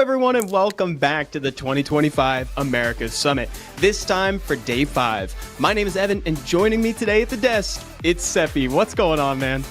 everyone, and welcome back to the 2025 Americas Summit, this time for Day 5. My name is Evan, and joining me today at the desk, it's Seppi. What's going on, man?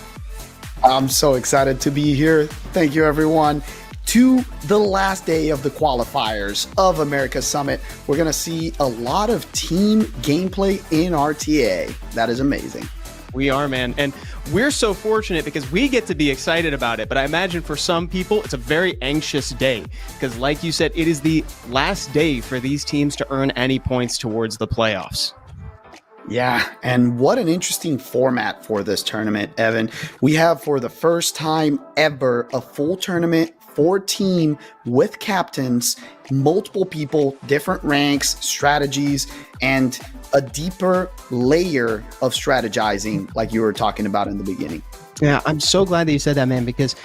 I'm so excited to be here. Thank you, everyone. To the last day of the qualifiers of America's Summit, we're going to see a lot of team gameplay in RTA. That is amazing. We are, man. And we're so fortunate because we get to be excited about it. But I imagine for some people, it's a very anxious day because, like you said, it is the last day for these teams to earn any points towards the playoffs. Yeah, and what an interesting format for this tournament, Evan. We have, for the first time ever, a full tournament for team with captains, multiple people, different ranks, strategies, and a deeper layer of strategizing like you were talking about in the beginning. Yeah, I'm so glad that you said that, man, because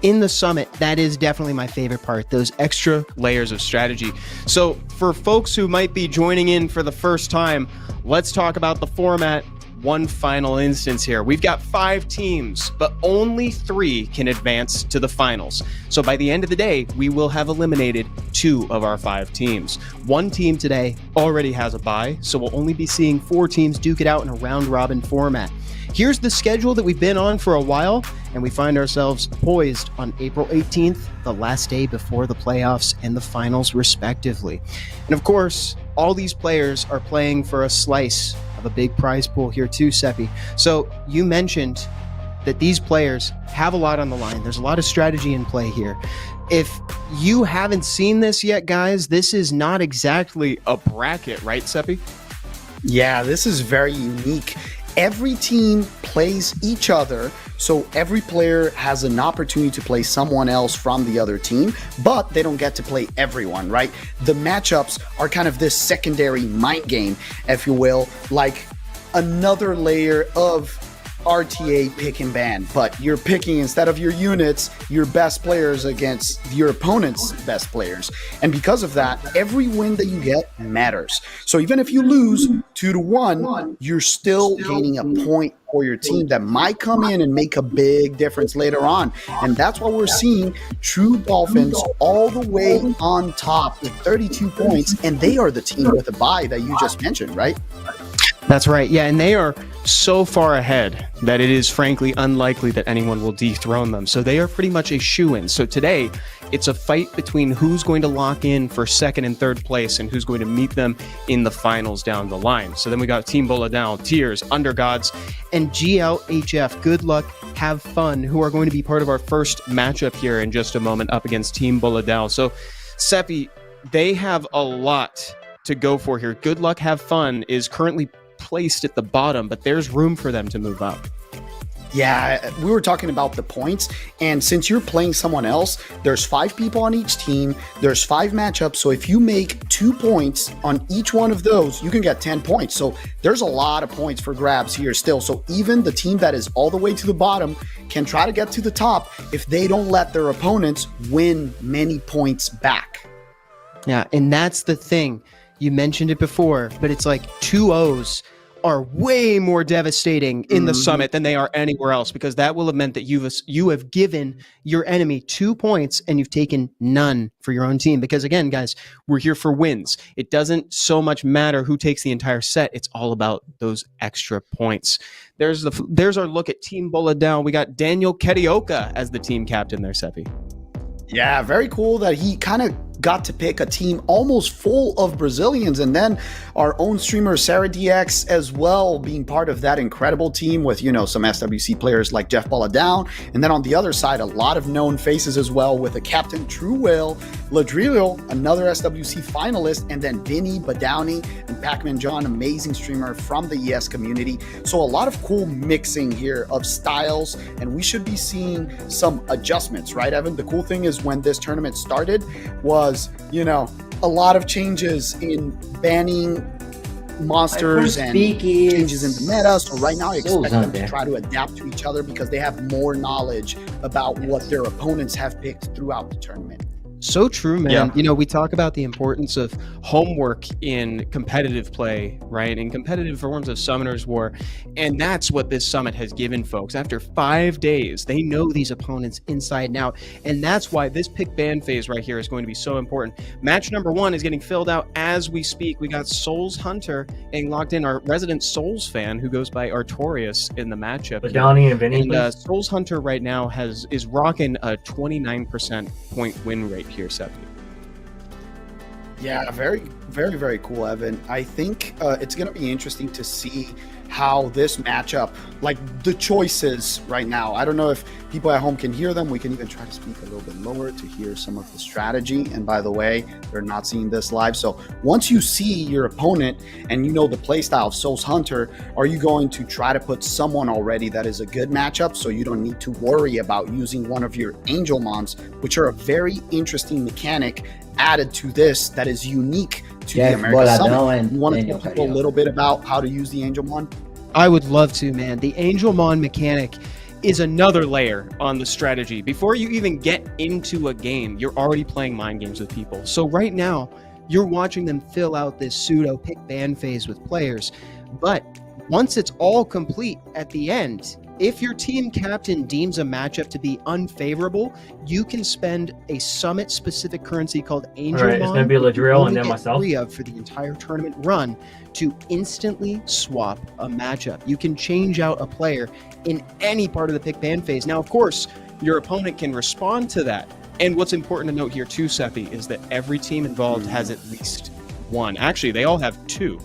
in the summit, that is definitely my favorite part, those extra layers of strategy. So for folks who might be joining in for the first time, let's talk about the format. One final instance here. We've got 5 teams, but only 3 can advance to the finals. So by the end of the day, we will have eliminated 2 of our 5 teams. One team today already has a bye, so we'll only be seeing 4 teams duke it out in a round-robin format. Here's the schedule that we've been on for a while, and we find ourselves poised on April 18th, the last day before the playoffs and the finals, respectively. And of course, all these players are playing for a slice of a big prize pool here too, Seppi. So you mentioned that these players have a lot on the line. There's a lot of strategy in play here. If you haven't seen this yet, guys, this is not exactly a bracket, right, Seppi? Yeah, this is very unique. Every team plays each other, so every player has an opportunity to play someone else from the other team, but they don't get to play everyone, right? The matchups are kind of this secondary mind game, if you will, like another layer of RTA pick and ban, but you're picking, instead of your units, your best players against your opponent's best players. And because of that, every win that you get matters. So even if you lose 2-1, you're still gaining a point for your team that might come in and make a big difference later on. And that's why we're seeing True Dolphins all the way on top with 32 points, and they are the team with a bye that you just mentioned, right? That's right. Yeah, and they are so far ahead that it is frankly unlikely that anyone will dethrone them. So they are pretty much a shoo-in. So today, it's a fight between who's going to lock in for second and third place and who's going to meet them in the finals down the line. So then we got Team Boladao, Tears, Undergods, and GLHF. Good luck, have fun, who are going to be part of our first matchup here in just a moment up against Team Boladao. So Seppi, they have a lot to go for here. Good luck, have fun is currently placed at the bottom, but there's room for them to move up. Yeah, we were talking about the points, and since you're playing someone else, there's 5 people on each team, there's 5 matchups, so if you make 2 points on each one of those, you can get 10 points. So there's a lot of points for grabs here still. So even the team that is all the way to the bottom can try to get to the top if they don't let their opponents win many points back. Yeah, and that's the thing. You mentioned it before, but it's like 2-0s are way more devastating in the summit than they are anywhere else, because that will have meant that you have given your enemy 2 points and you've taken none for your own team. Because again, guys, we're here for wins. It doesn't so much matter who takes the entire set. It's all about those extra points. There's our look at Team Boladao. We got Daniel Karioka as the team captain there, Seppi. Yeah, very cool that he kind of got to pick a team almost full of Brazilians, and then our own streamer Sarah DX as well being part of that incredible team with, you know, some SWC players like Jeff Boladao, and then on the other side a lot of known faces as well with the captain Truewhale, Ladrio, another SWC finalist, and then Vinny, Badowney, and Pac-Man John, amazing streamer from the ES community. So a lot of cool mixing here of styles, and we should be seeing some adjustments, right, Evan? The cool thing is when this tournament started was, you know, a lot of changes in banning monsters and changes in the meta. So right now I expect them to try to adapt to each other because they have more knowledge about what their opponents have picked throughout the tournament. So true, man. Yeah. You know, we talk about the importance of homework in competitive play, right? In competitive forms of Summoners War. And that's what this summit has given folks. After 5 days, they know these opponents inside and out. And that's why this pick ban phase right here is going to be so important. Match number 1 is getting filled out as we speak. We got SoulsHunter getting locked in, our resident Souls fan who goes by Artorias in the matchup. Badowney and Vinny. And SoulsHunter right now is rocking a 29% point win rate here, Seppi. Yeah, very, very, very cool, Evan. I think it's going to be interesting to see how this matchup, like the choices right now. I don't know if people at home can hear them. We can even try to speak a little bit lower to hear some of the strategy. And by the way, they're not seeing this live. So once you see your opponent and you know the playstyle of SoulsHunter, are you going to try to put someone already that is a good matchup so you don't need to worry about using one of your Angel Mons, which are a very interesting mechanic added to this that is unique to the American Summit. You want to tell people a little bit about how to use the Angel Mon? I would love to, man. The Angel Mon mechanic is another layer on the strategy. Before you even get into a game, you're already playing mind games with people. So right now, you're watching them fill out this pseudo pick ban phase with players. But once it's all complete at the end, if your team captain deems a matchup to be unfavorable, you can spend a summit-specific currency called Angel Mon. All right, it's going to be Ladrio and then myself. 3 of for the entire tournament run to instantly swap a matchup. You can change out a player in any part of the pick ban phase. Now, of course, your opponent can respond to that. And what's important to note here too, Seppi, is that every team involved has at least one. Actually, they all have 2.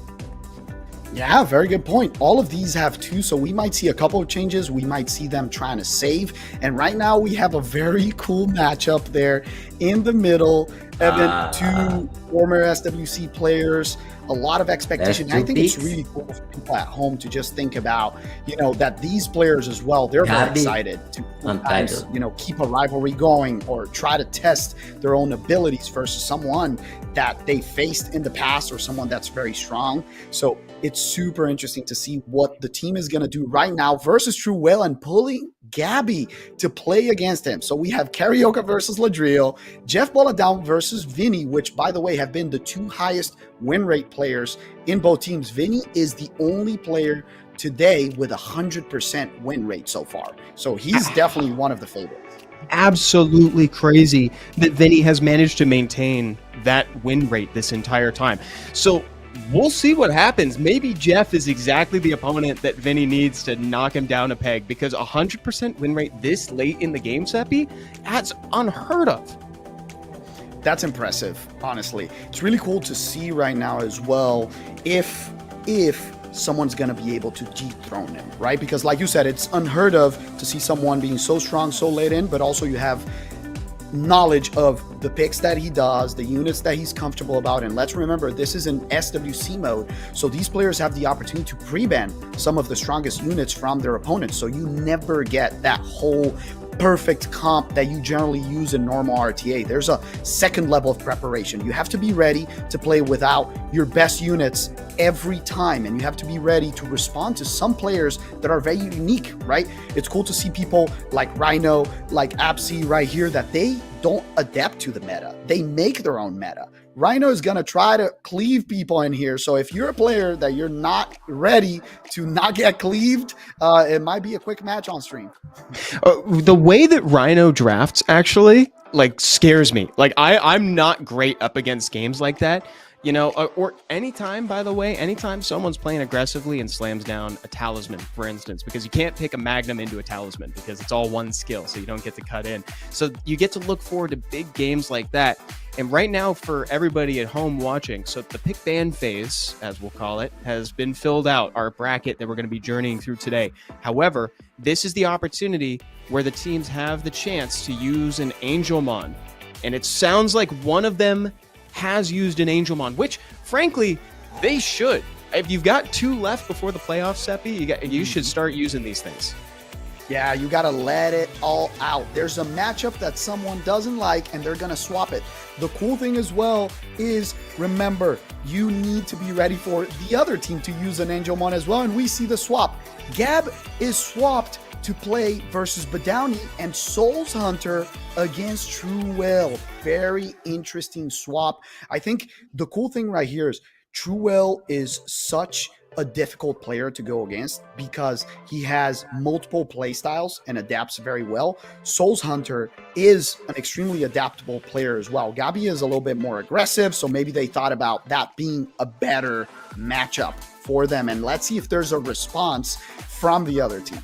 Yeah, very good point. All of these have 2, so we might see a couple of changes. We might see them trying to save. And right now we have a very cool matchup there in the middle. Evan, 2 former SWC players, a lot of expectation. I think it's really cool for people at home to just think about, you know, that these players as well, they're very excited to sometimes, you know, keep a rivalry going or try to test their own abilities versus someone that they faced in the past or someone that's very strong. So it's super interesting to see what the team is going to do right now versus Truewhale and pulling Gabby to play against him. So we have Karioka versus Ladrio, Jeff Boladao versus Vinny, which by the way have been the 2 highest win rate players in both teams. Vinny is the only player today with 100% win rate so far. So he's definitely one of the favorites. Absolutely crazy that Vinny has managed to maintain that win rate this entire time. So we'll see what happens. Maybe Jeff is exactly the opponent that Vinny needs to knock him down a peg, because 100% win rate this late in the game, Seppi, that's unheard of. That's impressive, honestly. It's really cool to see right now as well if someone's going to be able to dethrone him, right? Because like you said, it's unheard of to see someone being so strong so late in, but also you have knowledge of the picks that he does, the units that he's comfortable about. And let's remember, this is in SWC mode. So these players have the opportunity to pre-ban some of the strongest units from their opponents. So you never get that whole perfect comp that you generally use in normal RTA. There's a second level of preparation. You have to be ready to play without your best units every time, and you have to be ready to respond to some players that are very unique, right? It's cool to see people like Rhino, like Absy right here, that they don't adapt to the meta. They make their own meta. Rhino is going to try to cleave people in here. So if you're a player that you're not ready to not get cleaved, it might be a quick match on stream. The way that Rhino drafts actually like scares me. Like I'm not great up against games like that, you know, or anytime, by the way, anytime someone's playing aggressively and slams down a talisman, for instance, because you can't pick a magnum into a talisman because it's all one skill, so you don't get to cut in. So you get to look forward to big games like that. And right now, for everybody at home watching, so the pick ban phase, as we'll call it, has been filled out, our bracket that we're going to be journeying through today. However, this is the opportunity where the teams have the chance to use an Angel Mon. And it sounds like one of them has used an Angel Mon, which, frankly, they should. If you've got 2 left before the playoffs, Seppi, you should start using these things. Yeah, you got to let it all out. There's a matchup that someone doesn't like, and they're going to swap it. The cool thing as well is, remember, you need to be ready for the other team to use an Angel Mon as well, and we see the swap. Gab is swapped to play versus Badowney and SoulsHunter against Truewhale. Very interesting swap. I think the cool thing right here is Truewhale is such a difficult player to go against because he has multiple play styles and adapts very well. SoulsHunter is an extremely adaptable player as well. Gabi is a little bit more aggressive, so maybe they thought about that being a better matchup for them. And let's see if there's a response from the other team.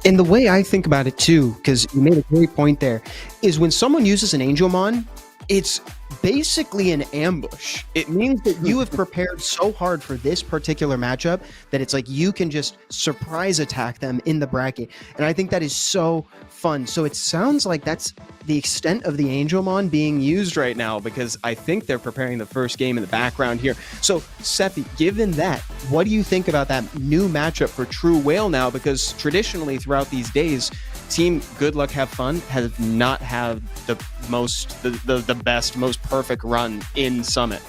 And the way I think about it too, because you made a great point there, is when someone uses an Angelmon, it's basically an ambush. It means that you have prepared so hard for this particular matchup that it's like you can just surprise attack them in the bracket. And I think that is so fun. So it sounds like that's the extent of the Angelmon being used right now, because I think they're preparing the first game in the background here. So Seppi, given that, what do you think about that new matchup for Truewhale now? Because traditionally throughout these days, Team Good Luck Have Fun has not had the best, most perfect run in Summit.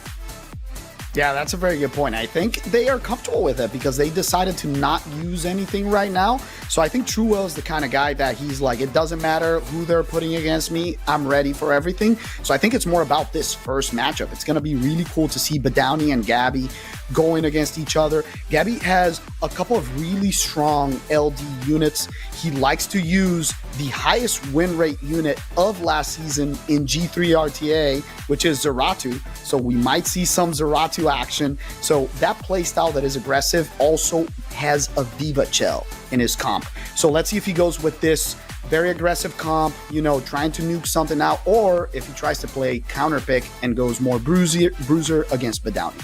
Yeah, that's a very good point. I think they are comfortable with it because they decided to not use anything right now. So I think Truewhale is the kind of guy that he's like, it doesn't matter who they're putting against me, I'm ready for everything. So I think it's more about this first matchup. It's going to be really cool to see Badowney and Gabi going against each other. Gabi has a couple of really strong LD units. He likes to use the highest win rate unit of last season in G3 RTA, which is Zeratu. So we might see some Zeratu action. So that playstyle that is aggressive also has a Viva Chell in his comp. So let's see if he goes with this very aggressive comp, you know, trying to nuke something out, or if he tries to play counter pick and goes more bruiser against Badowney.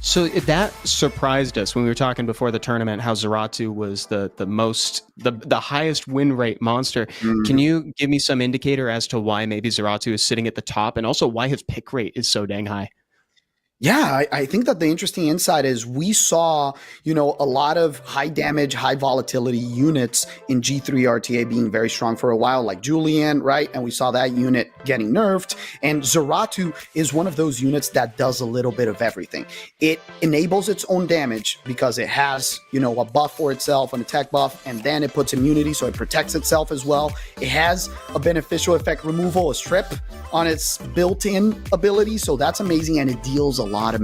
So that surprised us when we were talking before the tournament, how Zeratu was the highest win rate monster. Can you give me some indicator as to why maybe Zeratu is sitting at the top, and also why his pick rate is so dang high? Yeah, I think that the interesting insight is we saw, you know, a lot of high damage, high volatility units in G3 RTA being very strong for a while, like Julian, right? And we saw that unit getting nerfed. And Zeratu is one of those units that does a little bit of everything. It enables its own damage because it has, you know, a buff for itself, an attack buff, and then it puts immunity, so it protects itself as well. It has a beneficial effect removal, a strip on its built-in ability, so that's amazing, and it deals a lot of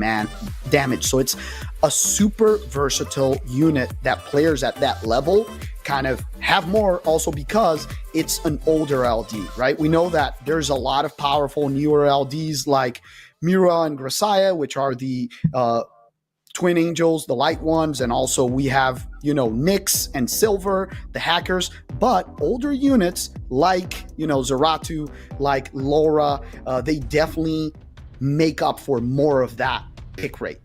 damage. So it's a super versatile unit that players at that level kind of have more, also because it's an older LD, right? We know that there's a lot of powerful newer LDs like Mira and Grasaya, which are the Twin Angels, the light ones, and also we have, you know, Nyx and Silver, the hackers, but older units like, you know, Zeratu, like Laura, they definitely make up for more of that pick rate.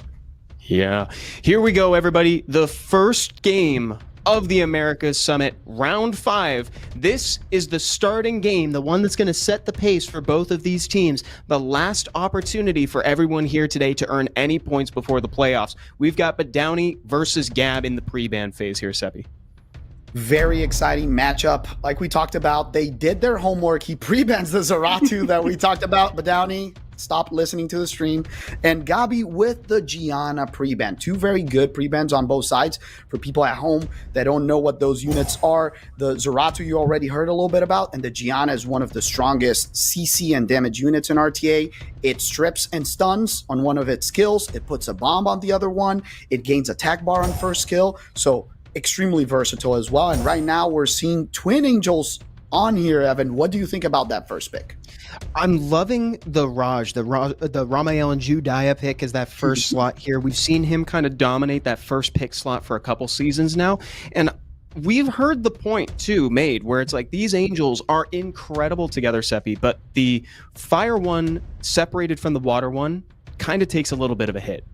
Yeah. Here we go, everybody. The first game of the Americas Summit, round 5. This is the starting game, the one that's going to set the pace for both of these teams. The last opportunity for everyone here today to earn any points before the playoffs. We've got Badowney versus Gab in the pre-ban phase here, Seppi. Very exciting matchup. Like we talked about, they did their homework. He pre-bans the Zeratu that we talked about. Badowney stopped listening to the stream. And Gabi with the Gianna pre-ban. Two very good pre-bans on both sides. For people at home that don't know what those units are, the Zeratu you already heard a little bit about, and the Gianna is one of the strongest CC and damage units in RTA. It strips and stuns on one of its skills. It puts a bomb on the other one. It gains attack bar on first skill. So extremely versatile as well. And right now we're seeing Twin Angels on here. Evan, what do you think about that first pick? I'm loving the Raj, the Ramael and Judaya pick as that first slot here. We've seen him kind of dominate that first pick slot for a couple seasons now. And we've heard the point too made where it's like these Angels are incredible together, Seppi, but the fire one separated from the water one kind of takes a little bit of a hit.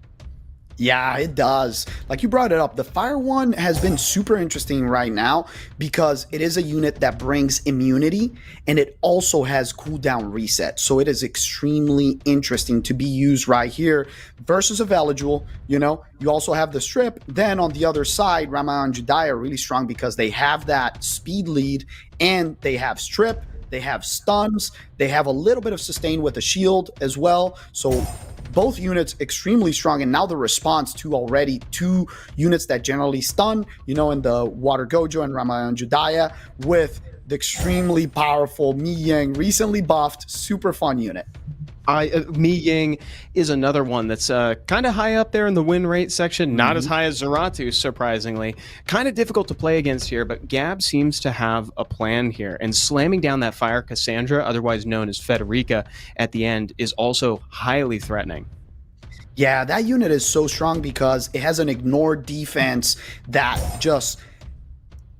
Yeah, it does. Like you brought it up, the fire one has been super interesting right now because it is a unit that brings immunity and it also has cooldown reset. So it is extremely interesting to be used right here versus a Veligul. You know, you also have the strip. Then on the other side, Rama and Judai are really strong because they have that speed lead and they have strip. They have stuns. They have a little bit of sustain with a shield as well. So both units extremely strong, and now the response to already 2 units that generally stun, in the Water Gojo and Ramayan Judaya, with the extremely powerful Mi Yang, recently buffed, super fun unit. Mi Yang is another one that's kind of high up there in the win rate section, not as high as Zeratu, surprisingly. Kind of difficult to play against here, but Gab seems to have a plan here, and slamming down that Fire Cassandra, otherwise known as Federica, at the end is also highly threatening. Yeah, that unit is so strong because it has an ignored defense that just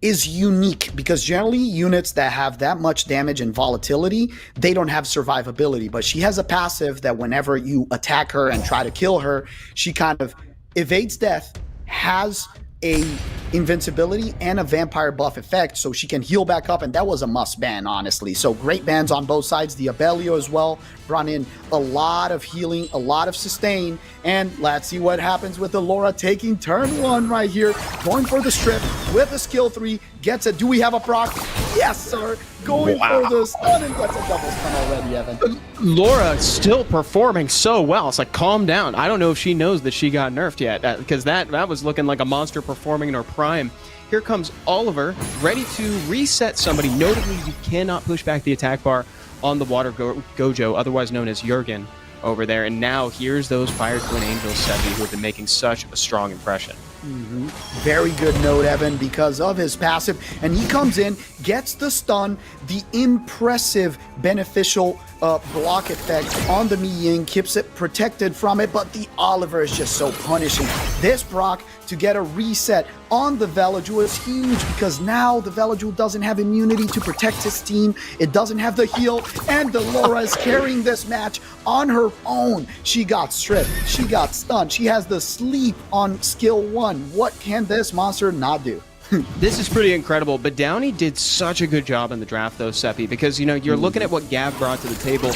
is unique, because generally units that have that much damage and volatility, they don't have survivability. But she has a passive that whenever you attack her and try to kill her, she kind of evades death, has a invincibility and a vampire buff effect, so she can heal back up, and that was a must ban, honestly. So great bans on both sides. The Abelio as well brought in a lot of healing, a lot of sustain, and let's see what happens with the Laura taking turn 1 right here, going for the strip with a skill 3, gets it. Do we have a proc? Yes, sir. Going for the stun and gets a double stun already, Evan. Laura still performing so well. It's like, calm down. I don't know if she knows that she got nerfed yet, because that was looking like a monster performing in her prime. Here comes Oliver, ready to reset somebody. Notably, you cannot push back the attack bar on the Water Gojo, otherwise known as Jurgen, over there. And now here's those Fire Twin Angels, Sebi, who have been making such a strong impression. Very good note, Evan, because of his passive. And he comes in, gets the stun, the impressive beneficial block effect on the Mi Ying, keeps it protected from it, but the Oliver is just so punishing. This proc to get a reset on the Velaju is huge, because now the Velaju doesn't have immunity to protect his team. It doesn't have the heal, and the Laura is carrying this match on her own. She got stripped, she got stunned, she has the sleep on skill 1. What can this monster not do? This is pretty incredible. Badowney did such a good job in the draft, though, Seppi, because, you're looking at what Gab brought to the table,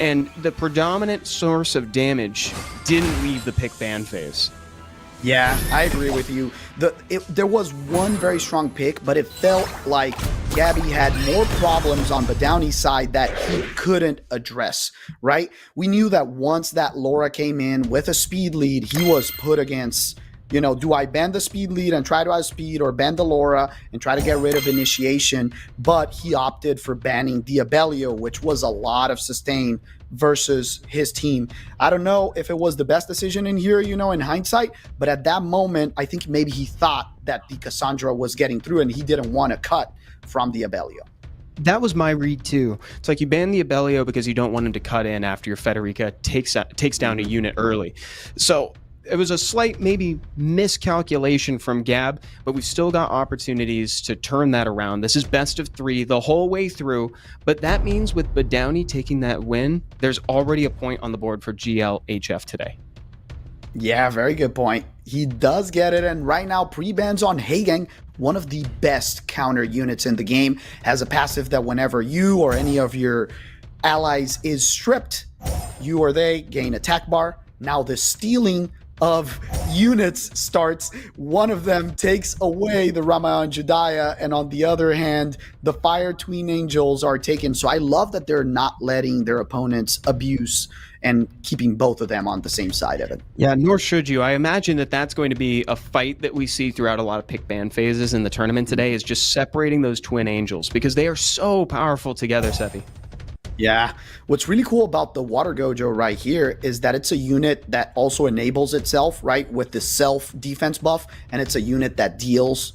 and the predominant source of damage didn't leave the pick ban phase. Yeah, I agree with you. There was one very strong pick, but it felt like Gabby had more problems on Badowney's side that he couldn't address, right? We knew that once that Laura came in with a speed lead, he was put against, do I ban the speed lead and try to outspeed, or ban the Laura and try to get rid of initiation? But he opted for banning the Abelio, which was a lot of sustain versus his team. I don't know if it was the best decision in here, in hindsight, but at that moment, I think maybe he thought that the Cassandra was getting through and he didn't want to cut from the Abelio. That was my read too. It's like you ban the Abelio because you don't want him to cut in after your Federica takes down a unit early. So it was a slight maybe miscalculation from Gab, but we've still got opportunities to turn that around. This is best of 3 the whole way through, but that means with Badowney taking that win, there's already a point on the board for GLHF today. Yeah, very good point. He does get it, and right now pre-bans on Hagang, one of the best counter units in the game, has a passive that whenever you or any of your allies is stripped, you or they gain attack bar. Now the stealing of units starts. One of them takes away the Ramayan Judaya, and on the other hand, the Fire Twin Angels are taken. So I love that they're not letting their opponents abuse and keeping both of them on the same side of it. Yeah, nor should you. I imagine that that's going to be a fight that we see throughout a lot of pick ban phases in the tournament today, is just separating those Twin Angels, because they are so powerful together, Seppi. Yeah. What's really cool about the Water Gojo right here is that it's a unit that also enables itself, right, with the self defense buff, and it's a unit that deals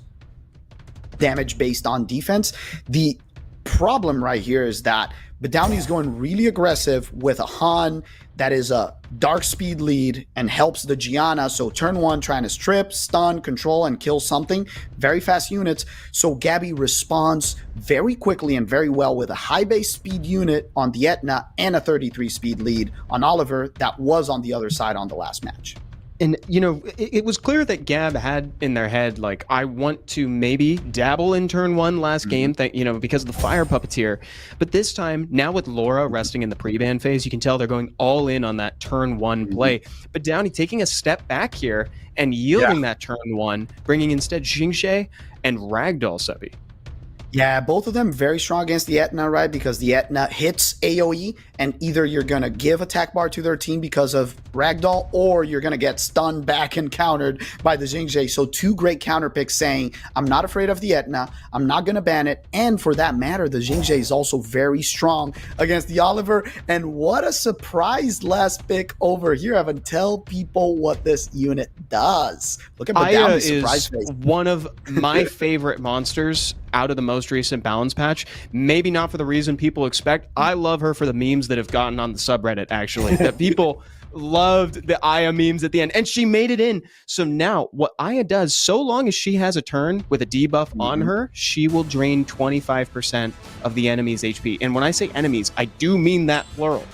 damage based on defense. The problem right here is that Badowney is going really aggressive with a Han that is a dark speed lead and helps the Gianna. So turn 1 trying to strip, stun, control, and kill something. Very fast units. So Gabby responds very quickly and very well with a high base speed unit on the Etna and a 33 speed lead on Oliver that was on the other side on the last match. And, it was clear that Gab had in their head, like, I want to maybe dabble in turn 1 last game, because of the Fire Puppeteer. But this time, now with Laura resting in the pre-ban phase, you can tell they're going all in on that turn 1 play. But Downey taking a step back here and yielding that turn 1, bringing instead Xingxie and Ragdoll, Seppi. Yeah, both of them very strong against the Etna, right? Because the Etna hits AoE, and either you're going to give attack bar to their team because of Ragdoll, or you're going to get stunned back and countered by the Xingje. So two great counter picks saying, I'm not afraid of the Etna, I'm not going to ban it. And for that matter, the Xingje is also very strong against the Oliver. And what a surprise last pick over here, Evan. Tell people what this unit does. Look at Badowney's surprise face. One of my favorite monsters out of the most recent balance patch. Maybe not for the reason people expect. I love her for the memes that have gotten on the subreddit, actually. That people loved the Aya memes at the end. And she made it in. So now what Aya does, so long as she has a turn with a debuff on her, she will drain 25% of the enemy's HP. And when I say enemies, I do mean that plural.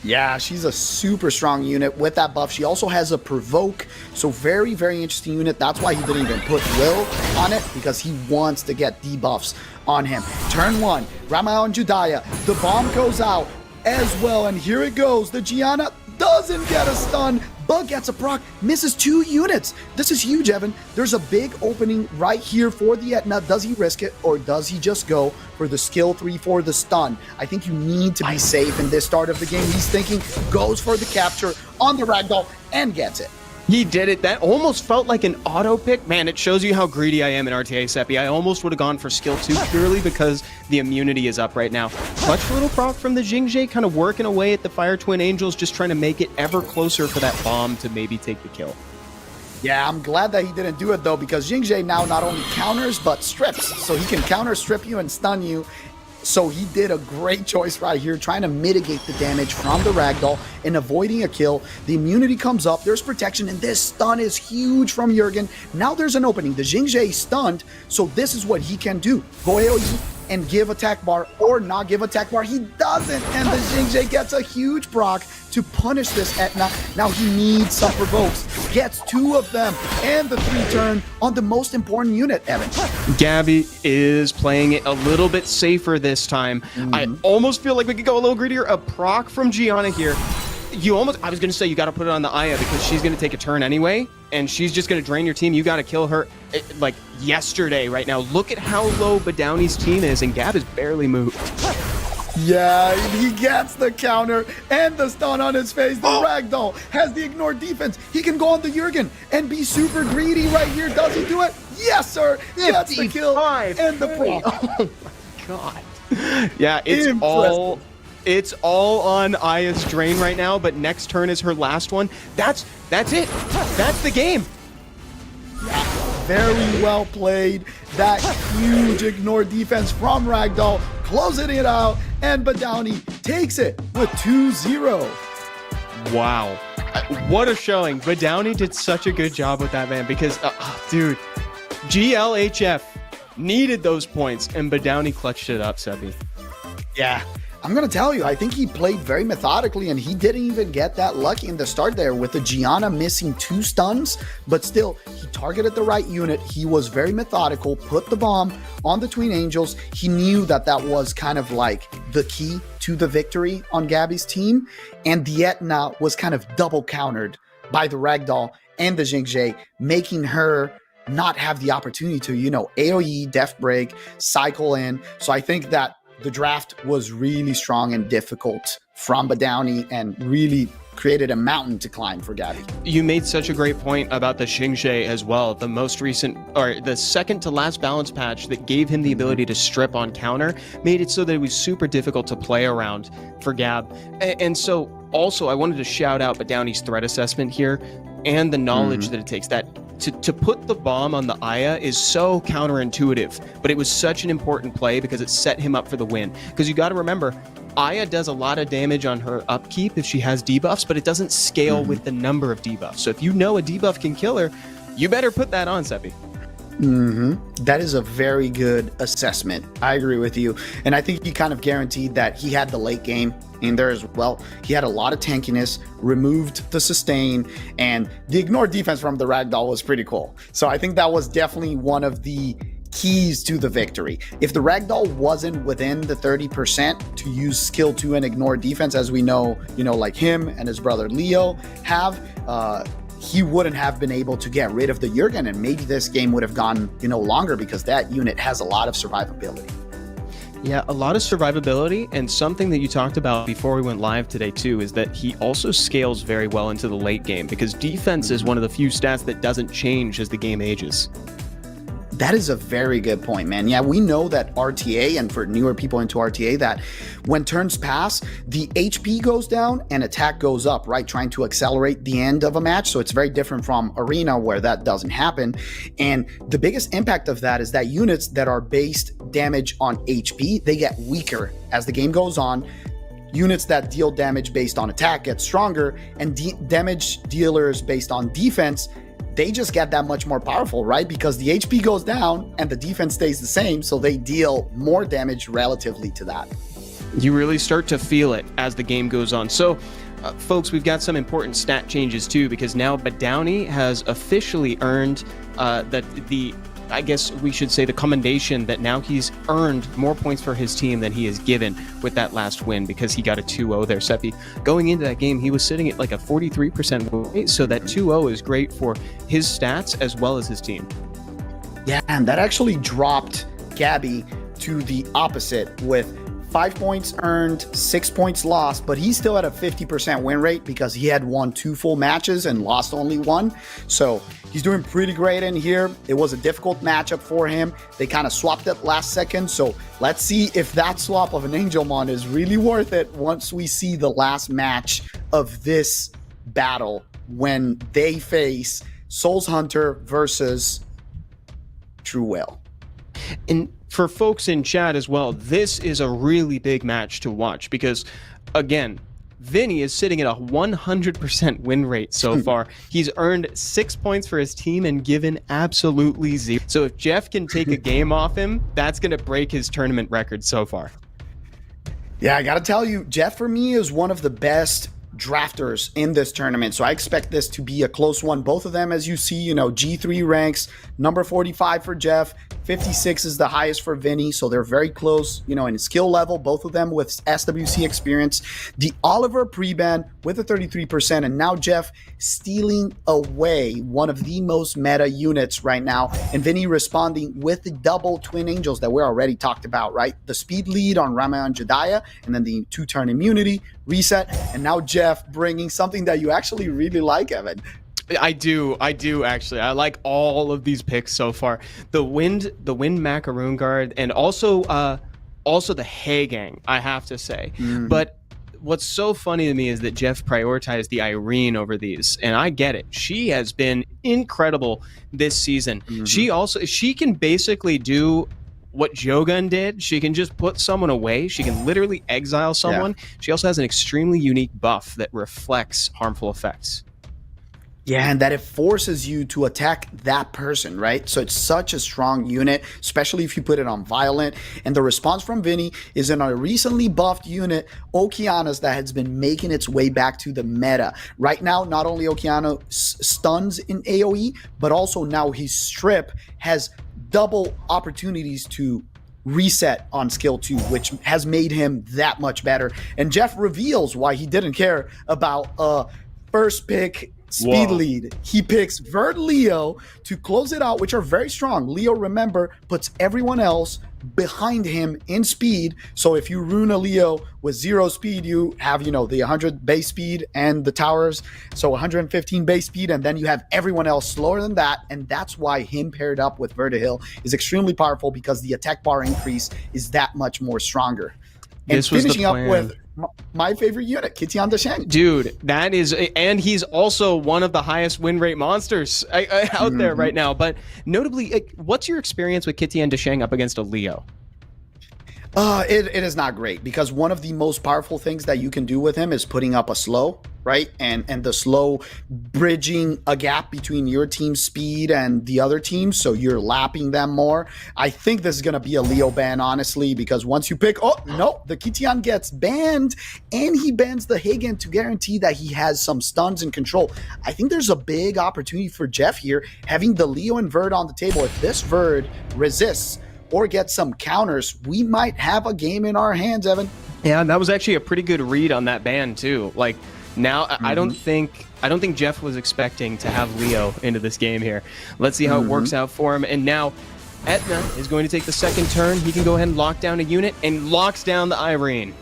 Yeah, she's a super strong unit with that buff. She also has a provoke, so very, very interesting unit. That's why he didn't even put Will on it, because he wants to get debuffs on him. Turn one, Ramael and Judaya. The bomb goes out as well, and here it goes. The Gianna doesn't get a stun, but gets a proc, misses 2 units. This is huge, Evan. There's a big opening right here for the Etna. Does he risk it, or does he just go for the skill 3 for the stun? I think you need to be safe in this start of the game. He's thinking, goes for the capture on the Ragdoll, and gets it. He did it. That almost felt like an auto pick. Man, it shows you how greedy I am in RTA Seppi. I almost would have gone for skill 2 purely because the immunity is up right now. Clutch little proc from the Xingje, kind of working away at the Fire Twin Angels, just trying to make it ever closer for that bomb to maybe take the kill. Yeah, I'm glad that he didn't do it though, because Xingje now not only counters, but strips. So he can counter strip you and stun you. So he did a great choice right here, trying to mitigate the damage from the Ragdoll and avoiding a kill. The immunity comes up, there's protection, and this stun is huge from Jurgen. Now there's an opening. The Xingje is stunned, so this is what he can do. Go AoE and give attack bar, or not give attack bar. He doesn't, and the Xingje gets a huge proc to punish this Etna. Now he needs some provokes, gets 2 of them, and the 3-turn on the most important unit, Evan. Gabby is playing it a little bit safer this time. I almost feel like we could go a little greedier. A proc from Gianna here. I was going to say you got to put it on the Aya because she's going to take a turn anyway, and she's just going to drain your team. You got to kill her like yesterday right now. Look at how low Badowney's team is, and Gab has barely moved. Yeah, he gets the counter and the stun on his face. The Ragdoll has the ignored defense. He can go on the Jurgen and be super greedy right here. Does he do it? Yes, sir. Gets the kill and the pro. Oh my god. Yeah, it's all on Aya's drain right now, but next turn is her last one. That's it. That's the game. Very well played. That huge ignored defense from Ragdoll, closing it out, and Badowney takes it with 2-0. Wow. What a showing. Badowney did such a good job with that, man, because, dude, GLHF needed those points, and Badowney clutched it up, Sebi. Yeah. I'm going to tell you, I think he played very methodically, and he didn't even get that lucky in the start there with the Gianna missing 2 stuns, but still, he targeted the right unit. He was very methodical, put the bomb on the Twin Angels. He knew that that was kind of like the key to the victory on Gabby's team, and the Etna was kind of double countered by the Ragdoll and the Xingje, making her not have the opportunity to, AoE, Def Break, cycle in. So I think that the draft was really strong and difficult from Badowney and really created a mountain to climb for Gabby. You made such a great point about the Xingje as well. The most recent, or the second to last balance patch that gave him the ability to strip on counter made it so that it was super difficult to play around for Gab. And so also I wanted to shout out Badowney's threat assessment here and the knowledge that it takes. That to put the bomb on the Aya is so counterintuitive, but it was such an important play because it set him up for the win. Because you got to remember, Aya does a lot of damage on her upkeep if she has debuffs, but it doesn't scale with the number of debuffs. So if you know a debuff can kill her, you better put that on, Seppi. That is a very good assessment. I agree with you. And I think he kind of guaranteed that he had the late game in there as well. He had a lot of tankiness, removed the sustain, and the ignored defense from the Ragdoll was pretty cool. So I think that was definitely one of the keys to the victory. If the Ragdoll wasn't within the 30% to use skill 2 and ignore defense, as we know, like him and his brother Leo have, he wouldn't have been able to get rid of the Jurgen, and maybe this game would have gone, longer because that unit has a lot of survivability. Yeah, a lot of survivability, and something that you talked about before we went live today too is that he also scales very well into the late game because defense is one of the few stats that doesn't change as the game ages. That is a very good point, man. Yeah, we know that RTA, and for newer people into RTA, that when turns pass, the HP goes down and attack goes up, right? Trying to accelerate the end of a match. So it's very different from Arena where that doesn't happen. And the biggest impact of that is that units that are based damage on HP, they get weaker as the game goes on. Units that deal damage based on attack get stronger, and damage dealers based on defense, they just get that much more powerful, right? Because the HP goes down and the defense stays the same, so they deal more damage relatively to that. You really start to feel it as the game goes on. So, folks, we've got some important stat changes too, because now Badowney has officially earned I guess we should say the commendation that now he's earned more points for his team than he has given with that last win because he got a 2-0 there, Seppi. Going into that game, he was sitting at like a 43% win rate, so that 2-0 is great for his stats as well as his team. Yeah, and that actually dropped Gabby to the opposite with 5 points earned, 6 points lost, but he's still at a 50% win rate because he had won 2 full matches and lost only 1. So he's doing pretty great in here. It was a difficult matchup for him. They kind of swapped it last second. So let's see if that swap of an Angelmon is really worth it once we see the last match of this battle when they face SoulsHunter versus Truewhale. And for folks in chat as well, this is a really big match to watch because, again, Vinny is sitting at a 100% win rate so far. He's earned 6 points for his team and given absolutely 0. So if Jeff can take a game off him, that's going to break his tournament record so far. Yeah, I got to tell you, Jeff for me is one of the best drafters in this tournament, so I expect this to be a close one. Both of them, as you see, G3 ranks, number 45 for Jeff, 56 is the highest for Vinny, so they're very close, in skill level, both of them with SWC experience. The Oliver pre-ban with a 33%, and now Jeff stealing away one of the most meta units right now, and Vinny responding with the double twin angels that we already talked about, right? The speed lead on Rama and Jediah, and then the 2-turn immunity, reset, and now Jeff bringing something that you actually really like, Evan. I do actually. I like all of these picks so far. The wind macaroon guard, and also the Hagang, I have to say. Mm-hmm. But what's so funny to me is that Jeff prioritized the Irene over these, and I get it. She has been incredible this season. Mm-hmm. She can basically do what Jogun did. She can just put someone away. She can literally exile someone. Yeah. She also has an extremely unique buff that reflects harmful effects. Yeah, and that it forces you to attack that person, right? So it's such a strong unit, especially if you put it on Violent. And the response from Vinny is in a recently buffed unit, Okeanos, that has been making its way back to the meta. Right now, not only Okeano stuns in AoE, but also now his strip has double opportunities to reset on skill 2, which has made him that much better. And Jeff reveals why he didn't care about first pick speed lead. He picks Vert Leo to close it out, which are very strong. Leo, remember, puts everyone else behind him in speed. So if you rune a Leo with 0 speed, you have, the 100 base speed and the towers. So 115 base speed, and then you have everyone else slower than that. And that's why him paired up with Vertihil is extremely powerful, because the attack bar increase is that much more stronger. And this was finishing the up plan. with my favorite unit, Kitian Desheng. Dude, that is, and he's also one of the highest win rate monsters out there right now. But notably, what's your experience with Kitian Desheng up against a Leo? It is not great, because one of the most powerful things that you can do with him is putting up a slow, right? And the slow bridging a gap between your team's speed and the other team, so you're lapping them more. I think this is going to be a Leo ban, honestly, because once you pick, the Kitian gets banned, and he bans the Hagen to guarantee that he has some stuns and control. I think there's a big opportunity for Jeff here, having the Leo and Verd on the table. If this Verd resists or get some counters, we might have a game in our hands, Evan. Yeah, that was actually a pretty good read on that ban too. Like, Now I don't think Jeff was expecting to have Leo into this game here. Let's see how it works out for him. And now Etna is going to take the second turn. He can go ahead and lock down a unit and locks down the Irene.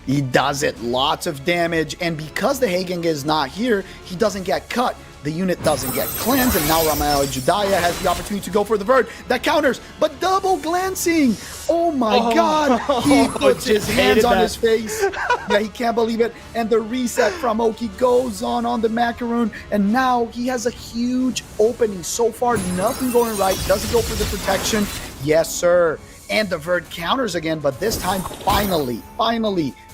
He does it. Lots of damage. And because the Hagen is not here, he doesn't get cut. The unit doesn't get cleansed. And now Ramal Judaya has the opportunity to go for the Verd. That counters, but double glancing. Oh my God. He puts his hands on his face. Yeah, he can't believe it. And the reset from Oki goes on the Macaroon. And now he has a huge opening. So far, nothing going right. Doesn't go for the protection. Yes, sir. And the Verd counters again, but this time, finally,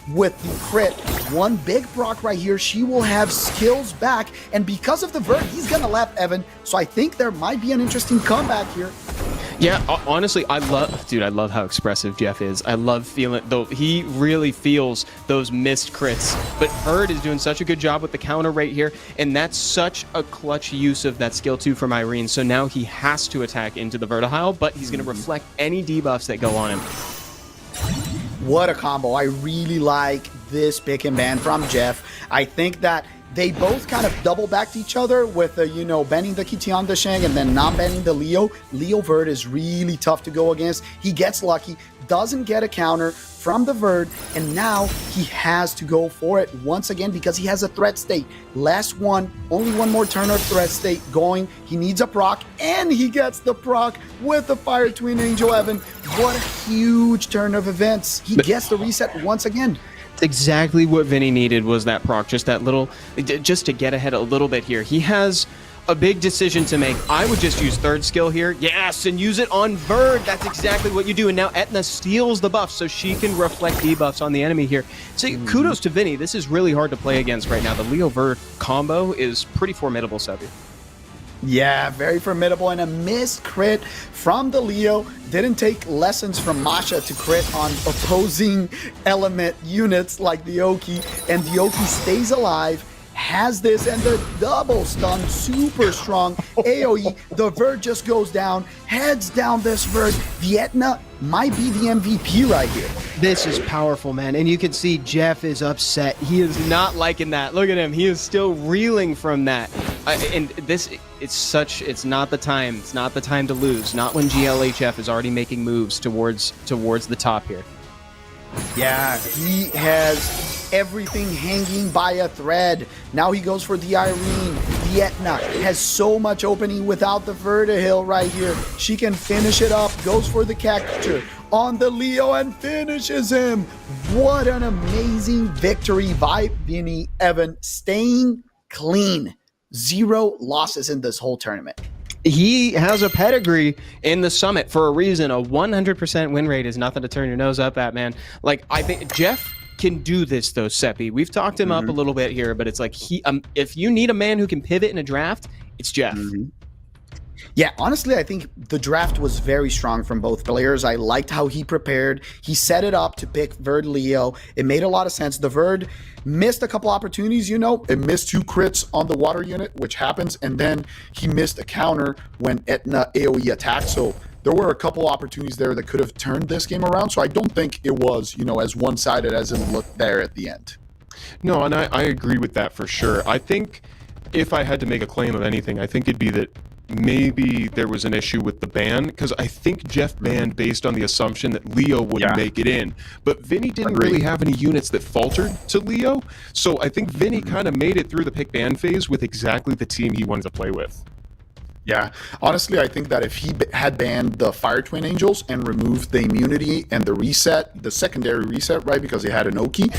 with the crit, one big proc right here, she will have skills back, and because of the Verd, he's gonna left Evan, so I think there might be an interesting comeback here. Yeah, honestly, I love how expressive Jeff is. I love feeling, though he really feels those missed crits. But Verd is doing such a good job with the counter right here, and that's such a clutch use of that skill 2 from Irene. So now he has to attack into the Vertihile, but he's going to reflect any debuffs that go on him. What a combo. I really like this pick and ban from Jeff. I think that they both kind of double backed each other with, banning the Kitian Desheng and then non-banning the Leo. Leo Verd is really tough to go against. He gets lucky, doesn't get a counter from the Verd, and now he has to go for it once again because he has a threat state. Last one, only one more turn of threat state going. He needs a proc, and he gets the proc with the Fire Twin Angel Evan. What a huge turn of events. He gets the reset once again. It's exactly what Vinny needed, was that proc, just to get ahead a little bit here. He has a big decision to make. I would just use third skill here. Yes, and use it on Verd. That's exactly what you do. And now Etna steals the buff so she can reflect debuffs on the enemy here. So kudos to Vinny. This is really hard to play against right now. The Leo Verd combo is pretty formidable, Sebi. Yeah, very formidable, and a missed crit from the Leo. Didn't take lessons from Masha to crit on opposing element units like the Oki, and the Oki stays alive, has this, and the double stun, super strong AoE. The Verd just goes down, heads down this Verd. The Etna might be the MVP right here. This is powerful, man. And you can see Jeff is upset. He is not liking that. Look at him. He is still reeling from that. It's not the time. It's not the time to lose. Not when GLHF is already making moves towards the top here. Yeah, he has everything hanging by a thread. Now he goes for the Irene. The Etna has so much opening without the Vertihile right here. She can finish it up, goes for the capture on the Leo and finishes him. What an amazing victory by Vinny Evan, staying clean. 0 losses in this whole tournament. He has a pedigree in the Summit for a reason. A 100% win rate is nothing to turn your nose up at, man. Like, I think Jeff can do this, though, Seppi. We've talked him up a little bit here, but it's like, if you need a man who can pivot in a draft, it's Jeff. Yeah, honestly, I think the draft was very strong from both players. I liked how he prepared. He set it up to pick Verd Leo. It made a lot of sense. The Verd missed a couple opportunities, It missed 2 crits on the water unit, which happens, and then he missed a counter when Etna AoE attacked. So there were a couple opportunities there that could have turned this game around. So I don't think it was, as one-sided as it looked there at the end. No, and I agree with that for sure. I think if I had to make a claim of anything, I think it'd be that maybe there was an issue with the ban, because I think Jeff banned based on the assumption that Leo wouldn't make it in. But Vinny didn't really have any units that faltered to Leo, so I think Vinny kind of made it through the pick ban phase with exactly the team he wanted to play with. Yeah, honestly, I think that if he had banned the Fire Twin Angels and removed the immunity and the reset, the secondary reset, right, because he had an Oki,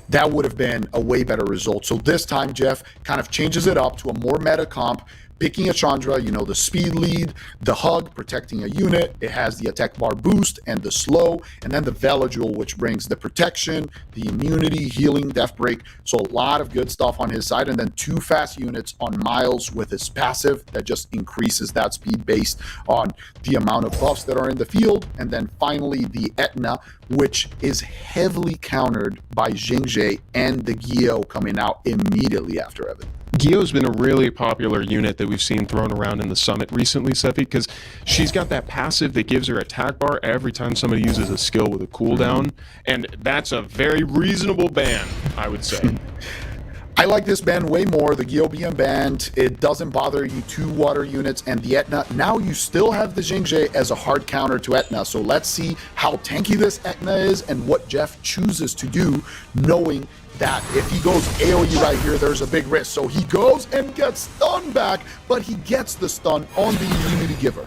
that would have been a way better result. So this time, Jeff kind of changes it up to a more meta comp, picking a Chandra, the speed lead, the hug, protecting a unit. It has the attack bar boost and the slow, and then the Veladriel, which brings the protection, the immunity, healing, death break. So a lot of good stuff on his side, and then 2 fast units on Miles with his passive that just increases that speed based on the amount of buffs that are in the field. And then finally the Etna, which is heavily countered by Jingjae and the Gyo coming out immediately after Evan. Gyo's been a really popular unit that we've seen thrown around in the Summit recently, Seppi, because she's got that passive that gives her attack bar every time somebody uses a skill with a cooldown, and that's a very reasonable ban, I would say. I like this band way more, the Gyobian band. It doesn't bother you 2 water units and the Etna. Now you still have the Jingje as a hard counter to Etna. So let's see how tanky this Etna is and what Jeff chooses to do, knowing that if he goes AoE right here, there's a big risk. So he goes and gets stun back, but he gets the stun on the immunity giver.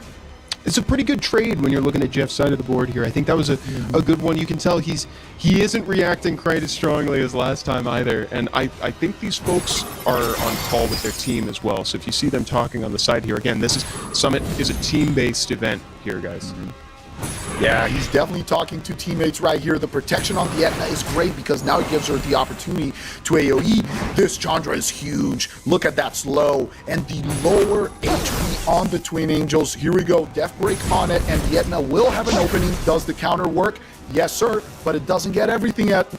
It's a pretty good trade when you're looking at Jeff's side of the board here. I think that was a good one. You can tell he isn't reacting quite as strongly as last time either. And I think these folks are on call with their team as well. So if you see them talking on the side here, again, Summit is a team-based event here, guys. Yeah, he's definitely talking to teammates right here. The protection on the Etna is great because now it gives her the opportunity to AoE. This Chandra is huge. Look at that slow. And the lower HP on the Twin Angels. Here we go. Death Break on it. And the Etna will have an opening. Does the counter work? Yes, sir. But it doesn't get everything yet.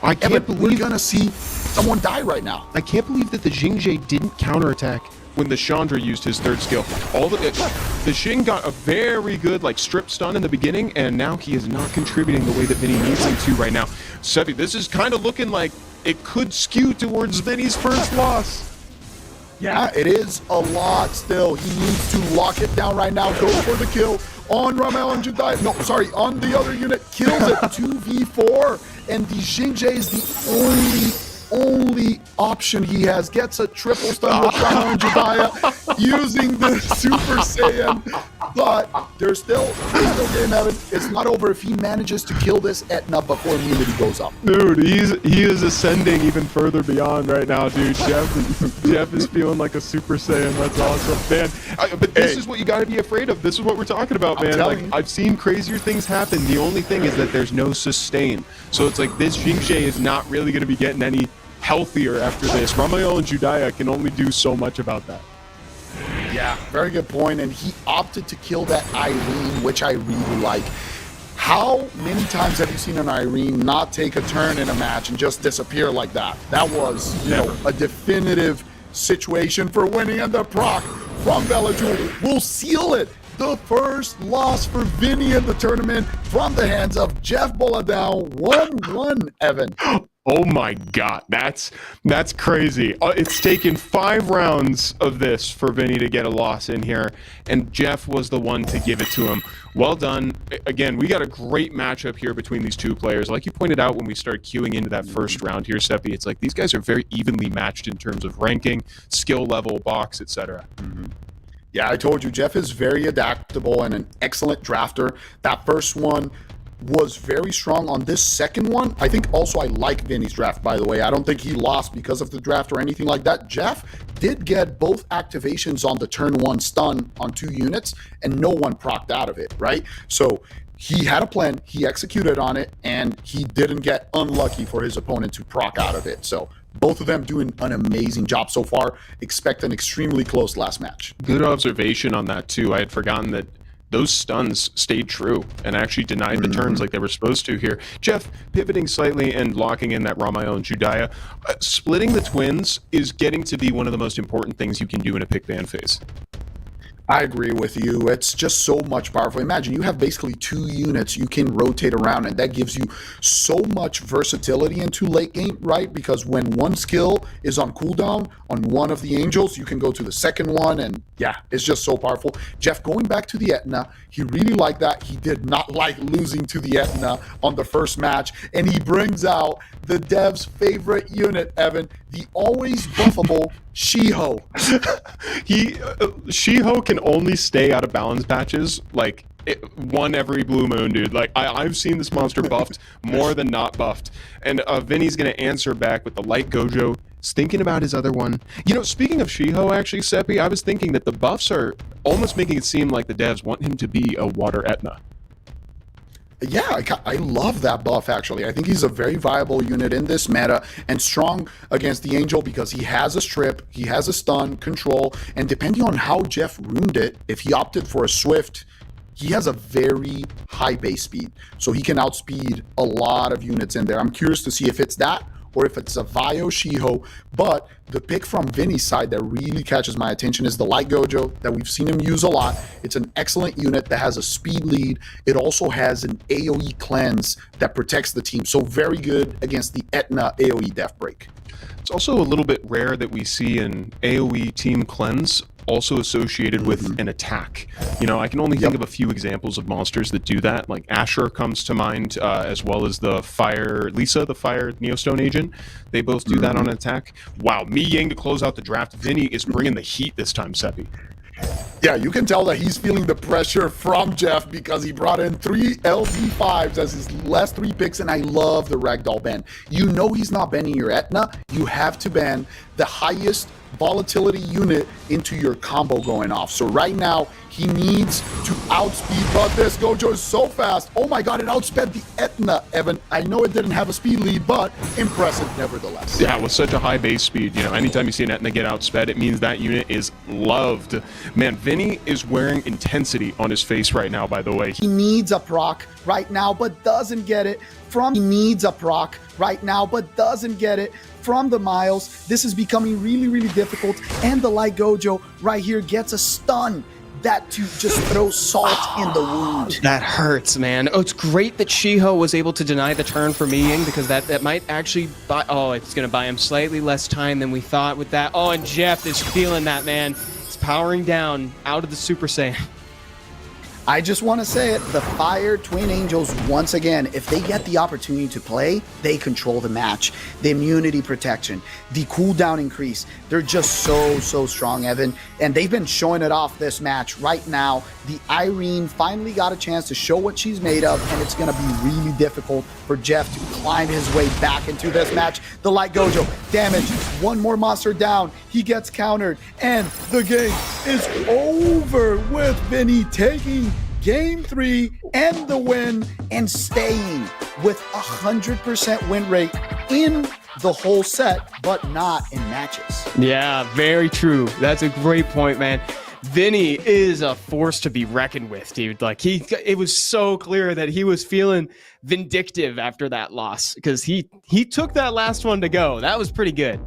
I can't believe we're going to see someone die right now. I can't believe that the Jingje didn't counterattack when the Chandra used his 3rd skill. The Xing got a very good strip stun in the beginning, and now he is not contributing the way that Vinny needs him to right now. Sebi, this is kind of looking like it could skew towards Vinny's first loss. Yeah, it is a lot still. He needs to lock it down right now. Go for the kill on Ramael and Judai. No, sorry, on the other unit. Kills it. 2v4. And the Jingje is the only option he has. Gets a triple stun with Ramael and Judai using the Super Saiyan. But there's still game, Evan. It's not over if he manages to kill this Etna before immunity goes up. Dude, he is ascending even further beyond right now, dude. Jeff is feeling like a Super Saiyan. That's awesome, man. But this is what you got to be afraid of. This is what we're talking about, man. I've seen crazier things happen. The only thing is that there's no sustain. So it's like this Jingje is not really going to be getting any healthier after this. Ramael and Judaya can only do so much about that. Yeah, very good point. And he opted to kill that Irene, which I really like. How many times have you seen an Irene not take a turn in a match and just disappear like that? That was, a definitive situation for winning, and the proc from Baladao will seal it. The first loss for Vinny in the tournament from the hands of Jeff Boladao. 1-1, Evan. Oh my God, that's crazy. It's taken 5 rounds of this for Vinny to get a loss in here, and Jeff was the one to give it to him. Well done. Again, we got a great matchup here between these two players. Like you pointed out when we started queuing into that first round here, Seppi, it's like these guys are very evenly matched in terms of ranking, skill level, box, etc. Yeah, I told you, Jeff is very adaptable and an excellent drafter. That first one was very strong. On this second one, I think also I like Vinny's draft, by the way. I don't think he lost because of the draft or anything like that. Jeff did get both activations on the turn 1 stun on 2 units, and no one procced out of it, right? So he had a plan, he executed on it, and he didn't get unlucky for his opponent to proc out of it. So both of them doing an amazing job so far. Expect an extremely close last match. Good observation on that too. I had forgotten that those stuns stayed true and actually denied the turns like they were supposed to here. Jeff, pivoting slightly and locking in that Ramael and Judaya, splitting the twins is getting to be one of the most important things you can do in a pick ban phase. I agree with you. It's just so much powerful. Imagine you have basically 2 units you can rotate around, and that gives you so much versatility into late game, right? Because when one skill is on cooldown on one of the angels, you can go to the second one, and yeah, it's just so powerful. Jeff, going back to the Etna, he really liked that. He did not like losing to the Etna on the first match, and he brings out the dev's favorite unit, Evan, the always buffable Shiho. Shiho can only stay out of balance patches one every blue moon, dude. I've seen this monster buffed more than not buffed. And Vinny's gonna answer back with the light Gojo. He's thinking about his other one. Speaking of Shiho, actually, Seppi, I was thinking that the buffs are almost making it seem like the devs want him to be a water Etna. Yeah, I love that buff, actually. I think he's a very viable unit in this meta and strong against the Angel because he has a strip, he has a stun, control, and depending on how Jeff ruined it, if he opted for a Swift, he has a very high base speed, so he can outspeed a lot of units in there. I'm curious to see if it's that or if it's a Vaio Shiho. But the pick from Vinny's side that really catches my attention is the Light Gojo that we've seen him use a lot. It's an excellent unit that has a speed lead. It also has an AoE cleanse that protects the team. So very good against the Etna AoE Death Break. It's also a little bit rare that we see an AoE team cleanse also associated with an attack. You know, I can only think of a few examples of monsters that do that. Like Asher comes to mind, as well as the Fire Lisa, the Fire Neostone agent. They both do that on an attack. Wow, Mi Yang to close out the draft. Vinny is bringing the heat this time, Seppi. Yeah, you can tell that he's feeling the pressure from Jeff because he brought in 3 LD5s as his last 3 picks, and I love the Ragdoll ban. You know he's not banning your Etna. You have to ban the highest volatility unit into your combo going off. So right now, he needs to outspeed, but this Gojo is so fast. Oh my god, it outsped the Etna, Evan. I know it didn't have a speed lead, but impressive nevertheless. Yeah, with such a high base speed, you know, anytime you see an Etna get outsped, it means that unit is loved. Man, Vinny is wearing intensity on his face right now, by the way. He needs a proc right now, but doesn't get it from. He needs a proc right now, but doesn't get it from the Miles. This is becoming really, really difficult. And the Light Gojo right here gets a stun. That to just throw salt in the wound. That hurts, man. Oh, it's great that Shiho was able to deny the turn for Mi Ying, because that might actually buy. Oh, it's going to buy him slightly less time than we thought with that. Oh, and Jeff is feeling that, man. He's powering down out of the Super Saiyan. I just want to say it, the Fire Twin Angels, once again, if they get the opportunity to play, they control the match. The immunity protection, the cooldown increase, they're just so strong, Evan. And they've been showing it off this match right now. The Irene finally got a chance to show what she's made of, and it's going to be really difficult for Jeff to climb his way back into this match. The Light Gojo, damage, one more monster down, he gets countered, and the game is over with Vinny taking Game 3 and the win and staying with 100% win rate in the whole set, but not in matches. Yeah, very true. That's a great point, man. Vinny is a force to be reckoned with, dude. Like it was so clear that he was feeling vindictive after that loss, because he took that last one to go. That was pretty good.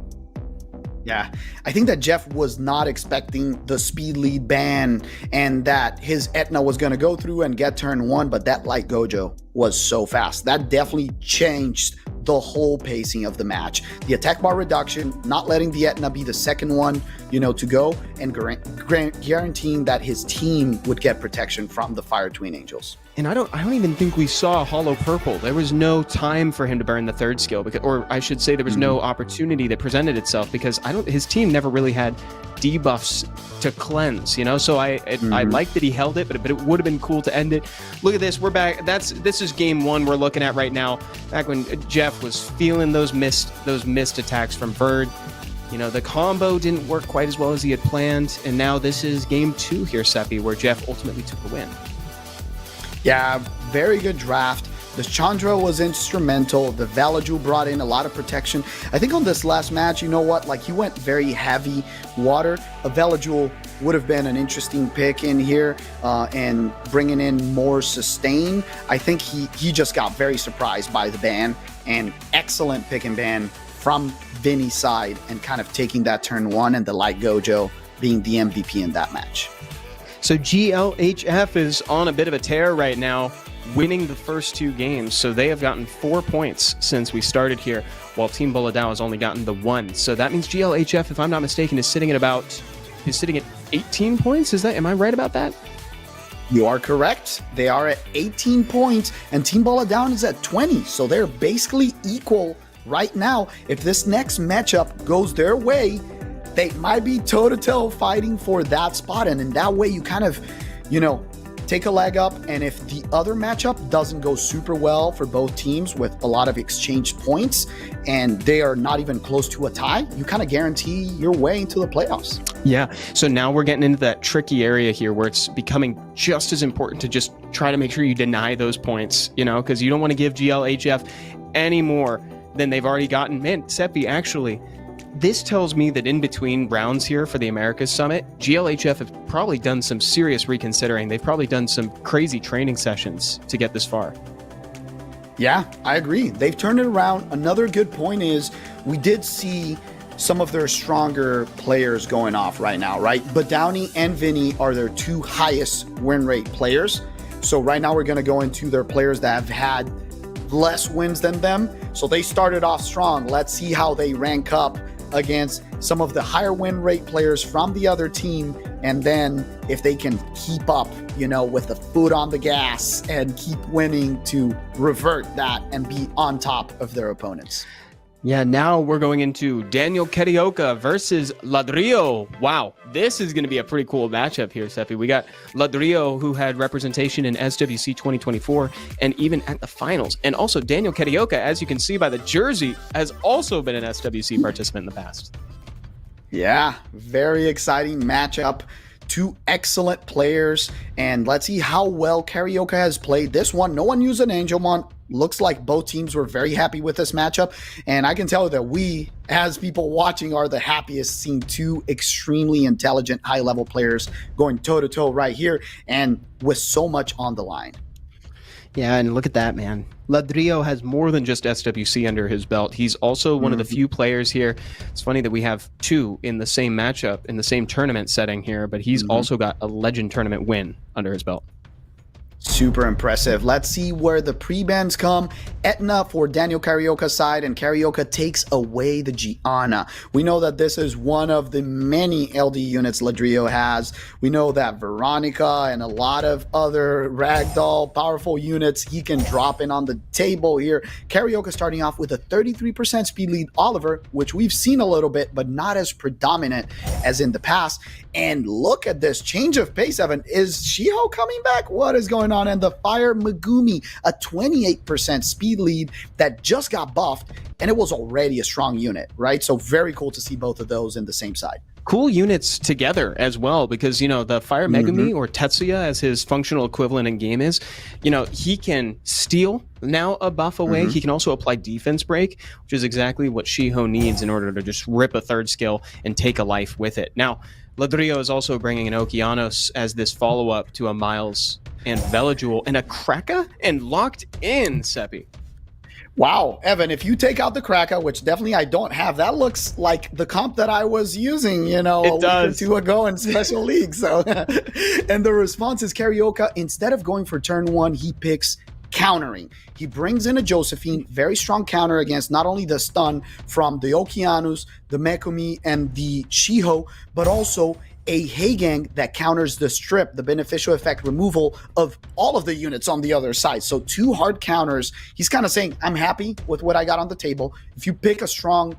Yeah, I think that Jeff was not expecting the speed lead ban and that his Etna was going to go through and get turn 1, but that Light Gojo was so fast. That definitely changed the whole pacing of the match. The attack bar reduction, not letting the Etna be the second one, to go, and guaranteeing that his team would get protection from the Fire Twin Angels. And I don't even think we saw Hollow Purple. There was no time for him to burn the third skill, or I should say there was no opportunity that presented itself, because his team never really had debuffs to cleanse, So I like that he held it, but it would have been cool to end it. Look at this, we're back. This is game 1 we're looking at right now. Back when Jeff was feeling those missed attacks from Bird. The combo didn't work quite as well as he had planned, and now this is game 2 here, Seppi, where Jeff ultimately took the win. Yeah, very good draft. The Chandra was instrumental. The Valaju brought in a lot of protection. I think on this last match, he went very heavy water. A Valaju would have been an interesting pick in here, and bringing in more sustain. I think he just got very surprised by the ban, and excellent pick and ban from Vinny's side, and kind of taking that turn 1 and the Light Gojo being the MVP in that match. So GLHF is on a bit of a tear right now, winning the first 2 games. So they have gotten 4 points since we started here, while Team Boladao has only gotten the 1. So that means GLHF, if I'm not mistaken, is sitting at 18 points. Am I right about that? You are correct. They are at 18 points, and Team Boladao is at 20. So they're basically equal right now. If this next matchup goes their way, they might be toe-to-toe fighting for that spot, and in that way you kind of, take a leg up. And if the other matchup doesn't go super well for both teams with a lot of exchanged points and they are not even close to a tie, you kind of guarantee your way into the playoffs. Yeah, so now we're getting into that tricky area here where it's becoming just as important to just try to make sure you deny those points, because you don't want to give GLHF any more than they've already gotten. Man, Seppi, actually, this tells me that in between rounds here for the Americas Summit, GLHF have probably done some serious reconsidering. They've probably done some crazy training sessions to get this far. Yeah, I agree. They've turned it around. Another good point is we did see some of their stronger players going off right now, right? Badowney and Vinny are their 2 highest win rate players. So right now we're going to go into their players that have had less wins than them. So they started off strong. Let's see how they rank up against some of the higher win rate players from the other team. And then if they can keep up, with the foot on the gas and keep winning to revert that and be on top of their opponents. Yeah, now we're going into Daniel Karioka versus Ladrio. Wow, this is going to be a pretty cool matchup here, Seppi. We got Ladrio, who had representation in SWC 2024 and even at the finals. And also Daniel Karioka, as you can see by the jersey, has also been an SWC participant in the past. Yeah, very exciting matchup. 2 excellent players, and let's see how well Karioka has played this one. No one used an Angelmon. Looks like both teams were very happy with this matchup, and I can tell that we, as people watching, are the happiest seeing 2 extremely intelligent, high-level players going toe-to-toe right here, and with so much on the line. Yeah, and look at that, man. Ladrio has more than just SWC under his belt. He's also one of the few players here. It's funny that we have 2 in the same matchup, in the same tournament setting here, but he's also got a Legend tournament win under his belt. Super impressive. Let's see where the pre-bans come. Etna for Daniel Karioka's side, and Karioka takes away the Gianna. We know that this is one of the many LD units Ladrio has. We know that Veronica and a lot of other ragdoll powerful units he can drop in on the table here. Karioka starting off with a 33% speed lead Oliver, which we've seen a little bit, but not as predominant as in the past. And look at this change of pace, Evan. Is Shiho coming back? What is going on? And the Fire Megumi, a 28% speed lead that just got buffed, and it was already a strong unit, right? So very cool to see both of those in the same side. Cool units together as well, because, the Fire Megumi, or Tetsuya as his functional equivalent in game is, he can steal now a buff away. He can also apply defense break, which is exactly what Shiho needs in order to just rip a 3rd skill and take a life with it. Now, Ladrio is also bringing an Okeanos as this follow-up to a Miles and Velajuel and a Kraka and locked in, Seppi. Wow, Evan, if you take out the Kraka, which definitely I don't have, that looks like the comp that I was using, it a week does. or 2 ago in Special League. So, and the response is Karioka, instead of going for turn 1, he picks countering. He brings in a Josephine, very strong counter against not only the stun from the Okeanos, the Megumi, and the Shiho, but also a Heigang that counters the strip, the beneficial effect removal of all of the units on the other side. So 2 hard counters. He's kind of saying, I'm happy with what I got on the table. If you pick a strong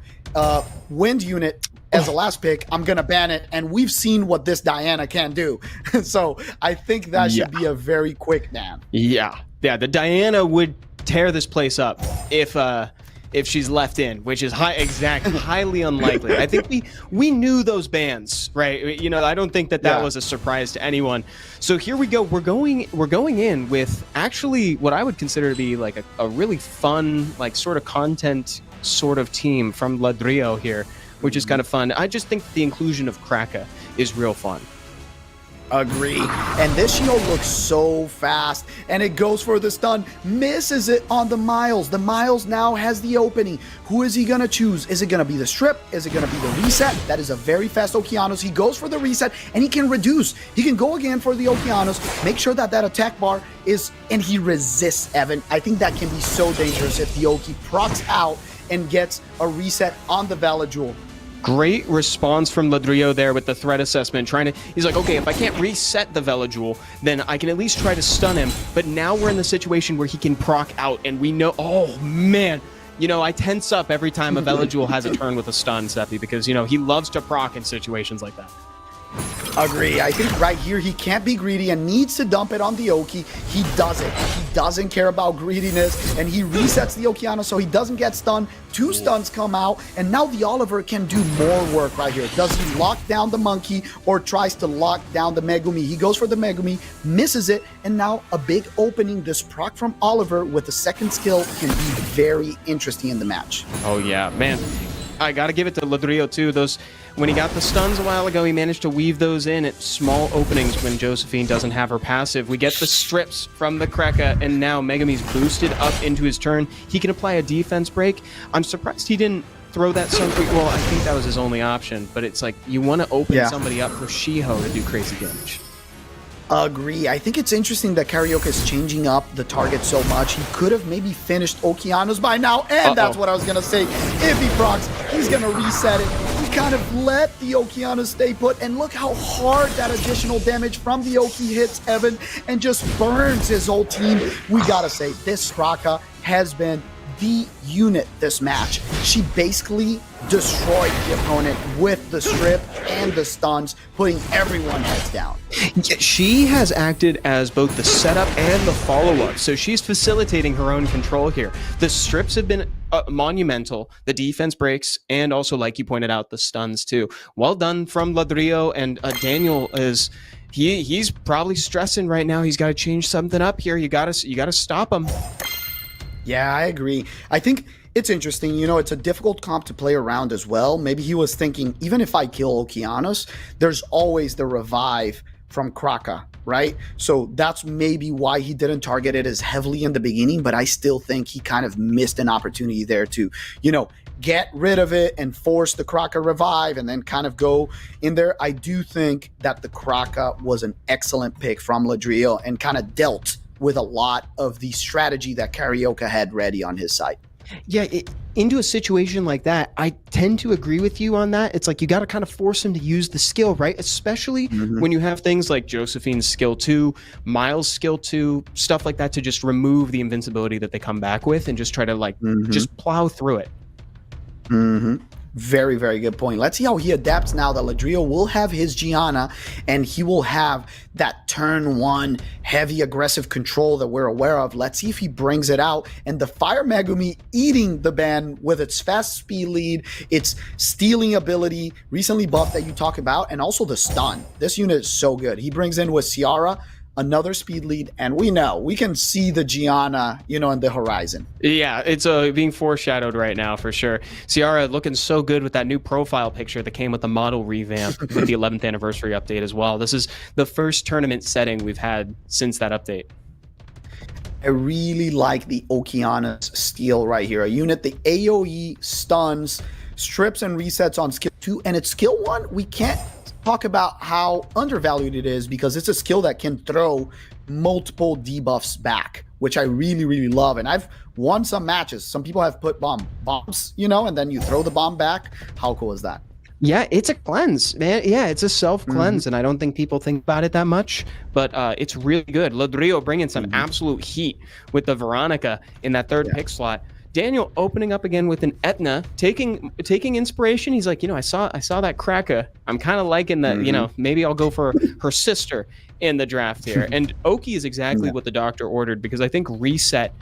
wind unit as a last pick, I'm going to ban it. And we've seen what this Diana can do. So I think that should be a very quick ban. Yeah, the Diana would tear this place up if she's left in, which is highly unlikely. I think we knew those bans, right? I don't think that was a surprise to anyone. So here we go. We're going in with actually what I would consider to be like a really fun, like sort of content sort of team from Ladrio here, which is kind of fun. I just think the inclusion of Kraka is real fun. Agree. And this shield looks so fast, and it goes for the stun, misses it on the Miles. The Miles now has the opening. Who is he gonna choose? Is it gonna be the strip? Is it gonna be the reset? That is a very fast Okeanos. He goes for the reset, and he can reduce. He can go again for the Okeanos, make sure that that attack bar is, and he resists, Evan. I think that can be so dangerous if the Oki procs out and gets a reset on the Velajuel. Great response from Ladrio there with the threat assessment. He's like, okay, if I can't reset the Velajuel, then I can at least try to stun him. But now we're in the situation where he can proc out, and we know, oh man, I tense up every time a Velajuel has a turn with a stun, Seppi, because, he loves to proc in situations like that. Agree. I think right here he can't be greedy and needs to dump it on the Oki. He doesn't. He doesn't care about greediness, and he resets the Okeano so he doesn't get stunned. 2 stuns come out, and now the Oliver can do more work right here. Does he lock down the monkey or tries to lock down the Megumi? He goes for the Megumi, misses it, and now a big opening. This proc from Oliver with the 2nd skill can be very interesting in the match. Oh yeah, man. I got to give it to Ladrio too. When he got the stuns a while ago, he managed to weave those in at small openings when Josephine doesn't have her passive. We get the strips from the Kreka, and now Megumi's boosted up into his turn. He can apply a defense break. I'm surprised he didn't throw that Sunquake. Well, I think that was his only option, but it's like you want to open somebody up for Shiho to do crazy damage. Agree. I think it's interesting that Karioka is changing up the target so much. He could have maybe finished Okeanos by now, and that's what I was going to say. If he procs, he's going to reset it. He kind of let the Okeanos stay put, and look how hard that additional damage from the Oki hits Evan and just burns his whole team. We got to say, this Kraka has been the unit this match. She basically destroyed the opponent with the strip and the stuns, putting everyone heads down. Yeah, she has acted as both the setup and the follow-up, so she's facilitating her own control here. The strips have been monumental, the defense breaks, and also, like you pointed out, the stuns too. Well done from Ladrio, and Daniel is... He's probably stressing right now. He's got to change something up here. You gotta stop him. Yeah, I agree. I think it's interesting. You know, it's a difficult comp to play around as well. Maybe he was thinking, even if I kill Okeanos, there's always the revive from Kraka, right? So that's maybe why he didn't target it as heavily in the beginning, but I still think he kind of missed an opportunity there to, you know, get rid of it and force the Kraka revive and then kind of go in there. I do think that the Kraka was an excellent pick from Ladrio and kind of dealt with a lot of the strategy that Karioka had ready on his side. Yeah, into a situation like that, I tend to agree with you on that. It's like you got to kind of force him to use the skill, right? Especially when you have things like Josephine's skill 2, Miles' skill 2, stuff like that, to just remove the invincibility that they come back with and just try to like just plow through it. Very, very good point. Let's see how he adapts now that Ladrio will have his Gianna and he will have that turn 1 heavy aggressive control that we're aware of. Let's see if he brings it out. And the Fire Megumi eating the ban with its fast speed lead, its stealing ability, recently buffed that you talk about, and also the stun. This unit is so good. He brings in with Ciara another speed lead, and we can see the Gianna, you know, in the horizon. Yeah, it's being foreshadowed right now for sure. Ciara looking so good with that new profile picture that came with the model revamp with the 11th anniversary update as well. This is the first tournament setting we've had since that update. I really like the Okeanos steal right here. A unit, the AoE stuns, strips and resets on skill 2, and its skill 1, we can't talk about how undervalued it is because it's a skill that can throw multiple debuffs back, which I really, really love. And I've won some matches. Some people have put bombs, you know, and then you throw the bomb back. How cool is that? Yeah, it's a cleanse, man. Yeah, it's a self-cleanse, and I don't think people think about it that much, but it's really good. Ladrio bringing some absolute heat with the Veronica in that third pick slot. Daniel opening up again with an Etna, taking inspiration. He's like, you know, I saw that Kraka. I'm kind of liking that, you know, maybe I'll go for her sister in the draft here. And Oki is exactly what the doctor ordered, because I think reset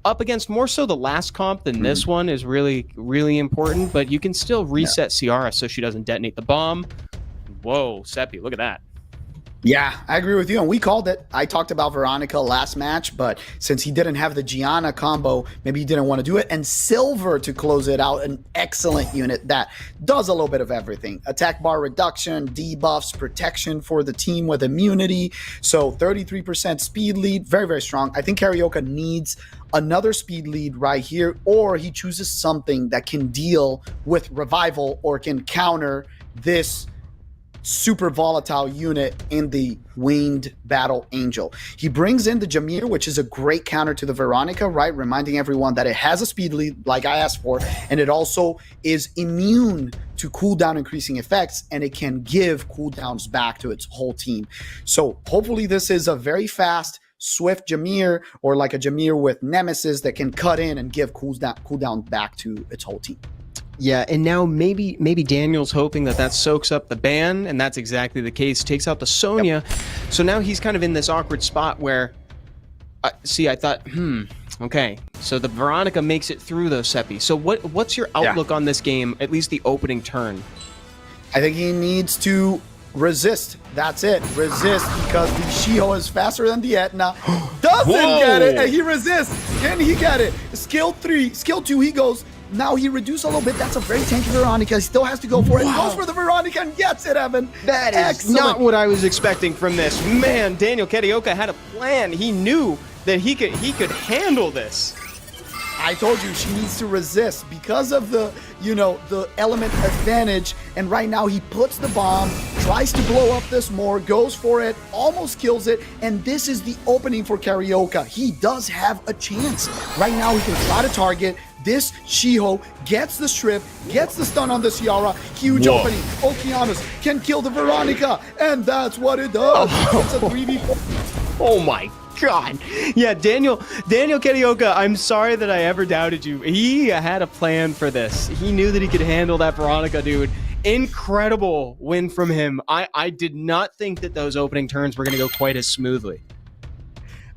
up against more so the last comp than this one is really, really important, but you can still reset Ciara so she doesn't detonate the bomb. Whoa, Seppi, look at that. Yeah, I agree with you, and we called it. I talked about Veronica last match, but since he didn't have the Gianna combo, maybe he didn't want to do it. And Silver to close it out, an excellent unit that does a little bit of everything. Attack bar reduction, debuffs, protection for the team with immunity. So 33% speed lead, very, very strong. I think Karioka needs another speed lead right here, or he chooses something that can deal with revival or can counter this super volatile unit in the Winged Battle Angel. He brings in the Jameer, which is a great counter to the Veronica, right? Reminding everyone that it has a speed lead like I asked for, and it also is immune to cooldown increasing effects, and it can give cooldowns back to its whole team. So hopefully this is a very fast, swift Jameer, or like a Jameer with Nemesis that can cut in and give cooldown back to its whole team. Yeah, and now maybe Daniel's hoping that soaks up the ban, and that's exactly the case. Takes out the Sonya. So now he's kind of in this awkward spot where, I thought, okay. So the Veronica makes it through though, Seppi. So what's your outlook on this game, at least the opening turn? I think he needs to resist. That's it. Resist, because the Shiho is faster than the Etna. Doesn't get it, and he resists. Can he get it? Skill 3, skill 2, he goes Now he reduced a little bit. That's a very tanky Veronica. He still has to go for it. Goes for the Veronica and gets it, Evan. That is Excellent. not what I was expecting from this. Man, Daniel Karioka had a plan. He knew that he could handle this. I told you she needs to resist because of the, the element advantage. And right now he puts the bomb, tries to blow up this more, goes for it, almost kills it. And this is the opening for Karioka. He does have a chance. Right now he can try to target. This Shiho gets the strip, gets the stun on the Ciara. Huge opening. Okeanos can kill the Veronica. And that's what it does. It's a 3v4. Oh my God. Yeah, Daniel Karioka, I'm sorry that I ever doubted you. He had a plan for this. He knew that he could handle that Veronica, dude. Incredible win from him. I did not think that those opening turns were going to go quite as smoothly.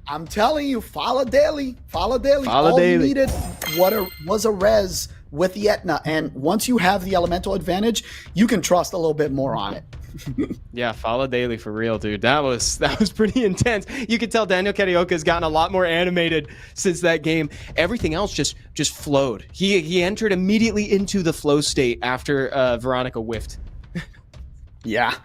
I'm telling you, Fala Daily. All he needed was a res with the Etna. And once you have the elemental advantage, you can trust a little bit more on it. Yeah, follow daily for real, dude. That was pretty intense. You could tell Daniel Karioka has gotten a lot more animated since that game. Everything else just flowed. He entered immediately into the flow state after Veronica whiffed. Yeah.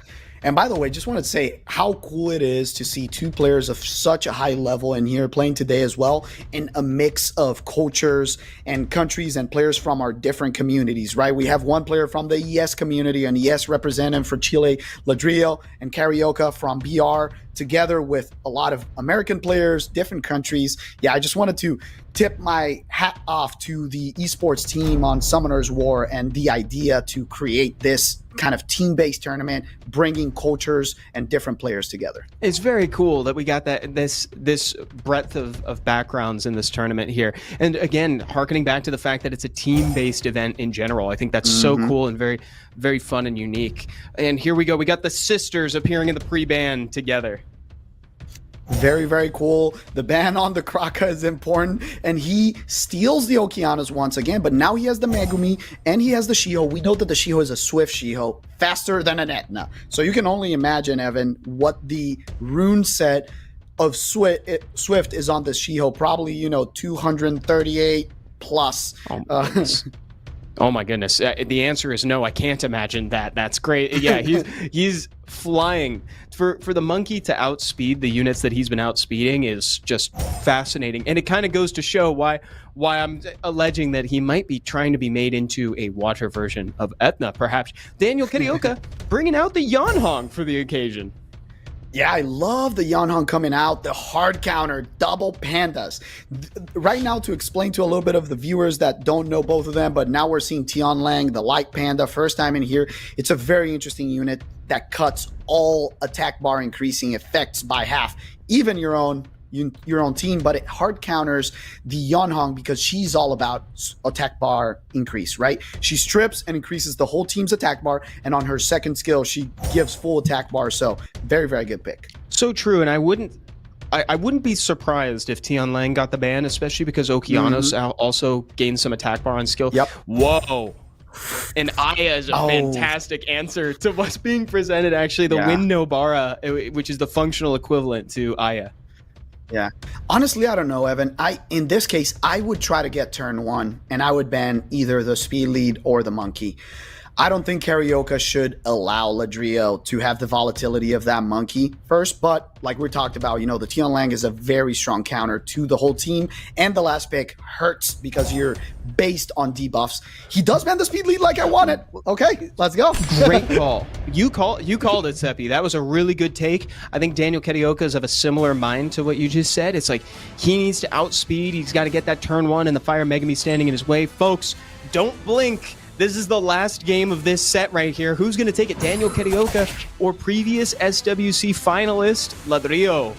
And by the way, just wanted to say how cool it is to see two players of such a high level in here playing today as well, in a mix of cultures and countries and players from our different communities, right? We have one player from the ES community, an ES representative for Chile, Ladrio, and Karioka from BR, together with a lot of American players, different countries. Yeah, I just wanted to tip my hat off to the esports team on Summoner's War and the idea to create this kind of team-based tournament, bringing cultures and different players together. It's very cool that we got this breadth of backgrounds in this tournament here. And again, harkening back to the fact that it's a team-based event in general. I think that's so cool and very, very fun and unique. And here we go. We got the sisters appearing in the pre-ban together. Very, very cool. The ban on the Kraka is important, and he steals the Okeanos once again, but now he has the Megumi, and he has the Shiho. We know that the Shiho is a swift Shiho, faster than an Etna. So you can only imagine, Evan, what the rune set of Swift is on the Shiho. Probably, 238 plus. Oh my goodness. The answer is no. I can't imagine that. That's great. Yeah, he's flying. For the monkey to outspeed the units that he's been outspeeding is just fascinating. And it kind of goes to show why I'm alleging that he might be trying to be made into a water version of Etna, perhaps. Daniel Karioka bringing out the Yanhong for the occasion. Yeah, I love the Yanhong coming out, the hard counter, double pandas. Right now, to explain to a little bit of the viewers that don't know both of them, but now we're seeing Tian Lang, the light panda, first time in here. It's a very interesting unit that cuts all attack bar increasing effects by half, even your own team, but it hard counters the Yanhong because she's all about attack bar increase, right? She strips and increases the whole team's attack bar, and on her second skill, she gives full attack bar. So very, very good pick. So true, and I wouldn't be surprised if Tian Lang got the ban, especially because Okeanos also gained some attack bar on skill. Yep. Whoa. And Aya is a fantastic answer to what's being presented. Actually, the Wind Nobara, which is the functional equivalent to Aya. Yeah. Honestly, I don't know, Evan. In this case, I would try to get turn one, and I would ban either the speed lead or the monkey. I don't think Karioka should allow Ladrio to have the volatility of that monkey first, but like we talked about, the Tian Lang is a very strong counter to the whole team, and the last pick hurts because you're based on debuffs. He does ban the speed lead like I wanted. Okay, let's go. Great call. You called it, Seppi. That was a really good take. I think Daniel Karioka is of a similar mind to what you just said. It's like he needs to outspeed. He's got to get that turn one, and the Fire Megami standing in his way. Folks, don't blink. This is the last game of this set right here. Who's going to take it, Daniel Karioka or previous SWC finalist, Ladrio?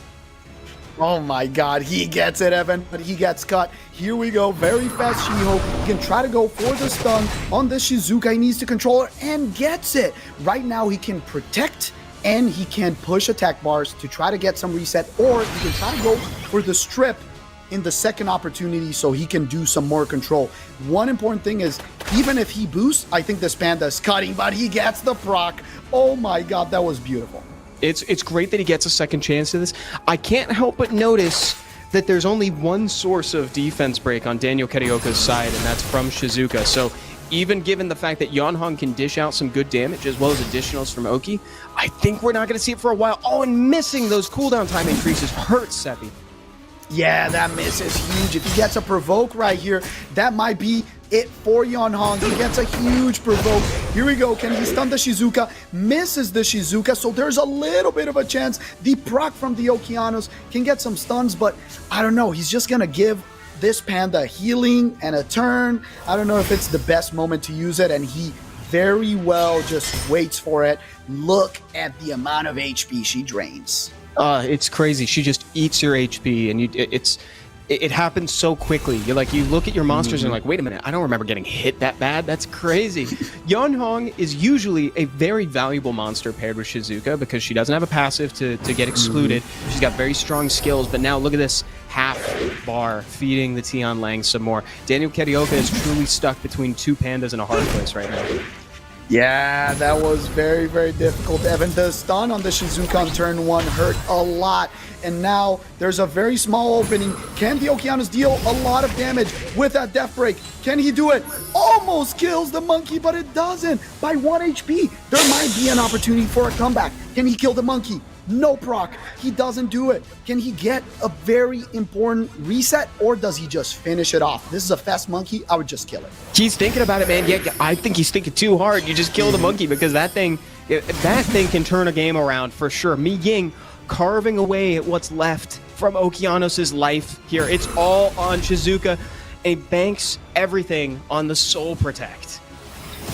Oh my God, he gets it, Evan, but he gets cut. Here we go, very fast Shiho. He can try to go for the stun on the Shizuka. He needs to control her and gets it. Right now, he can protect and he can push attack bars to try to get some reset, or he can try to go for the strip in the second opportunity so he can do some more control. One important thing is, even if he boosts, I think this panda is cutting, but he gets the proc. Oh my God, that was beautiful. It's great that he gets a second chance to this. I can't help but notice that there's only one source of defense break on Daniel Karioka's side, and that's from Shizuka. So even given the fact that Yeonhong can dish out some good damage as well as additionals from Oki, I think we're not going to see it for a while. Oh, and missing those cooldown time increases hurts Seppi. Yeah, that miss is huge. If he gets a provoke right here, that might be it for Yeonhong. He gets a huge provoke. Here we go. Can he stun the Shizuka? Misses the Shizuka, so there's a little bit of a chance the proc from the Okeanos can get some stuns, but I don't know. He's just going to give this Panda healing and a turn. I don't know if it's the best moment to use it, and he very well just waits for it. Look at the amount of HP she drains. It's crazy. She just eats your HP, and it happens so quickly. You look at your monsters and you're like, wait a minute, I don't remember getting hit that bad. That's crazy. Yeonhong is usually a very valuable monster paired with Shizuka because she doesn't have a passive to get excluded. She's got very strong skills, but now look at this half bar feeding the Tian Lang some more. Daniel Karioka is truly stuck between two pandas in a hard place right now. Yeah, that was very, very difficult, Evan. The stun on the Shizuka on turn 1 hurt a lot. And now there's a very small opening. Can the Okeanos deal a lot of damage with that death break? Can he do it? Almost kills the monkey, but it doesn't. By 1 HP, there might be an opportunity for a comeback. Can he kill the monkey? No proc. He doesn't do it. Can he get a very important reset, or does he just finish it off? This is a fast monkey. I would just kill it. He's thinking about it, man. Yeah, I think he's thinking too hard. You just kill the monkey because that thing can turn a game around for sure. Mi Ying carving away at what's left from Okeanos' life here. It's all on Shizuka, and he banks everything on the Soul Protect.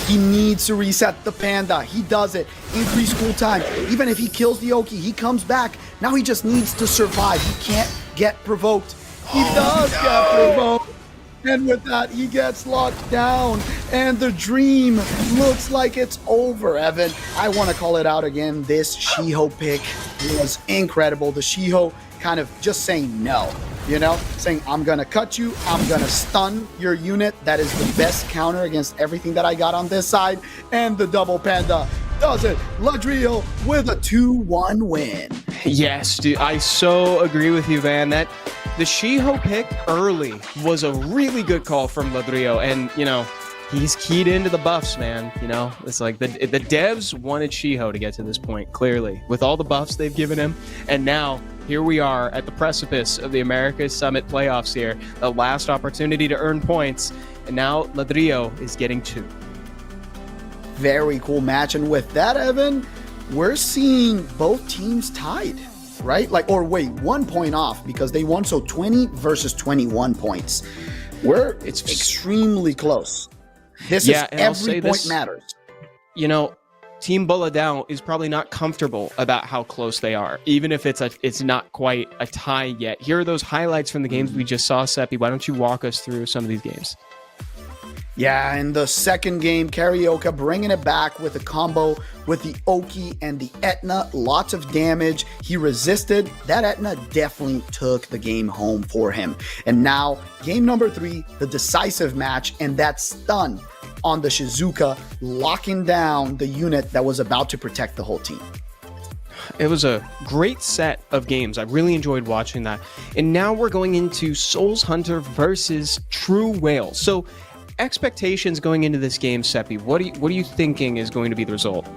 He needs to reset the Panda. He does it. Increase cool time. Even if he kills the Oki, he comes back. Now he just needs to survive. He can't get provoked. He does get provoked. And with that, he gets locked down. And the dream looks like it's over, Evan. I want to call it out again. This Shiho pick was incredible. The Shiho kind of just saying no. You know, saying, I'm going to cut you. I'm going to stun your unit. That is the best counter against everything that I got on this side. And the double Panda does it. Ladrio with a 2-1 win. Yes, dude. I so agree with you, man. The Shiho pick early was a really good call from Ladrio. And, you know, he's keyed into the buffs, man. You know, it's like the devs wanted Shiho to get to this point, clearly, with all the buffs they've given him. And now here we are at the precipice of the Americas Summit playoffs here. The last opportunity to earn points. And now Ladrio is getting 2. Very cool match. And with that, Evan, we're seeing both teams tied, right? Or wait, 1 point off because they won. So 20 versus 21 points. It's extremely close. This is every point matters. You know, Team Boladao is probably not comfortable about how close they are, even if it's not quite a tie yet. Here are those highlights from the games we just saw, Seppi. Why don't you walk us through some of these games? Yeah, in the second game, Karioka bringing it back with a combo with the Oki and the Etna. Lots of damage. He resisted. That Etna definitely took the game home for him. And now, game number 3, the decisive match, and that stun on the Shizuka, locking down the unit that was about to protect the whole team. It was a great set of games. I really enjoyed watching that. And now we're going into SoulsHunter versus Truewhale. So expectations going into this game, Seppi, what are you thinking is going to be the result?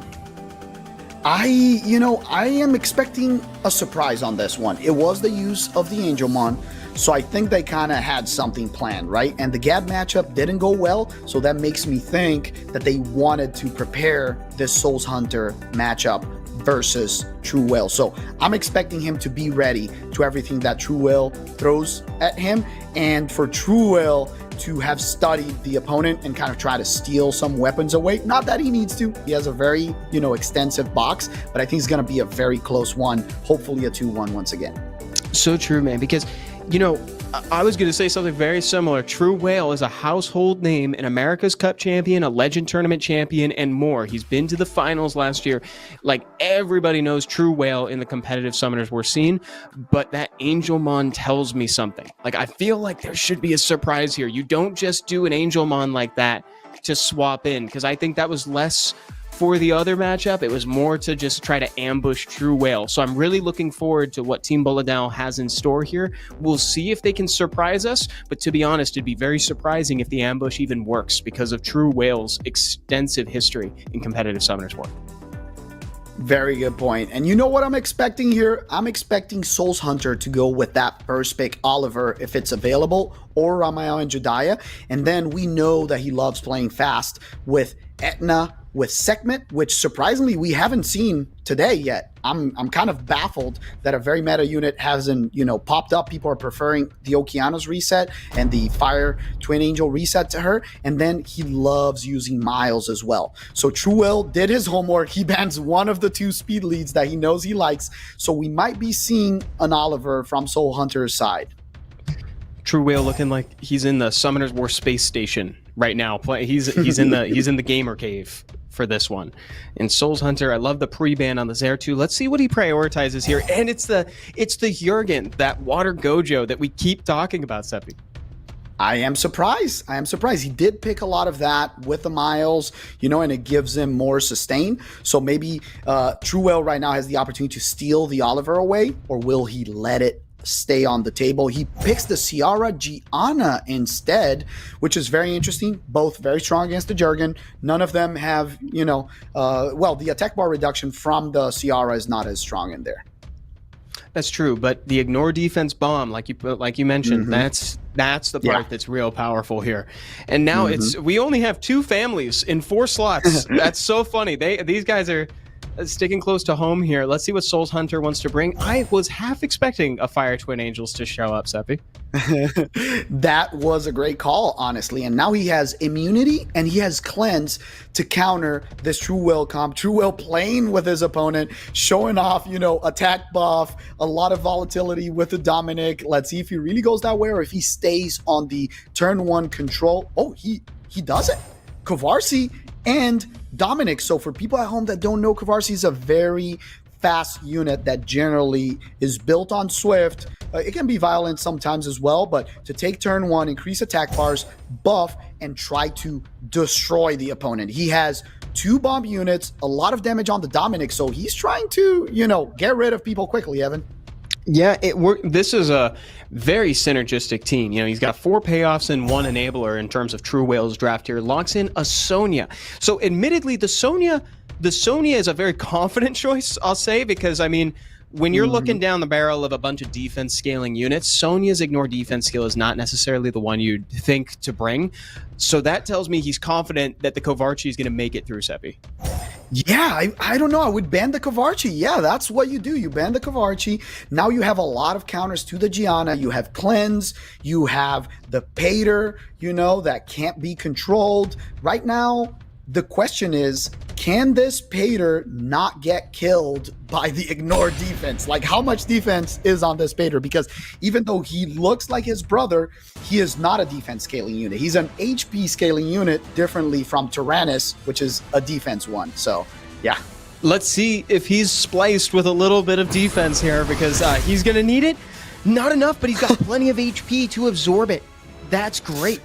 I am expecting a surprise on this one. It was the use of the Angelmon, so I think they kind of had something planned, right? And the Gab matchup didn't go well, so that makes me think that they wanted to prepare this SoulsHunter matchup versus Truewhale. So I'm expecting him to be ready to everything that Truewhale throws at him, and for Truewhale to have studied the opponent and kind of try to steal some weapons away. Not that he needs to. He has a very, extensive box, but I think it's going to be a very close one. Hopefully a 2-1 once again. So true, man, because, I was going to say something very similar. Truewhale is a household name, an America's Cup champion, a Legend Tournament champion, and more. He's been to the finals last year. Like, everybody knows Truewhale in the competitive summoners we're seeing, but that Angelmon tells me something. Like, I feel like there should be a surprise here. You don't just do an Angelmon like that to swap in, because I think that was less For the other matchup, it was more to just try to ambush Truewhale. So I'm really looking forward to what Team Boladao has in store here. We'll see if they can surprise us, but to be honest, it'd be very surprising if the ambush even works because of Truewhale's extensive history in competitive summoner sport. Very good point. And you know what I'm expecting here? I'm expecting SoulsHunter to go with that first pick, Oliver, if it's available, or Ramayal and Jediah. And then we know that he loves playing fast with Etna, with Sekhmet, which surprisingly we haven't seen today yet. I'm kind of baffled that a very meta unit hasn't, popped up. People are preferring the Okeanos reset and the Fire Twin Angel reset to her. And then he loves using Miles as well. So Truewhale did his homework. He bans one of the two speed leads that he knows he likes. So we might be seeing an Oliver from SoulsHunter's side. Truewhale looking like he's in the Summoners War space station right now. He's in the gamer cave for this one. And SoulsHunter, I love the pre-ban on the Zertu. Let's see what he prioritizes here. And it's the Jurgen, that water Gojo that we keep talking about, Seppi. I am surprised. He did pick a lot of that with the Miles, and it gives him more sustain. So maybe Truewhale right now has the opportunity to steal the Oliver away, or will he let it stay on the table? He picks the Ciara Gianna instead, which is very interesting. Both very strong against the Jurgen. None of them have, the attack bar reduction from the Ciara is not as strong in there. That's true, but the ignore defense bomb, like you mentioned, that's the part that's real powerful here. And now we only have 2 families in 4 slots. That's so funny. These guys are sticking close to home here. Let's see what SoulsHunter wants to bring. I was half expecting a Fire Twin Angels to show up, Seppi. That was a great call, honestly. And now he has immunity and he has cleanse to counter this Truewhale comp. Truewhale playing with his opponent, showing off, attack buff, a lot of volatility with the Dominic. Let's see if he really goes that way or if he stays on the turn 1 control. Oh, he does it. Kovarsi and Dominic. So for people at home that don't know, Kovarsi is a very fast unit that generally is built on Swift. It can be violent sometimes as well, but to take turn 1, increase attack bars, buff, and try to destroy the opponent. He has 2 bomb units, a lot of damage on the Dominic, so he's trying to, get rid of people quickly, Evan. Yeah, this is a very synergistic team. He's got 4 payoffs and 1 enabler in terms of Truewhale's draft here. Locks in a Sonya. So admittedly, the Sonya is a very confident choice, I'll say, because when you're looking down the barrel of a bunch of defense scaling units, Sonya's ignore defense skill is not necessarily the one you'd think to bring. So that tells me he's confident that the Kovarchi is going to make it through, Seppi. Yeah, I don't know. I would ban the Kovarchi. Yeah, that's what you do. You ban the Kovarchi. Now you have a lot of counters to the Gianna. You have Cleanse. You have the Pater, that can't be controlled. Right now, the question is, can this Pater not get killed by the ignore defense? Like, how much defense is on this Pater? Because even though he looks like his brother, he is not a defense scaling unit. He's an HP scaling unit differently from Tyrannus, which is a defense one. So, yeah. Let's see if he's spliced with a little bit of defense here because he's going to need it. Not enough, but he's got plenty of HP to absorb it. That's great.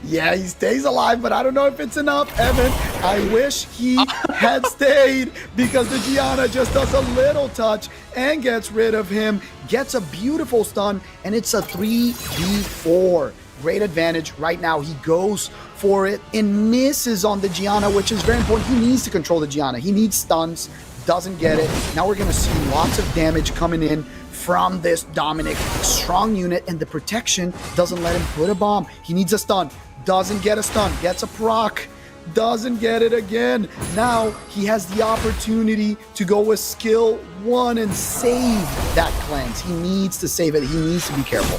Yeah, he stays alive, but I don't know if it's enough, Evan. I wish he had stayed because the Gianna just does a little touch and gets rid of him, gets a beautiful stun, and it's a 3v4. Great advantage. Right now, he goes for it and misses on the Gianna, which is very important. He needs to control the Gianna. He needs stuns, doesn't get it. Now we're going to see lots of damage coming in from this Dominic. Strong unit, and the protection doesn't let him put a bomb. He needs a stun. Doesn't get a stun, gets a proc, doesn't get it again. Now he has the opportunity to go with skill 1 and save that cleanse. He needs to save it. He needs to be careful.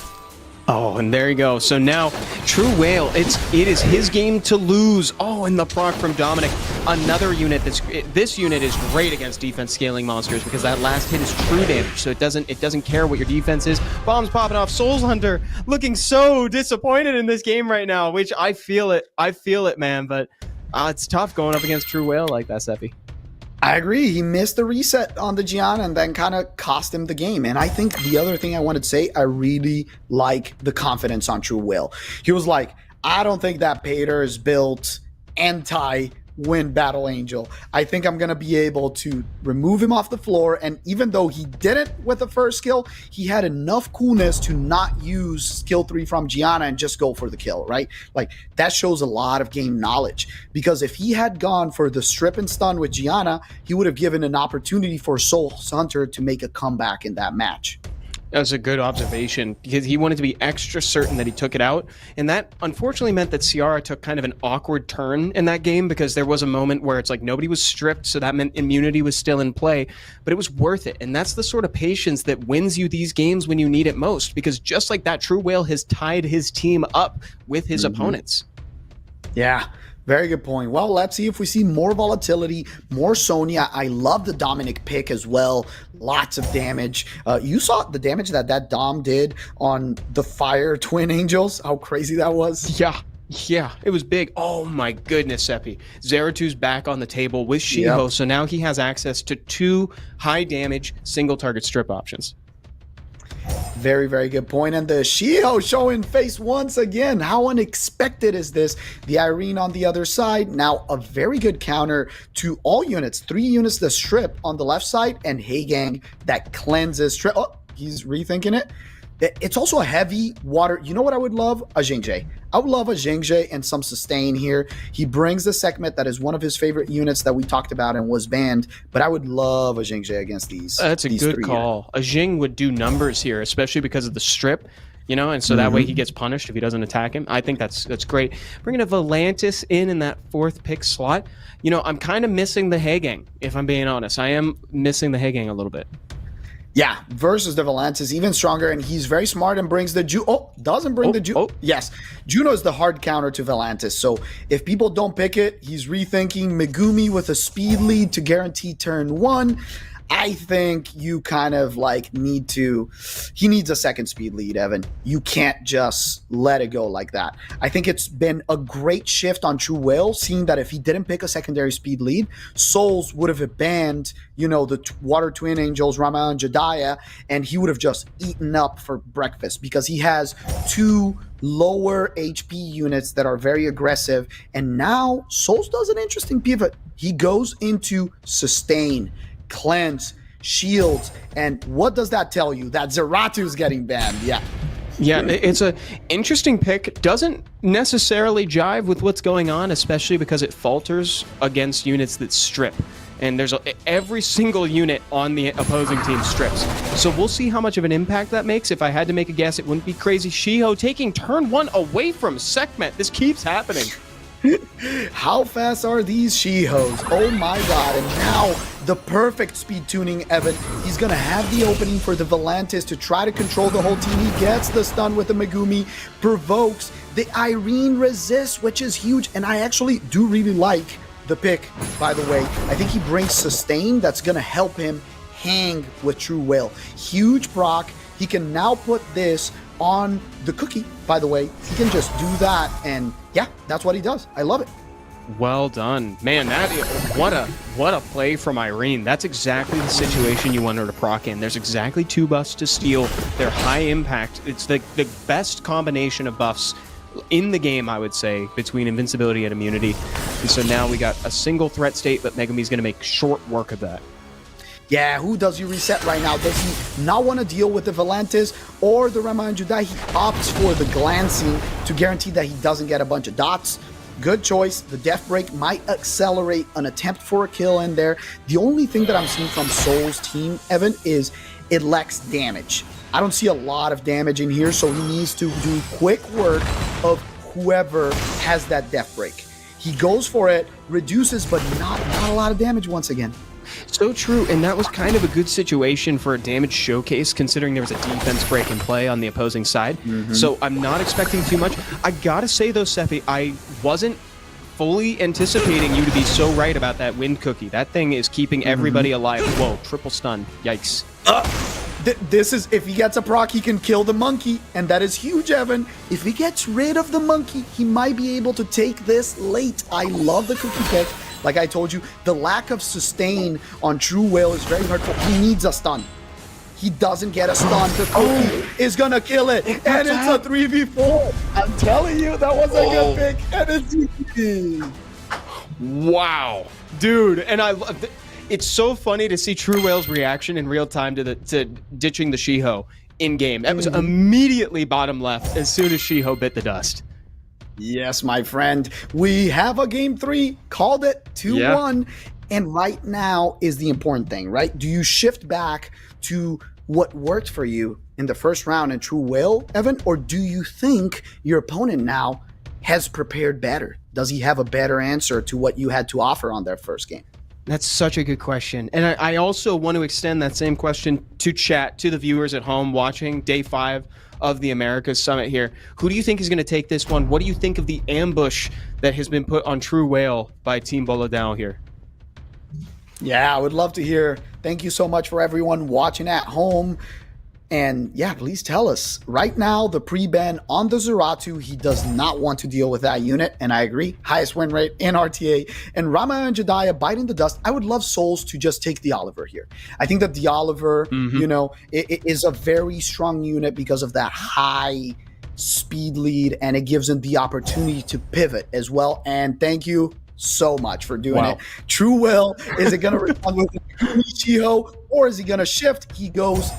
Oh, and there you go. So now, Truewhale, it is his game to lose. Oh, and the proc from Dominic. Another unit this unit is great against defense scaling monsters because that last hit is true damage. So it doesn't care what your defense is. Bombs popping off. SoulsHunter looking so disappointed in this game right now, which I feel it, man. But it's tough going up against Truewhale like that, Seppi. I agree. He missed the reset on the Gianna and then kind of cost him the game. And I think the other thing I wanted to say, I really like the confidence on Truewhale. He was like, I don't think that Pater is built anti win Battle Angel. I think I'm going to be able to remove him off the floor. And even though he didn't with the first skill, he had enough coolness to not use skill 3 from Gianna and just go for the kill, right? Like, that shows a lot of game knowledge. Because if he had gone for the strip and stun with Gianna, he would have given an opportunity for SoulsHunter to make a comeback in that match. That was a good observation because he wanted to be extra certain that he took it out. And that unfortunately meant that Ciara took kind of an awkward turn in that game because there was a moment where it's like nobody was stripped, so that meant immunity was still in play, but it was worth it. And that's the sort of patience that wins you these games when you need it most, because just like that, Truewhale has tied his team up with his opponents. Yeah. Very good point. Well, let's see if we see more volatility, more Sonya. I love the Dominic pick as well. Lots of damage. You saw the damage that Dom did on the Fire Twin Angels. How crazy that was. Yeah, it was big. Oh my goodness, Seppi. Zeratu's back on the table with Shiho, so now he has access to 2 high damage single target strip options. Very, very good point. And the Shiho showing face once again. How unexpected is this? The Irene on the other side. Now a very good counter to all units. 3 units the strip on the left side, and Hey Gang that cleanses strip. Oh, he's rethinking it. It's also a heavy water. You know what I would love? A Jingjae. I would love a Jingjae and some sustain here. He brings the Sekhmet that is one of his favorite units that we talked about and was banned, but I would love a Jingjae against these. That's a good call. A Jing would do numbers here, especially because of the strip, you know, and so that way he gets punished if he doesn't attack him. I think that's great. Bringing a Volantis in that 4th pick slot. You know, I'm kind of missing the Hagang, if I'm being honest. I am missing the Hagang a little bit. Yeah, versus the Valance is even stronger, and he's very smart and brings the doesn't bring the Juno. Yes, Juno is the hard counter to Valantis. So if people don't pick it, he's rethinking Megumi with a speed lead to guarantee turn 1. I think you kind of like he needs a second speed lead, Evan. You can't just let it go like that. I think it's been a great shift on Truewhale, seeing that if he didn't pick a secondary speed lead, Souls would have banned, you know, the Water Twin Angels, Rama and Jediah, and he would have just eaten up for breakfast because he has 2 lower HP units that are very aggressive. And now Souls does an interesting pivot. He goes into sustain, cleanse, shields, and what does that tell you? That Zeratu is getting banned. Yeah, it's a interesting pick. Doesn't necessarily jive with what's going on, especially because it falters against units that strip. And there's every single unit on the opposing team strips. So we'll see how much of an impact that makes. If I had to make a guess, it wouldn't be crazy. Shiho taking turn 1 away from Sekhmet. This keeps happening. How fast are these Shihos? Oh my god. And now the perfect speed tuning, Evan. He's going to have the opening for the Volantis to try to control the whole team. He gets the stun with the Megumi, provokes. The Irene resists, which is huge. And I actually do really like the pick, by the way. I think he brings sustain that's going to help him hang with Truewhale. Huge proc. He can now put this on the cookie, by the way. He can just do that, and yeah, that's what he does. I love it. Well done. Man, what a play from Irene. That's exactly the situation you want her to proc in. There's exactly 2 buffs to steal. They're high impact. It's the best combination of buffs in the game, I would say, between invincibility and immunity. And so now we got a single threat state, but Megumi's going to make short work of that. Yeah, who does he reset right now? Does he not want to deal with the Volantis or the Rama and Judai? He opts for the glancing to guarantee that he doesn't get a bunch of dots. Good choice. The Death Break might accelerate an attempt for a kill in there. The only thing that I'm seeing from Soul's team, Evan, is it lacks damage. I don't see a lot of damage in here, so he needs to do quick work of whoever has that Death Break. He goes for it, reduces, but not a lot of damage once again. So true, and that was kind of a good situation for a damage showcase, considering there was a defense break in play on the opposing side. So I'm not expecting too much. I gotta say though, Seppi, I wasn't fully anticipating you to be so right about that wind cookie. That thing is keeping everybody alive. Whoa, triple stun. Yikes. This is, if he gets a proc, he can kill the monkey, and that is huge, Evan. If he gets rid of the monkey, he might be able to take this late. I love the cookie pick. Like I told you, the lack of sustain on Truewhale is very hurtful. He needs a stun. He doesn't get a stun. The cookie is going to kill it. And it's a 3v4. I'm telling you, that was a good pick. And it's easy. Wow, dude. And it's so funny to see Truewhale's reaction in real time to ditching the Shiho in game. That was immediately bottom left as soon as Shiho bit the dust. Yes, my friend. We have a game 3, called it 2-1. And right now is the important thing, right? Do you shift back to what worked for you in the first round in Truewhale, Evan? Or do you think your opponent now has prepared better? Does he have a better answer to what you had to offer on their first game? That's such a good question. And I also want to extend that same question to chat, to the viewers at home watching day 5 of the Americas Summit here. Who do you think is going to take this one? What do you think of the ambush that has been put on Truewhale by Team Boladao here? Yeah, I would love to hear. Thank you so much for everyone watching at home. And yeah, please tell us. Right now, the pre-ban on the Zeratu, he does not want to deal with that unit. And I agree. Highest win rate in RTA. And Rama and Jediah biting the dust. I would love Souls to just take the Oliver here. I think that the Oliver, it is a very strong unit because of that high speed lead. And it gives him the opportunity to pivot as well. And thank you so much for doing it. Truewhale, is it going to respond with Shiho, or is he going to shift? He goes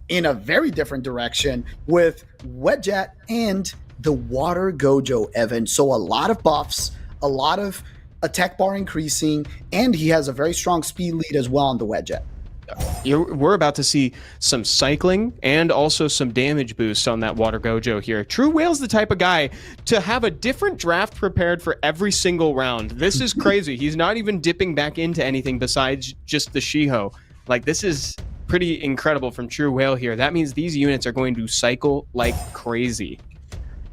in a very different direction with Wedjet and the Water Gojo, Evan. So a lot of buffs, a lot of attack bar increasing, and he has a very strong speed lead as well on the Wedjet. We're about to see some cycling and also some damage boost on that Water Gojo here. Truewhale's the type of guy to have a different draft prepared for every single round. This is crazy. He's not even dipping back into anything besides just the Shiho. Like, this is pretty incredible from Truewhale here. That means these units are going to cycle like crazy.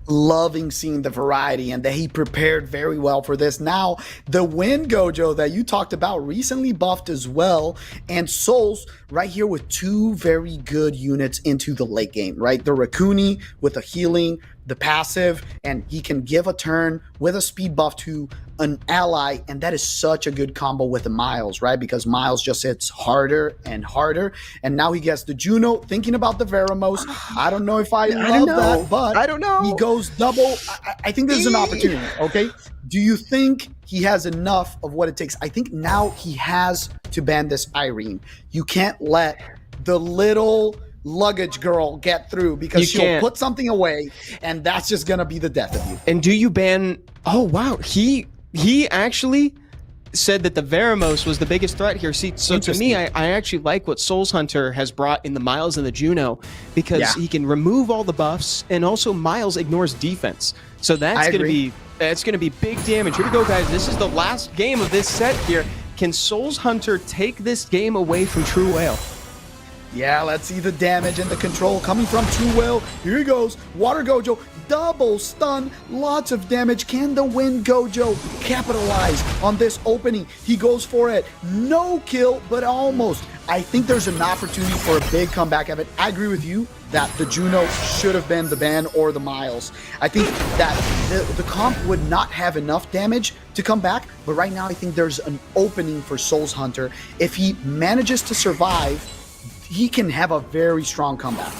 Loving seeing the variety and that he prepared very well for this. Now, the Wind Gojo that you talked about recently buffed as well, and Souls right here with 2 very good units into the late game, right? The Rakuni with a healing, the passive, and he can give a turn with a speed buff to an ally, and that is such a good combo with the Miles, right? Because Miles just hits harder and harder, and now he gets the Juno. Thinking about the Veramos, I don't know if I love that, but I don't know. He goes double. I think there's an opportunity, okay? Do you think he has enough of what it takes? I think now he has to ban this Irene. You can't let the little luggage girl get through, because she'll put something away, and that's just gonna be the death of you. And do you ban... Oh, wow. He actually said that the Veramos was the biggest threat here. See, so to me, I actually like what SoulsHunter has brought in the Miles and the Juno, because he can remove all the buffs, and also Miles ignores defense. So that's gonna be big damage. Here we go, guys. This is the last game of this set here. Can SoulsHunter take this game away from Truewhale? Yeah, let's see the damage and the control coming from Truewhale. Here he goes. Water Gojo, double stun, lots of damage. Can the Wind Gojo capitalize on this opening? He goes for it. No kill, but almost. I think there's an opportunity for a big comeback of it. I agree with you that the Juno should have been the ban or the Miles. I think that the comp would not have enough damage to come back, but right now I think there's an opening for SoulsHunter. If he manages to survive, he can have a very strong comeback.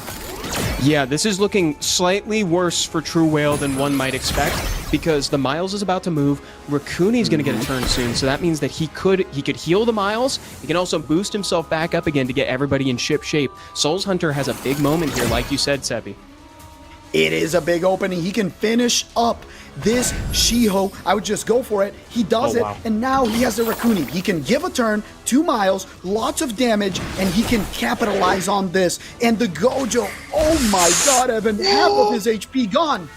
Yeah, this is looking slightly worse for Truewhale than one might expect, because the Miles is about to move. Rakuni's going to get a turn soon, so that means that he could heal the Miles. He can also boost himself back up again to get everybody in ship shape. SoulsHunter has a big moment here, like you said, Sebi. It is a big opening. He can finish up this Shiho. I would just go for it. He does it, and now he has the Rakuni. He can give a turn, 2 Miles, lots of damage, and he can capitalize on this. And the Gojo, oh my god, Evan, half of his HP gone.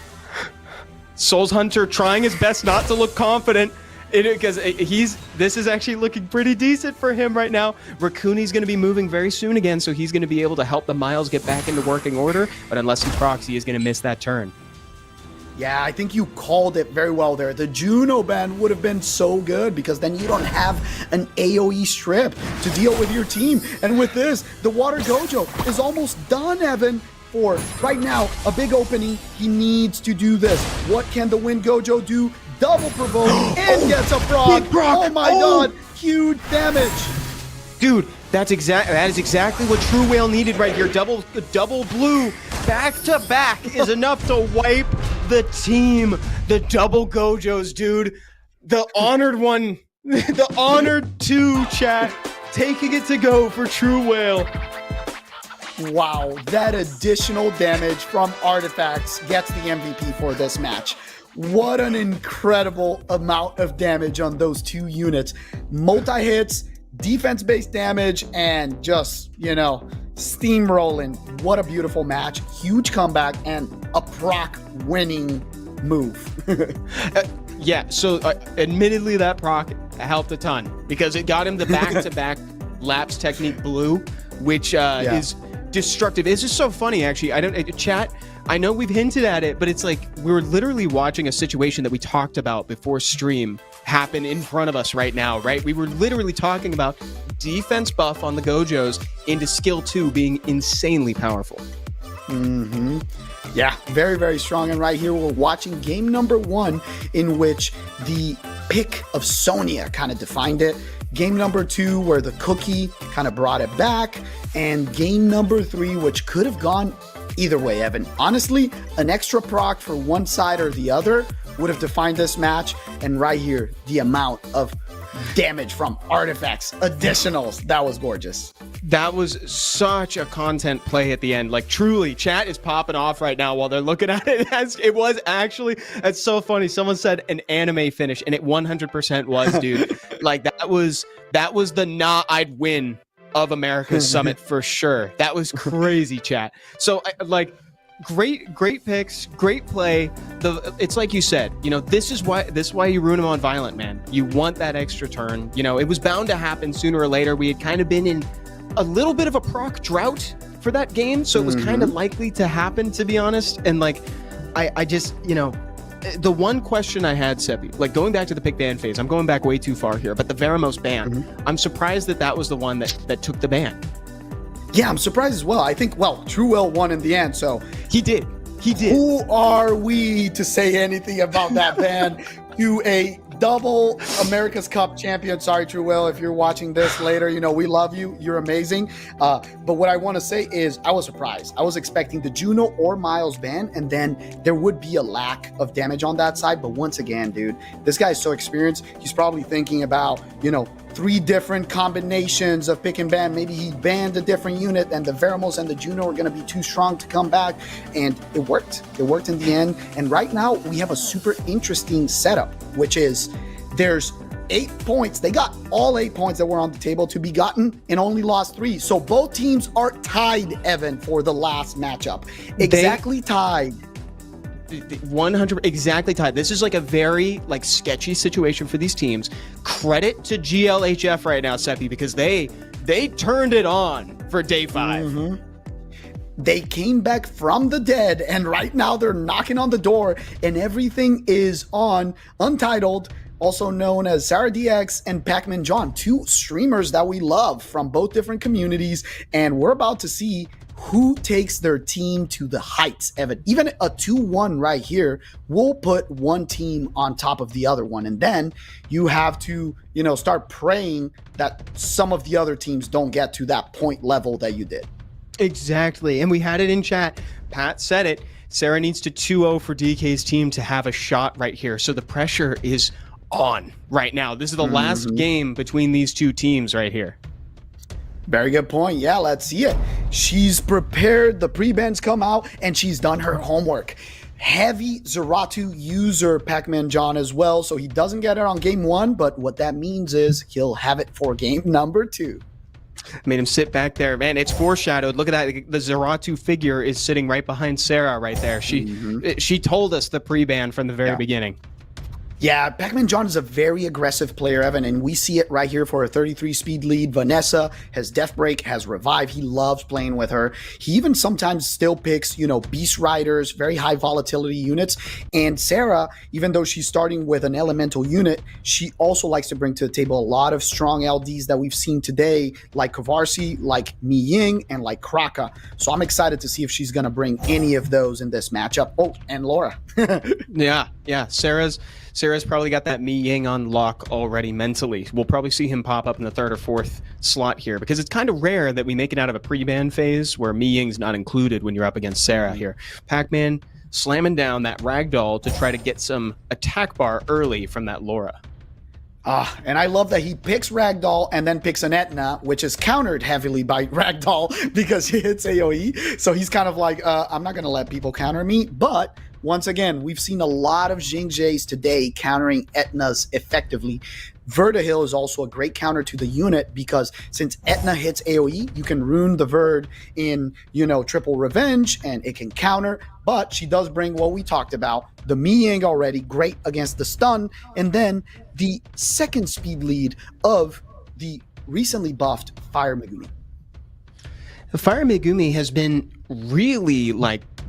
SoulsHunter trying his best not to look confident, because this is actually looking pretty decent for him right now. Rakuni's going to be moving very soon again, so he's going to be able to help the Miles get back into working order, but unless he procs, he is going to miss that turn. Yeah, I think you called it very well there. The Juno ban would have been so good, because then you don't have an AoE strip to deal with your team. And with this, the Water Gojo is almost done, Evan. For right now, a big opening. He needs to do this. What can the Wind Gojo do? Double provoke and gets a proc. Oh my god, huge damage. Dude, that is exactly what Truewhale needed right here. Double blue back to back is enough to wipe the team. The double Gojos, dude. The honored one, the honored two, chat, taking it to go for Truewhale. Wow, that additional damage from artifacts gets the MVP for this match. What an incredible amount of damage on those two units. Multi-hits, defense-based damage, and just, steamrolling. What a beautiful match. Huge comeback and a proc winning move. Yeah, so admittedly that proc helped a ton because it got him the back-to-back lapse technique blue, which is destructive. It's just so funny, actually. Chat, I know we've hinted at it, but it's like we're literally watching a situation that we talked about before stream happen in front of us right now, right? We were literally talking about defense buff on the Gojos into skill 2 being insanely powerful. Yeah, very, very strong. And right here, we're watching game number 1 in which the pick of Sonia kind of defined it. Game number 2, where the cookie kind of brought it back. And game number 3, which could have gone either way, Evan. Honestly, an extra proc for one side or the other would have defined this match. And right here, the amount of damage from artifacts, additionals, that was gorgeous. That was such a content play at the end. Like, truly, chat is popping off right now while they're looking at it. It was actually, it's so funny. Someone said an anime finish, and it 100% was, dude. Like, that was the I'd win of America's Summit for sure. That was crazy, chat. So, great picks, great play. It's like you said, this is why you ruin them on violent, man. You want that extra turn. It was bound to happen sooner or later. We had kind of been in a little bit of a proc drought for that game, so it was kind of likely to happen, to be honest. And I just, the one question I had, Seppi, going back to the pick ban phase, I'm going back way too far here, but the Veramos ban, I'm surprised that was the one that took the ban. Yeah, I'm surprised as well. I think, Truewhale won in the end, so he did. Who are we to say anything about that ban to a double America's Cup champion? Sorry, Truewhale, if you're watching this later, we love you. You're amazing. But what I want to say is I was surprised. I was expecting the Juno or Miles ban, and then there would be a lack of damage on that side. But once again, dude, this guy is so experienced. He's probably thinking about, 3 different combinations of pick and ban. Maybe he banned a different unit, and the Veramos and the Juno are going to be too strong to come back. And it worked. It worked in the end. And right now, we have a super interesting setup, which is there's 8 points. They got all 8 points that were on the table to be gotten and only lost 3. So both teams are tied, Evan, for the last matchup. Exactly tied. 100 exactly tied. This is a very sketchy situation for these teams. Credit to GLHF right now, Seppi, because they turned it on for day 5. They came back from the dead, and right now they're knocking on the door, and everything is on Untitled, also known as Sarah DX and Pac-Man John, 2 streamers that we love from both different communities, and we're about to see who takes their team to the heights, Evan. Even a 2-1 right here will put one team on top of the other one, and then you have to, start praying that some of the other teams don't get to that point level that you did. Exactly, and we had it in chat. Pat said it. Sarah needs to 2-0 for DK's team to have a shot right here, so the pressure is on right now. This is the last game between these 2 teams right here. Very good point. Yeah, let's see it. She's prepared. The pre-bans come out, and she's done her homework. Heavy Zeratu user Pac-Man John as well, so he doesn't get it on game 1, but what that means is he'll have it for game number 2. Made him sit back there. Man, it's foreshadowed. Look at that. The Zeratu figure is sitting right behind Sarah right there. She told us the pre-ban from the very beginning. Yeah, Pac-Man John is a very aggressive player, Evan, and we see it right here for a 33 speed lead. Vanessa has Death Break, has Revive. He loves playing with her. He even sometimes still picks, Beast Riders, very high volatility units. And Sarah, even though she's starting with an elemental unit, she also likes to bring to the table a lot of strong LDs that we've seen today, like Kavarsi, like Mi Ying, and like Kraka. So I'm excited to see if she's going to bring any of those in this matchup. Oh, and Laura. Yeah. Sarah's probably got that Mi Ying on lock already mentally. We'll probably see him pop up in the 3rd or 4th slot here because it's kind of rare that we make it out of a pre-ban phase where Mi Ying's not included when you're up against Sarah here. Pac-Man slamming down that ragdoll to try to get some attack bar early from that Laura. And I love that he picks Ragdoll and then picks an Etna, which is countered heavily by Ragdoll because he hits AoE. So he's kind of like, I'm not going to let people counter me. But once again, we've seen a lot of Xingjies today countering Etnas effectively. Vertihil is also a great counter to the unit because since Etna hits AoE, you can ruin the Verd in, triple revenge and it can counter. But she does bring what we talked about, the Miying already, great against the stun. And then the second speed lead of the recently buffed Fire Megumi. The Fire Megumi has been really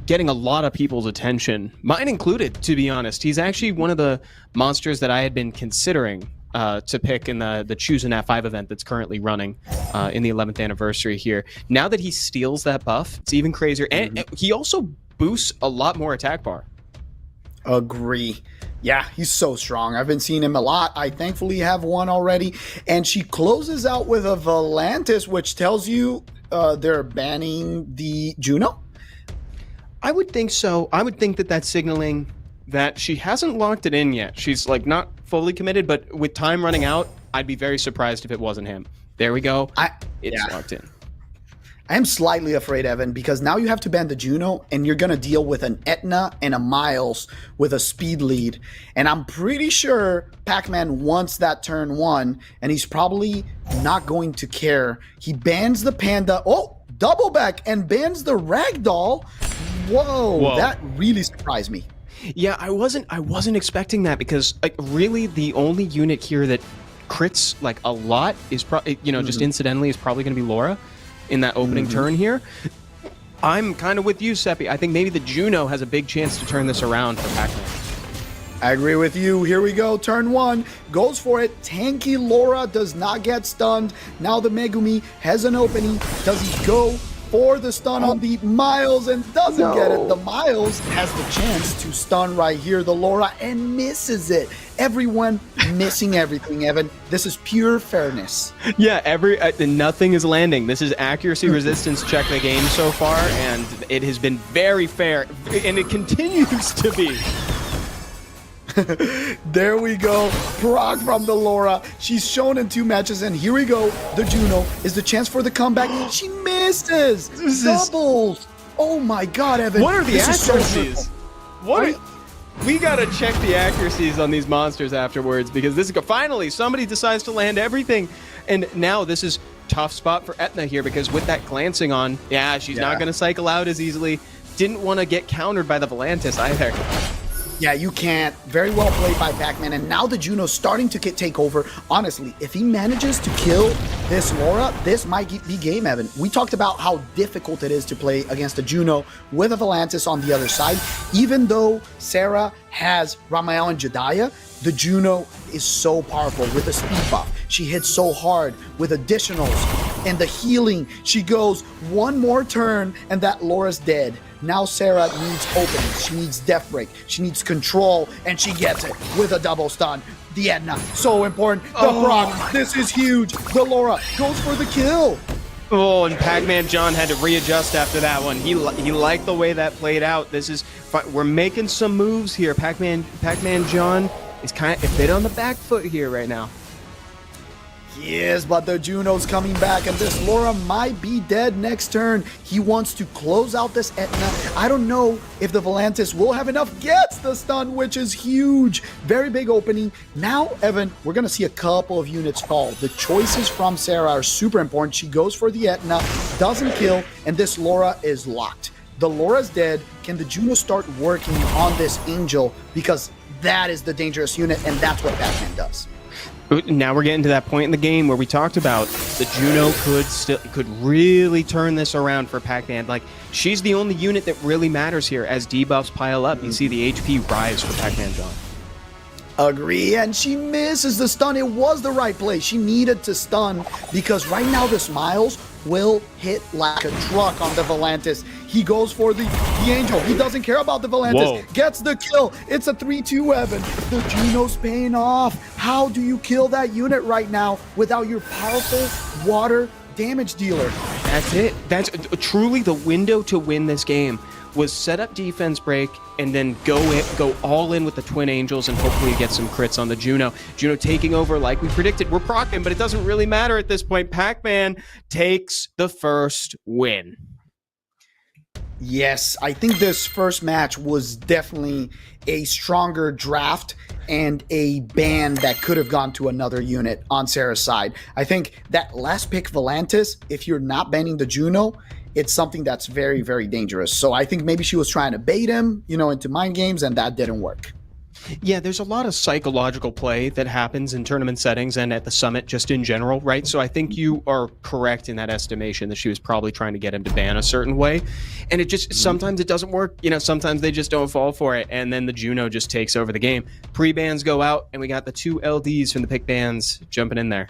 getting a lot of people's attention, mine included, to be honest. He's actually one of the monsters that I had been considering to pick in the Choose an F5 event that's currently running in the 11th anniversary here. Now that he steals that buff, it's even crazier. And he also boosts a lot more attack bar. Agree. Yeah, he's so strong. I've been seeing him a lot. I thankfully have one already. And she closes out with a Volantis, which tells you they're banning the Juno? I would think so. I would think that that's signaling that she hasn't locked it in yet. She's not fully committed, but with time running out, I'd be very surprised if it wasn't him. There we go. It's locked in. I am slightly afraid, Evan, because now you have to ban the Juno, and you're going to deal with an Etna and a Miles with a speed lead. And I'm pretty sure Pac-Man wants that turn one, and he's probably not going to care. He bans the Panda. Oh, double back, and bans the Ragdoll. Whoa, that really surprised me. Yeah, I wasn't expecting that because really the only unit here that crits a lot is probably just incidentally is probably going to be Laura in that opening turn here. I'm kind of with you, Seppi. I think maybe the Juno has a big chance to turn this around for Pac-Man. I agree with you. Here we go. Turn one. Goes for it. Tanky Laura does not get stunned. Now the Megumi has an opening. Does he go for the stun on the Miles and doesn't get it? The Miles has the chance to stun right here, the Laura, and misses it. Everyone missing everything, Evan. This is pure fairness. Yeah, nothing is landing. This is accuracy resistance check the game so far, and it has been very fair, and it continues to be. There we go. Proc from the Laura. She's shown in 2 matches, and here we go. The Juno is the chance for the comeback. She misses. Doubles. Oh my God, Evan. What are the accuracies? So we gotta check the accuracies on these monsters afterwards because this is finally somebody decides to land everything, and now this is tough spot for Etna here because with that glancing on, she's not gonna cycle out as easily. Didn't want to get countered by the Volantis either. Yeah, you can't. Very well played by Pac-Man, and now the Juno's starting to take over. Honestly, if he manages to kill this Laura, this might be game, Evan. We talked about how difficult it is to play against a Juno with a Volantis on the other side. Even though Sarah has Ramael and Jediah, the Juno is so powerful with the speed buff. She hits so hard with additionals and the healing. She goes one more turn, and that Laura's dead. Now Sarah needs openings, she needs death break, she needs control, and she gets it with a double stun. The Etna, so important. The Brock, this is huge. The Laura goes for the kill. Oh, and Pac-Man John had to readjust after that one. He liked the way that played out. We're making some moves here. Pac-Man John is kind of a bit on the back foot here right now. Yes, but the Juno's coming back, and this Laura might be dead next turn. He wants to close out this Etna. I don't know if the Volantis will have enough. Gets the stun, which is huge. Very big opening. Now, Evan, we're going to see a couple of units fall. The choices from Sarah are super important. She goes for the Etna, doesn't kill, and this Laura is locked. The Laura's dead. Can the Juno start working on this Angel? Because that is the dangerous unit, and that's what Pac-Man does. Now we're getting to that point in the game where we talked about the Juno could really turn this around for Pac-Man. She's the only unit that really matters here. As debuffs pile up, you see the HP rise for Pac-Man John. Agree, and she misses the stun. It was the right play. She needed to stun because right now this Miles will hit like a truck on the Volantis. He goes for the Angel. He doesn't care about the Volantis. Whoa. Gets the kill. It's a 3-2, Evan. The Juno's paying off. How do you kill that unit right now without your powerful water damage dealer? That's it. That's truly the window to win this game. was set up defense break and then go all in with the Twin Angels and hopefully get some crits on the Juno. Juno taking over like we predicted. We're procking, but it doesn't really matter at this point. Pac-Man takes the first win. Yes, I think this first match was definitely a stronger draft and a ban that could have gone to another unit on Sarah's side. I think that last pick, Volantis, if you're not banning the Juno, it's something that's very, very dangerous. So I think maybe she was trying to bait him, into mind games, and that didn't work. Yeah, there's a lot of psychological play that happens in tournament settings and at the summit just in general, right? So I think you are correct in that estimation that she was probably trying to get him to ban a certain way. And it just, sometimes it doesn't work. Sometimes they just don't fall for it. And then the Juno just takes over the game. Pre-bans go out, and we got the 2 LDs from the pick bans jumping in there.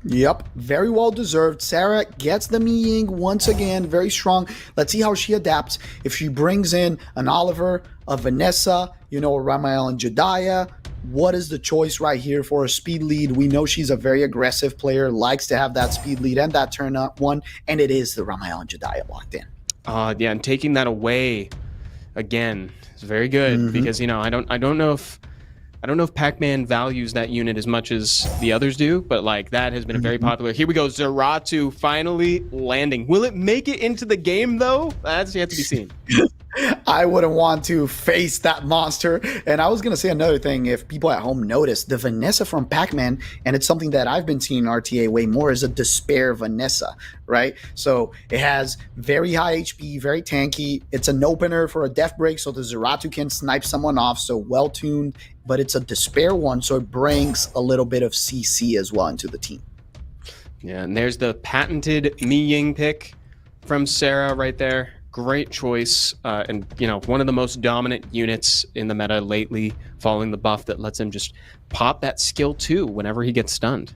Yep, very well deserved. Sarah gets the Miying once again, very strong. Let's see how she adapts. If she brings in an Oliver, a Vanessa, a Ramael and Jediah, what is the choice right here for a speed lead? We know she's a very aggressive player, likes to have that speed lead and that turn up one, and it is the Ramael and Jediah locked in. Yeah, and taking that away again is very good because I don't know if Pac-Man values that unit as much as the others do, but that has been very popular. Here we go, Zeratu finally landing. Will it make it into the game though? That's yet to be seen. I wouldn't want to face that monster. And I was going to say another thing, if people at home notice, the Vanessa from Pac-Man, and it's something that I've been seeing in RTA way more, is a Despair Vanessa, right? So it has very high HP, very tanky. It's an opener for a death break, so the Zeratu can snipe someone off, so well-tuned, but it's a Despair one, so it brings a little bit of CC as well into the team. Yeah, and there's the patented Miying pick from Sarah right there. Great choice, and one of the most dominant units in the meta lately, following the buff that lets him just pop that skill 2 whenever he gets stunned.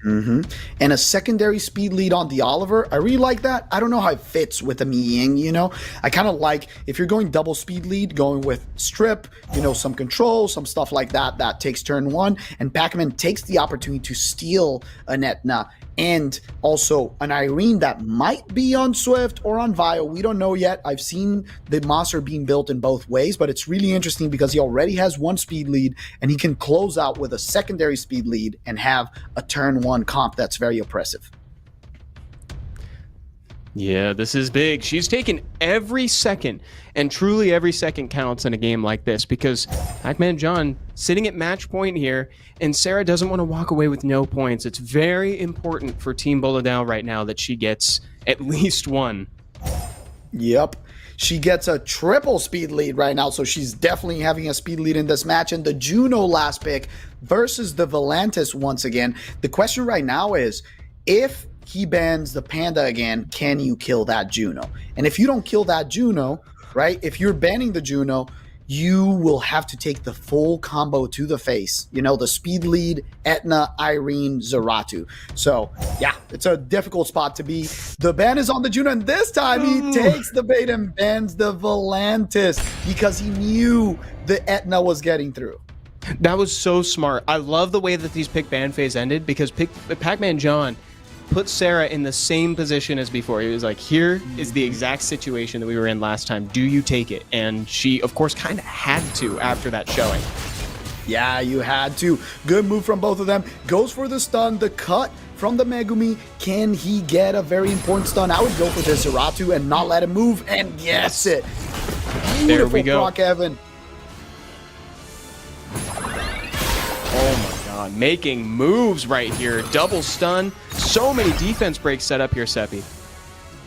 And a secondary speed lead on the Oliver, I really like that. I don't know how it fits with the Miying, I kind of like, if you're going double speed lead, going with strip, some control, some stuff like that takes turn 1, and Pac-Man takes the opportunity to steal an Etna and also an Irene that might be on Swift or on Vio. We don't know yet. I've seen the monster being built in both ways, but it's really interesting because he already has 1 speed lead and he can close out with a secondary speed lead and have a turn 1 comp that's very oppressive. Yeah, this is big. She's taken every second, and truly every second counts in a game like this because Pac-Man John sitting at match point here, and Sarah doesn't want to walk away with no points. It's very important for Team Boladao right now that she gets at least 1. Yep. She gets a triple speed lead right now, so she's definitely having a speed lead in this match. And the Juno last pick versus the Volantis once again. The question right now is, if he bans the Panda again, can you kill that Juno? And if you don't kill that Juno, right, if you're banning the Juno, you will have to take the full combo to the face. The speed lead, Etna, Irene, Zeratu. So, yeah, it's a difficult spot to be. The ban is on the Juno, and this time he takes the bait and bans the Volantis because he knew the Etna was getting through. That was so smart. I love the way that these pick ban phase ended because Pac-Man John put Sarah in the same position as before. He was like, here is the exact situation that we were in last time. Do you take it? And she, of course, kind of had to after that showing. Yeah, you had to. Good move from both of them. Goes for the stun, the cut from the Megumi. Can he get a very important stun? I would go for the Zeratu and not let him move. And yes, it. Beautiful there we go. proc, Evan. Oh my god, making moves right here. Double stun. So many defense breaks set up here, Seppi.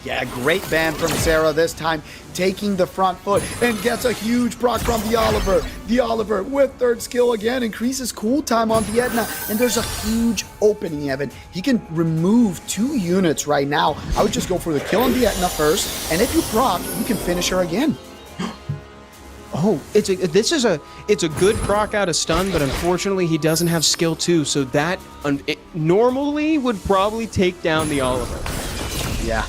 Yeah, great ban from Sarah this time, taking the front foot and gets a huge proc from the Oliver. The Oliver with third skill again increases cool time on the Etna, and there's a huge opening, Evan. He can remove 2 units right now. I would just go for the kill on the Etna first, and if you proc, you can finish her again. Oh, it's a good proc out of stun, but unfortunately he doesn't have skill 2, so that it normally would probably take down the Oliver. Yeah.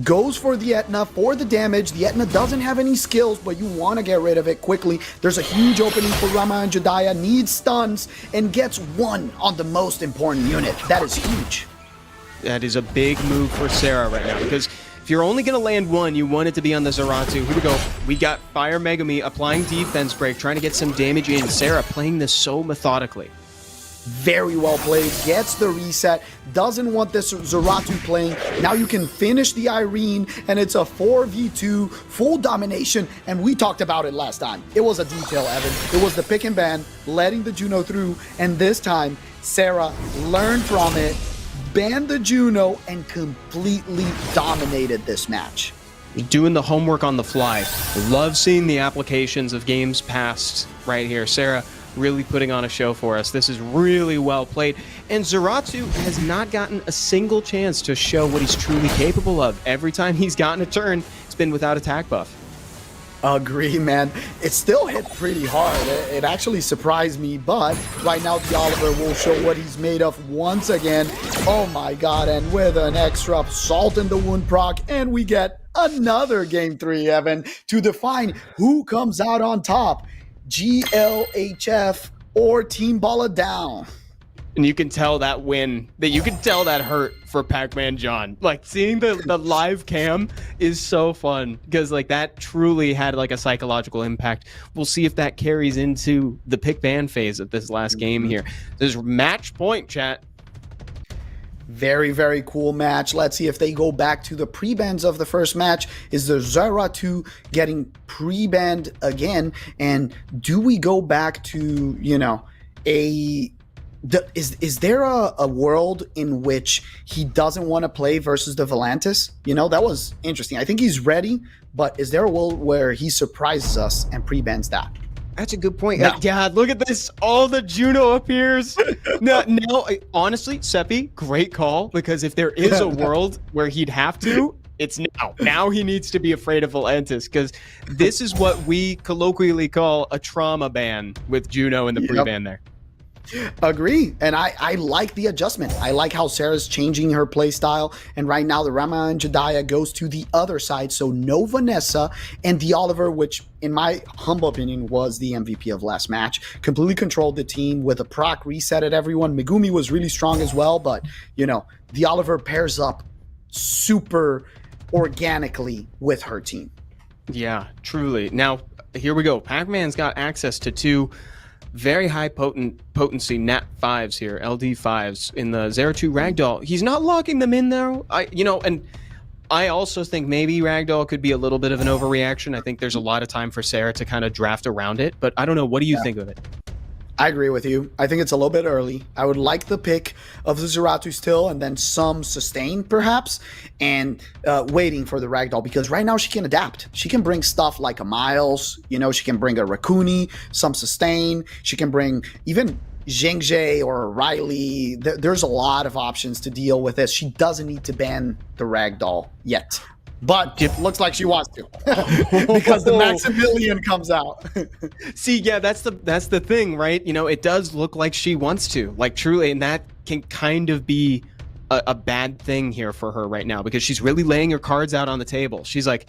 Goes for the Etna for the damage. The Etna doesn't have any skills, but you want to get rid of it quickly. There's a huge opening for Rama and Jediah, needs stuns, and gets 1 on the most important unit. That is huge. That is a big move for Sarah right now, because if If you're only going to land one, you want it to be on the Zeratu. Here we go. We got Fire Megami applying defense break, trying to get some damage in. Sarah playing this so methodically. Very well played, gets the reset, doesn't want this Zeratu playing. Now you can finish the Irene, and it's a 4v2, full domination, and we talked about it last time. It was a detail, Evan. It was the pick and ban, letting the Juno through, and this time, Sarah learned from it, banned the Juno, and completely dominated this match. Doing the homework on the fly. Love seeing the applications of games past right here. Sarah really putting on a show for us. This is really well played. And Zeratu has not gotten a single chance to show what he's truly capable of. Every time he's gotten a turn, it's been without attack buff. Agree, man. It still hit pretty hard. It actually surprised me, but right now the Oliver will show what he's made of once again. Oh my god, and with an extra salt in the wound proc, and we get another game 3, Evan, to define who comes out on top. GLHF or Team Boladao. And you can tell that win, that you can tell that hurt for Pac-Man John. Like, seeing the live cam is so fun, because like that truly had like a psychological impact. We'll see if that carries into the pick ban phase of this last game here. There's match point, chat. Very, very cool match. Let's see if they go back to the pre-bans of the first match. Is the Zeratu getting pre-banned again? And do we go back to, you know, is there a world in which he doesn't want to play versus the Volantis? You know, that was interesting. I think he's ready, but is there a world where he surprises us and pre-bans that? That's a good point. No. Yeah, look at this. All the Juno appears. No, honestly, Seppi, great call, because if there is a world where he'd have to, it's now. Now he needs to be afraid of Volantis, because this is what we colloquially call a trauma ban with Juno in the pre-ban there. Agree. And I like the adjustment. I like how Sarah's changing her play style. And right now the Rama and Jediah goes to the other side. So no Vanessa, and the Oliver, which in my humble opinion was the MVP of last match, completely controlled the team with a proc reset at everyone. Megumi was really strong as well, but you know, the Oliver pairs up super organically with her team. Yeah, truly. Now, here we go. Pac-Man's got access to two very high potency nat 5s here, LD 5s in the Zeratu Ragdoll. He's not locking them in though. And I also think maybe Ragdoll could be a little bit of an overreaction. I think there's a lot of time for Sarah to kind of draft around it, but I don't know. What do you think of it? I agree with you. I think it's a little bit early. I would like the pick of the Zeratu still, and then some sustain perhaps, and waiting for the Ragdoll, because right now she can adapt. She can bring stuff like a Miles, you know, she can bring a Rakuni, some sustain. She can bring even Zhengzhe or a Riley. There's a lot of options to deal with this. She doesn't need to ban the Ragdoll yet. But it looks like she wants to, because the Maximilian comes out. See, yeah, that's the thing, right? You know, it does look like she wants to, like, truly, and that can kind of be a bad thing here for her right now, because she's really laying her cards out on the table. She's like,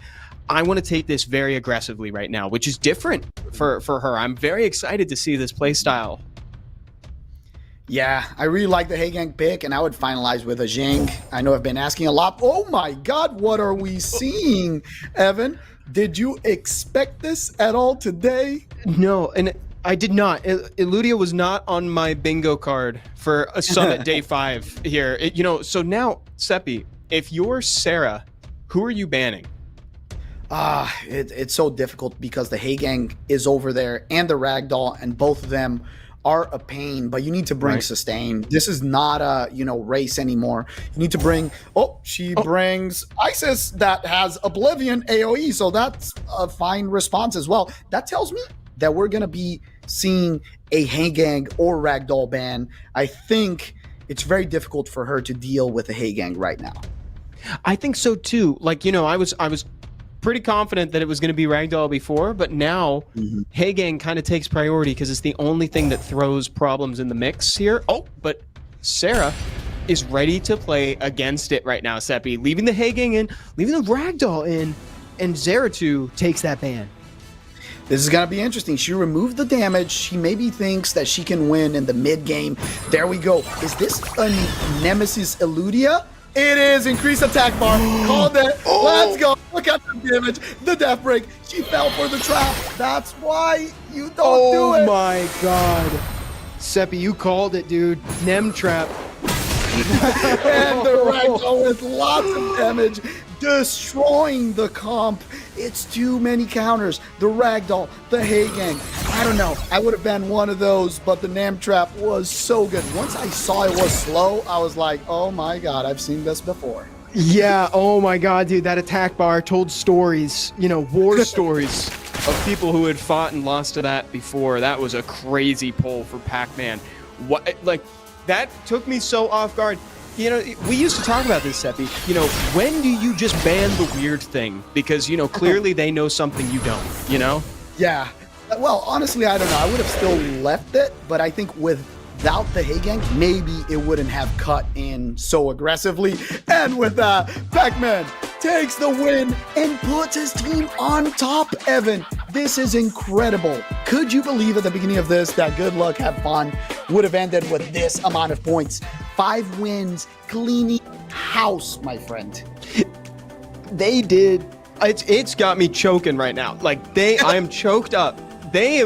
I want to take this very aggressively right now, which is different for her. I'm very excited to see this play style. Yeah, I really like the Heigang pick, and I would finalize with a Zheng. I know I've been asking a lot. Oh my god, what are we seeing, Evan? Did you expect this at all today? No, and I did not. Eludia was not on my bingo card for a Summit Day 5 here. So now, Seppi, if you're Sarah, who are you banning? It's so difficult because the Heigang is over there and the Ragdoll, and both of them are a pain, but you need to bring sustain. This is not a race anymore. You need to bring she brings Isis that has Oblivion AoE, so that's a fine response as well. That tells me that we're gonna be seeing a Heigang or Ragdoll ban. I think it's very difficult for her to deal with a Heigang right now. I think so too. Like, I was pretty confident that it was going to be Ragdoll before, but now Heigang kind of takes priority because it's the only thing that throws problems in the mix here. But Sarah is ready to play against it right now, Seppi. Leaving the Heigang in, leaving the Ragdoll in, and Zeratu takes that ban. This is going to be interesting. She removed the damage. She maybe thinks that she can win in the mid game. There we go. Is this a Nemesis Eludia? It is increased attack bar. Called it. Let's go. Look at the damage. The death break. She fell for the trap. That's why you don't do it. Oh my god. Seppi, you called it, dude. Nem trap. And the ragdoll with lots of damage, destroying the comp. It's too many counters. The ragdoll, the hay gang. I don't know. I would have been one of those, but the Nam trap was so good. Once I saw it was slow, I was like, oh my god, I've seen this before. Yeah, oh my god, dude. That attack bar told stories, war stories. Of people who had fought and lost to that before. That was a crazy pull for Pac-Man. What, like, that took me so off guard. We used to talk about this, Seppi. When do you just ban the weird thing? Because, clearly they know something you don't, Yeah. Well, honestly, I don't know. I would have still left it, but I think without the hay gang, maybe it wouldn't have cut in so aggressively. And with that, Pac-Man takes the win and puts his team on top, Evan. This is incredible. Could you believe at the beginning of this that Good Luck Have Fun would have ended with this amount of points? 5 wins, cleaning house, my friend. They did. It's got me choking right now. I'm choked up. They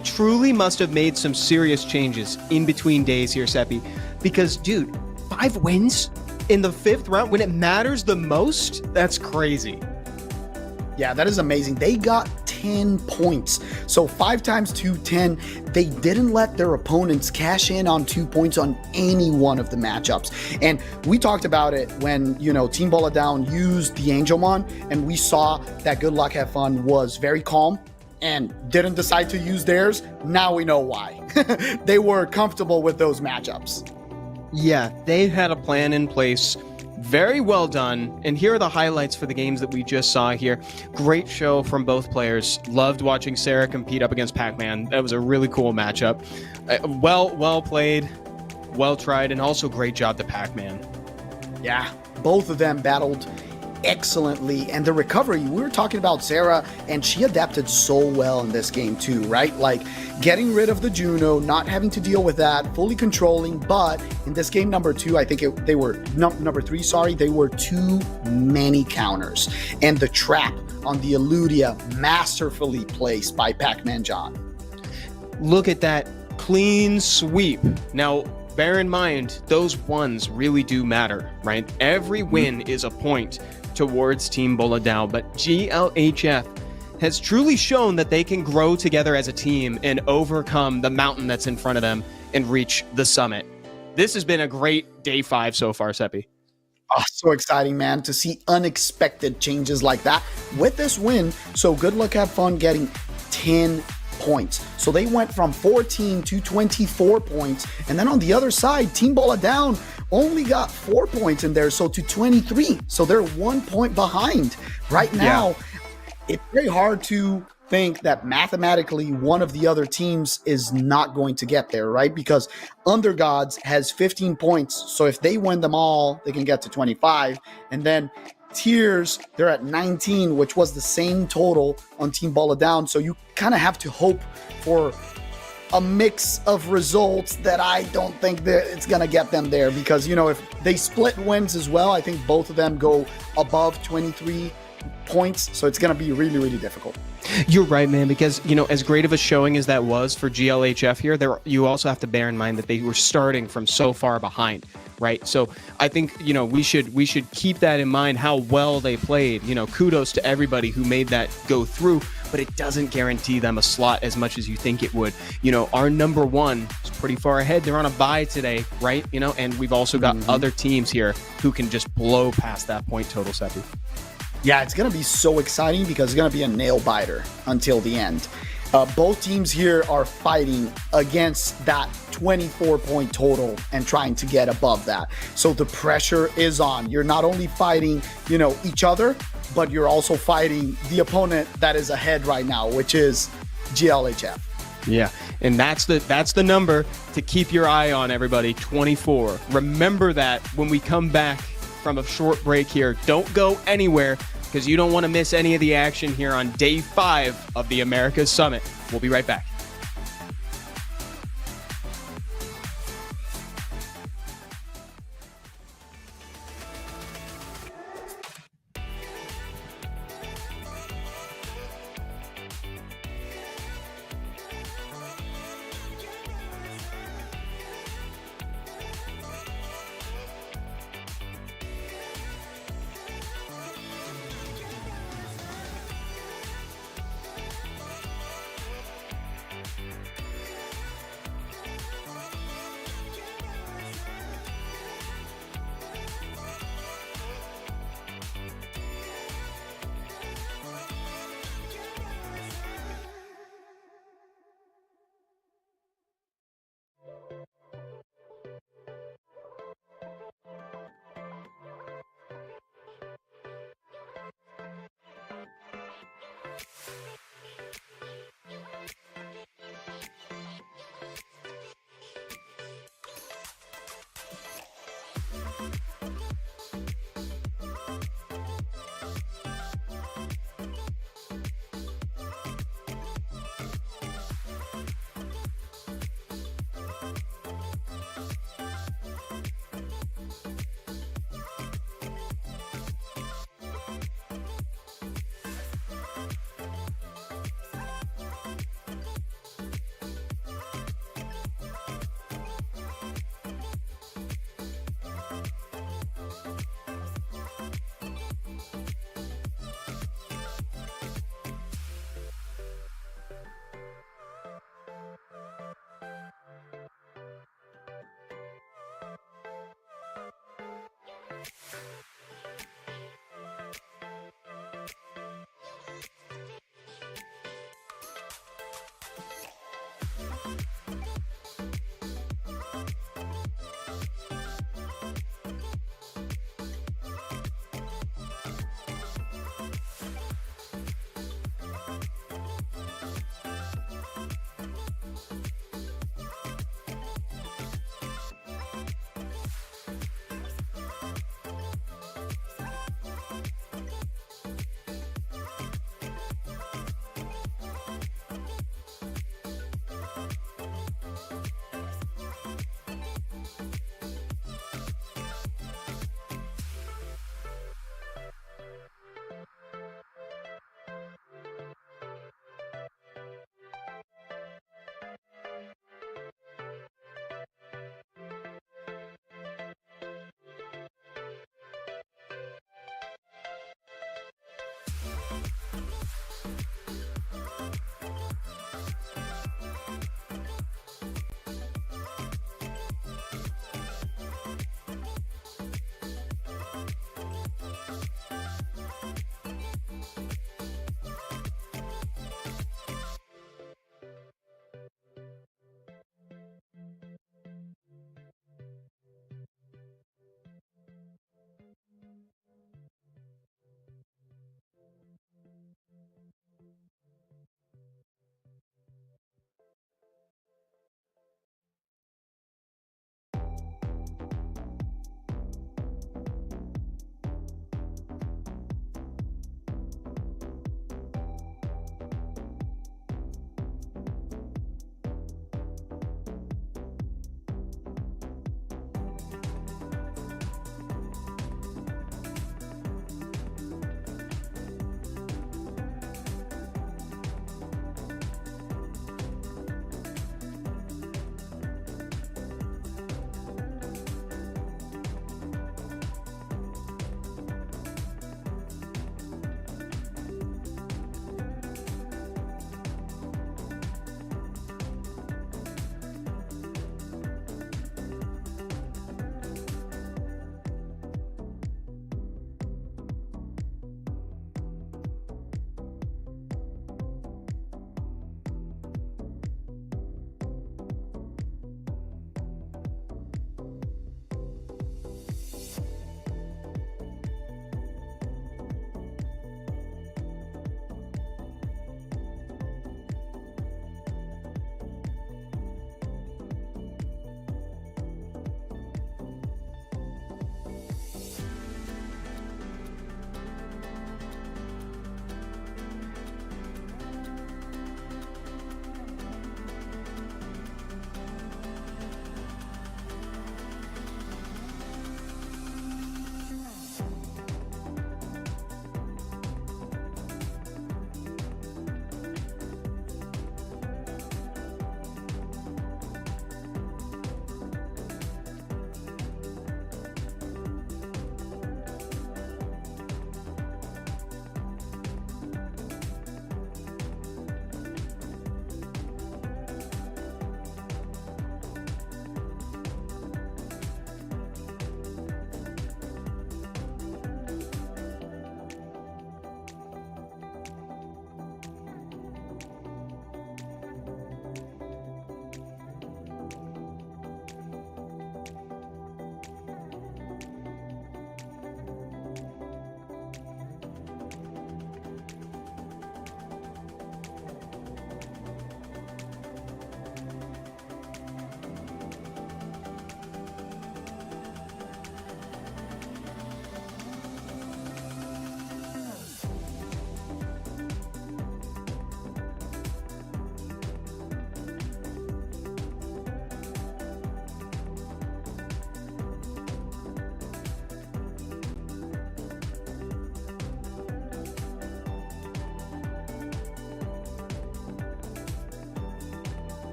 truly must have made some serious changes in between days here, Seppi. Because, dude, 5 wins in the 5th round when it matters the most? That's crazy. Yeah, that is amazing. They got 10 points. So 5 times 2, 10. They didn't let their opponents cash in on 2 points on any one of the matchups. And we talked about it when, Team Boladao used the Angelmon, and we saw that Good Luck Have Fun was very calm and didn't decide to use theirs. Now we know why. They were comfortable with those matchups. Yeah, they had a plan in place. Very well done. And here are the highlights for the games that we just saw here. Great show from both players. Loved watching Sarah compete up against Pac-Man. That was a really cool matchup. Well played, well tried, and also great job to Pac-Man. Yeah, both of them battled excellently, and the recovery, we were talking about Sarah, and she adapted so well in this game too, right? Like getting rid of the Juno, not having to deal with that, fully controlling. But in this game number 2, I think they were number 3, sorry, they were too many counters, and the trap on the Eludia masterfully placed by Pac-Man John. Look at that clean sweep. Now, bear in mind, those ones really do matter, right? Every win is a point towards Team Boladao, but GLHF has truly shown that they can grow together as a team and overcome the mountain that's in front of them and reach the summit. This has been a great day 5 so far, Seppi. Oh, so exciting, man, to see unexpected changes like that with this win. So Good Luck Have Fun getting 10 points. So they went from 14 to 24 points. And then on the other side, Team Boladao only got 4 points in there, so to 23. So they're 1 point behind right now. Yeah. It's very hard to think that mathematically one of the other teams is not going to get there, right? Because Undergods has 15 points. So if they win them all, they can get to 25. And then Tears, they're at 19, which was the same total on Team Boladao. So you kind of have to hope for a mix of results that I don't think that it's going to get them there, because, if they split wins as well, I think both of them go above 23 points. So it's going to be really, really difficult. You're right, man, because, as great of a showing as that was for GLHF here, you also have to bear in mind that they were starting from so far behind, right? So I think, we should keep that in mind, how well they played. Kudos to everybody who made that go through, but it doesn't guarantee them a slot as much as you think it would. Our number 1 is pretty far ahead. They're on a bye today, right? And we've also got other teams here who can just blow past that point total, Seppi. Yeah, it's going to be so exciting because it's going to be a nail biter until the end. Both teams here are fighting against that 24-point total and trying to get above that. So the pressure is on. You're not only fighting, each other, but you're also fighting the opponent that is ahead right now, which is GLHF. Yeah, and that's the number to keep your eye on, everybody. 24. Remember that when we come back from a short break here. Don't go anywhere, because you don't want to miss any of the action here on day 5 of the Americas Summit. We'll be right back.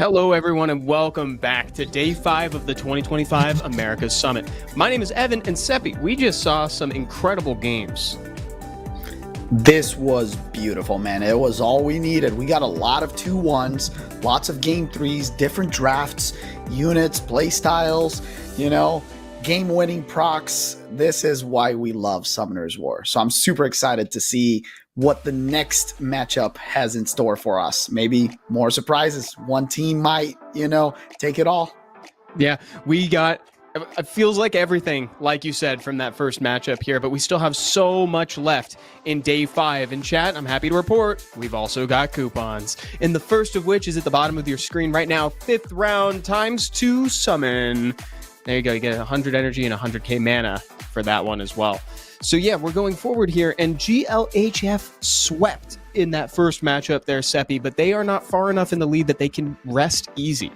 Hello, everyone, and welcome back to Day 5 of the 2025 Americas Summit. My name is Evan, and Seppi, we just saw some incredible games. This was beautiful, man. It was all we needed. We got a lot of 2-1s, lots of game 3s, different drafts, units, play styles, game-winning procs. This is why we love Summoner's War. So I'm super excited to see what the next matchup has in store for us. Maybe more surprises. One team might, take it all. Yeah, we got, it feels like everything, like you said, from that first matchup here, but we still have so much left in day 5. In chat, I'm happy to report, we've also got coupons. And the first of which is at the bottom of your screen right now, 5th round ×2 summon. There you go, you get 100 energy and 100k mana for that one as well. So yeah, we're going forward here, and GLHF swept in that first matchup there, Seppi, but they are not far enough in the lead that they can rest easy.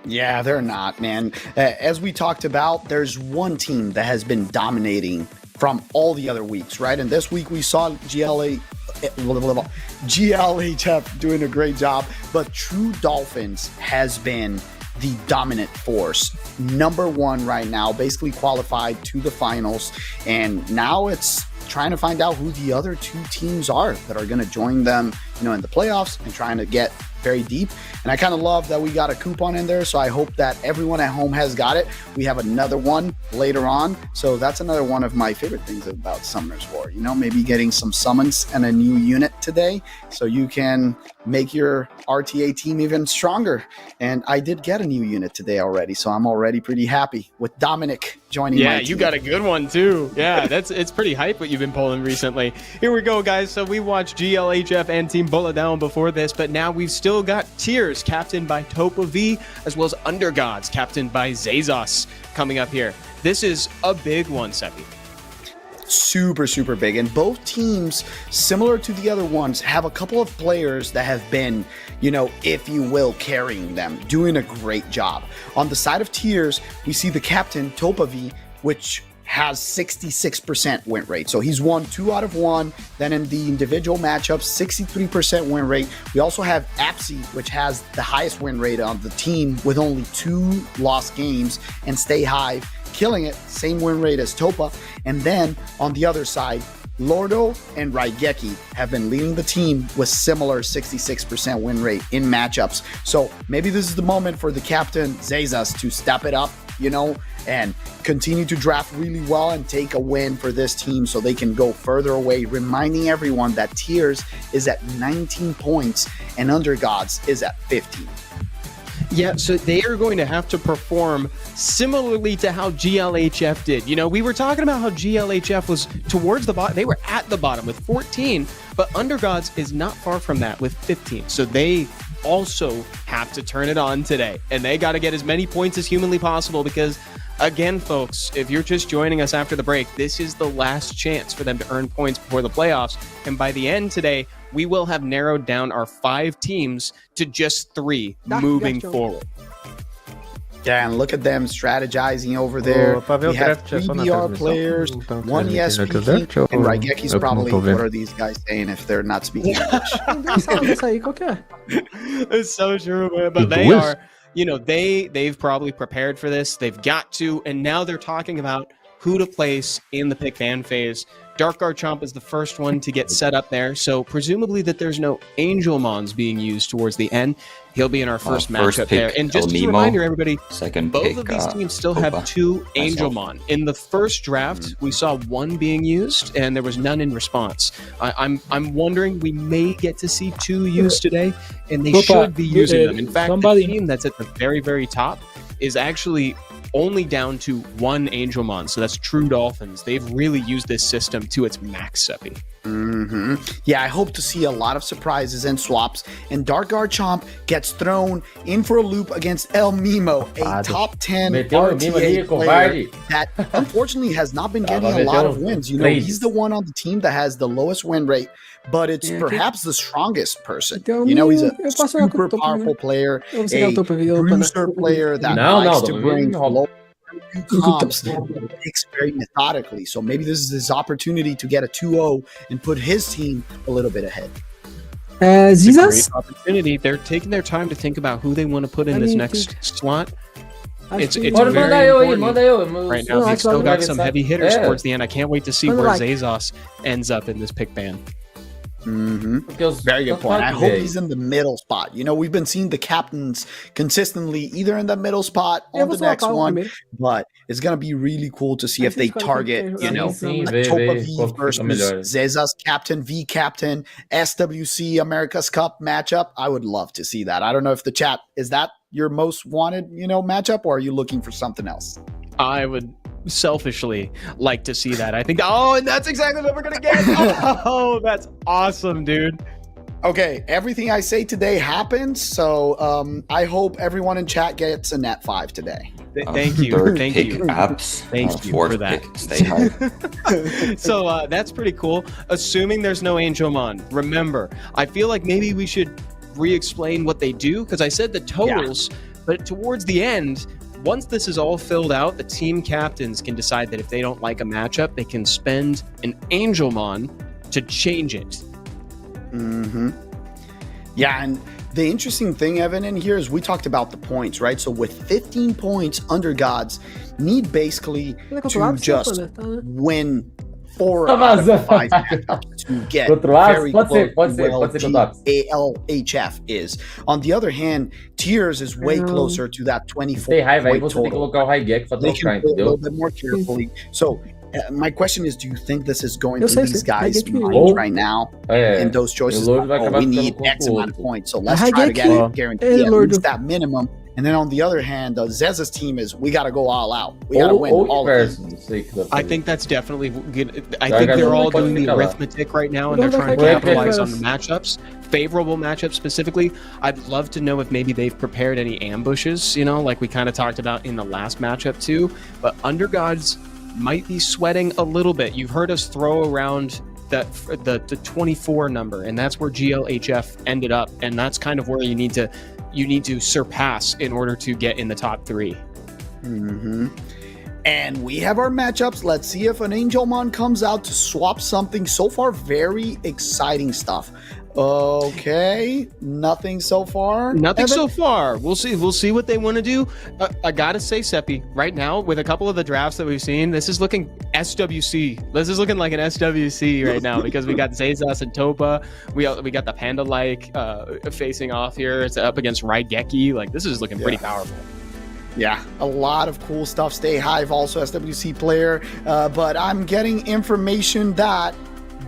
Yeah, they're not, man. As we talked about, there's one team that has been dominating from all the other weeks, right? And this week we saw GLHF doing a great job, but True Dolphins has been the dominant force. Number 1 right now, basically qualified to the finals. And now it's trying to find out who the other 2 teams are that are going to join them, in the playoffs and trying to get very deep. And I kind of love that we got a coupon in there. So I hope that everyone at home has got it. We have another one later on. So that's another one of my favorite things about Summoner's War. Maybe getting some summons and a new unit today so you can make your RTA team even stronger. And I did get a new unit today already. So I'm already pretty happy with Dominic joining my team. You got a good one too. Yeah, it's pretty hype what you've been pulling recently. Here we go, guys. So we watched GLHF and Team Boladao before this, but now we've still got Tiers captained by Topav, as well as Undergods captained by Zazos coming up here. This is a big one, Seppi. Super, super big. And both teams, similar to the other ones, have a couple of players that have been, if you will, carrying them, doing a great job. On the side of Tiers, we see the captain, Topav, which has 66% win rate. So he's won 2 out of 1. Then in the individual matchups, 63% win rate. We also have Absy, which has the highest win rate on the team with only 2 lost games, and Stay Hive, killing it, same win rate as Topa. And then on the other side, Lordo and Ryeki have been leading the team with similar 66% win rate in matchups. So maybe this is the moment for the captain, Zazos, to step it up, and continue to draft really well and take a win for this team so they can go further away, reminding everyone that Tiers is at 19 points and Undergods is at 15. Yeah, so they are going to have to perform similarly to how GLHF did. We were talking about how GLHF was towards the bottom. They were at the bottom with 14, but Undergods is not far from that with 15. So they also have to turn it on today, and they got to get as many points as humanly possible because, again, folks, if you're just joining us after the break, this is the last chance for them to earn points before the playoffs. And by the end today, we will have narrowed down our 5 teams to just 3 moving forward. Yeah, and look at them strategizing over there. We have 3 BR players, 1 yes speaking, and Raigeki's probably, what are these guys saying if they're not speaking English? It's so true, man. But they are, they've probably prepared for this. They've got to, and now they're talking about who to place in the pick ban phase. Dark Garchomp is the first one to get set up there, so presumably that there's no Angel Mons being used towards the end. He'll be in our first matchup there. And just as a reminder, everybody, both of these teams still have 2 Angel Mon. In the first draft, we saw 1 being used, and there was none in response. I'm wondering, we may get to see 2 used today, and they should be using them. In fact, the team that's at the very, very top is actually only down to 1 Angel Mon, so that's True Dolphins. They've really used this system to its max, Seppi. Yeah, I hope to see a lot of surprises and swaps, and Dark Garchomp gets thrown in for a loop against El Mimo, a top 10 RTA player that unfortunately has not been getting a lot of wins. He's the one on the team that has the lowest win rate, but it's perhaps the strongest person. He's a super powerful player, a bruiser player that likes to bring low comps, picks very methodically. So maybe this is his opportunity to get a 2-0 and put his team a little bit ahead. Great opportunity. They're taking their time to think about who they want to put in this next slot. It's Pode very mandar eu aí, important. manda eu. Right now, they've still got some heavy hitters É. towards the end. I can't wait to see Kinda where like- Zazos ends up in this pick ban. Porque os Very good tanto point. I faz hope ver. he's in the middle spot. You know, we've been seeing the captains consistently either in the middle spot Eu on vou the next colocar o one, primeiro. but it's gonna be really cool to see Aí if they vocês escolhem target, quem you quer know, jogar. Sim, a vê Topav qual que versus fica melhor. Zezas captain, V captain, SWC America's Cup matchup. I would love to see that. I don't know if the chat is that your most wanted, you know, matchup, or are you looking for something else? I would selfishly like to see that. I think, oh, and that's exactly what we're going to get. Oh, that's awesome, dude. Okay, everything I say today happens, so I hope everyone in chat gets a net 5 today. Thank you. Third Thank pick you. Abs. Thank you Fourth for that. pick Stay High. So that's pretty cool. Assuming there's no Angelmon, remember, I feel like maybe we should re-explain what they do, because I said the totals, but towards the end, once this is all filled out, the team captains can decide that if they don't like a matchup, they can spend an Angelmon to change it. Mm-hmm. Yeah, and the interesting thing, Evan, in here is we talked about the points, right? So with 15 points, under gods need basically Ele é to controlado, just né? Tá, né? win 4 Tá out of vazando. 5 matchups to get Contra o Abs? very Pode ser, close pode to ser, where pode ser contra o Abs. GALHF is. On the other hand, Tears is way Não. closer to that 24 Tem raiva aí, point você tem que total. colocar o Ryeki pra They trocar, can play a little entendeu? bit more carefully. So my question is, do you think this is going Eu through sei, these sei. guys' Vai get you. minds right now? É, And those choices, o Lord vai oh, acabar we ficando need com X o amount of outro. points, so let's I try to get get you. guarantee Hey, at Lord. least that minimum. And then on the other hand, the Zeza's team is, we got to go all out. We got to win Ou all of inverso, them. não sei o que dá pra I fazer. think that's definitely good. I Yeah, I think got they're you. all Pode doing the ficar lá. arithmetic right now, and they're Don't trying to look like capitalize it. on the matchups, favorable matchups specifically. I'd love to know if maybe they've prepared any ambushes, you know, like we kind of talked about in the last matchup too. But Undergods might be sweating a little bit. You've heard us throw around the 24 number, and that's where GLHF ended up, and that's kind of where you need to surpass in order to get in the top 3. Mm-hmm. And we have our matchups. Let's see if an Angelmon comes out to swap something. So far, very exciting stuff. Okay, nothing so far. Nothing Evan? so far. We'll see. We'll see what they want to do. I gotta say, Seppi, right now with a couple of the drafts that we've seen, this is looking SWC. This is looking like an SWC right now because we got Zazos and Topa. We got the Panda facing off here. It's up against Ryeki. Like this is looking pretty powerful. Yeah, a lot of cool stuff. Stay Hive, also SWC player. But I'm getting information that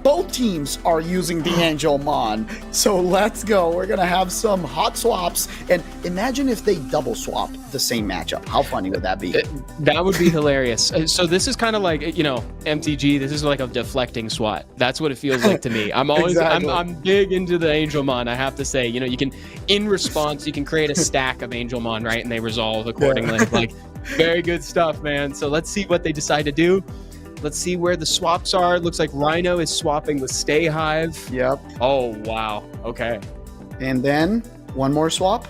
both teams are using the Angelmon. So let's go. We're going to have some hot swaps. And imagine if they double swap the same matchup. How funny would that be? That would be hilarious. So this is kind of like, you know, MTG. This is like a deflecting SWAT. That's what it feels like to me. I'm always, Exactly. I'm big into the Angelmon. I have to say, you know, you can, in response, you can create a stack of Angelmon, right? And they resolve accordingly. Like, very good stuff, man. So let's see what they decide to do. Let's see where the swaps are. It looks like Rhino is swapping with Stay Hive. Yep. Oh, wow. Okay. And then one more swap?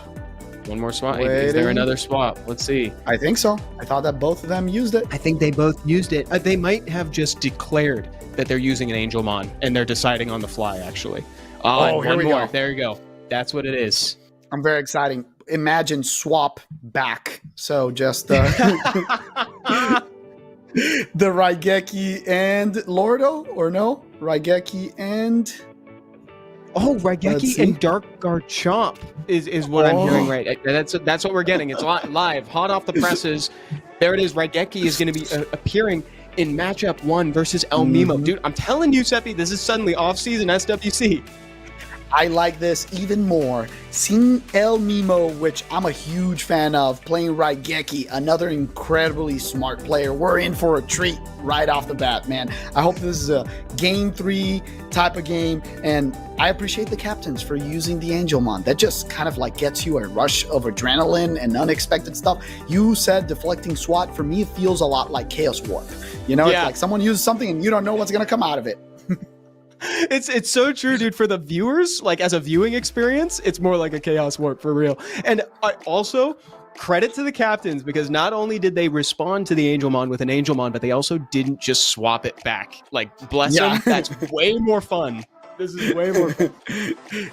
One more swap. Is there Waiting. another swap? Let's see. I think so. I thought that both of them used it. I think they both used it. They might have just declared that they're using an Angelmon and they're deciding on the fly, actually. Oh, and here one we more. go. There you go. That's what it is. I'm very exciting. Imagine swap back. So just the Ryeki and Lordo, or no? Ryeki and Oh, Let's Ryeki see. and Dark Garchomp. Is what I'm Oh. hearing right. That's what we're getting. It's live, hot off the presses. There it is. Ryeki is going to be appearing in matchup 1 versus El Mimo. Dude, I'm telling you, Seppi, this is suddenly off-season SWC. I like this even more. Seeing El Mimo, which I'm a huge fan of, playing Ryeki, another incredibly smart player. We're in for a treat right off the bat, man. I hope this is a game 3 type of game, and I appreciate the captains for using the Angelmon. That just kind of like gets you a rush of adrenaline and unexpected stuff. You said deflecting SWAT. For me, it feels a lot like Chaos Warp. You know, Yeah. it's like someone uses something and you don't know what's going to come out of it. It's so true, dude. For the viewers, like as a viewing experience, it's more like a Chaos Warp for real. And I also credit to the captains because not only did they respond to the Angelmon with an Angelmon, but they also didn't just swap it back. Like, bless Yeah. them. That's way more fun. This is way more.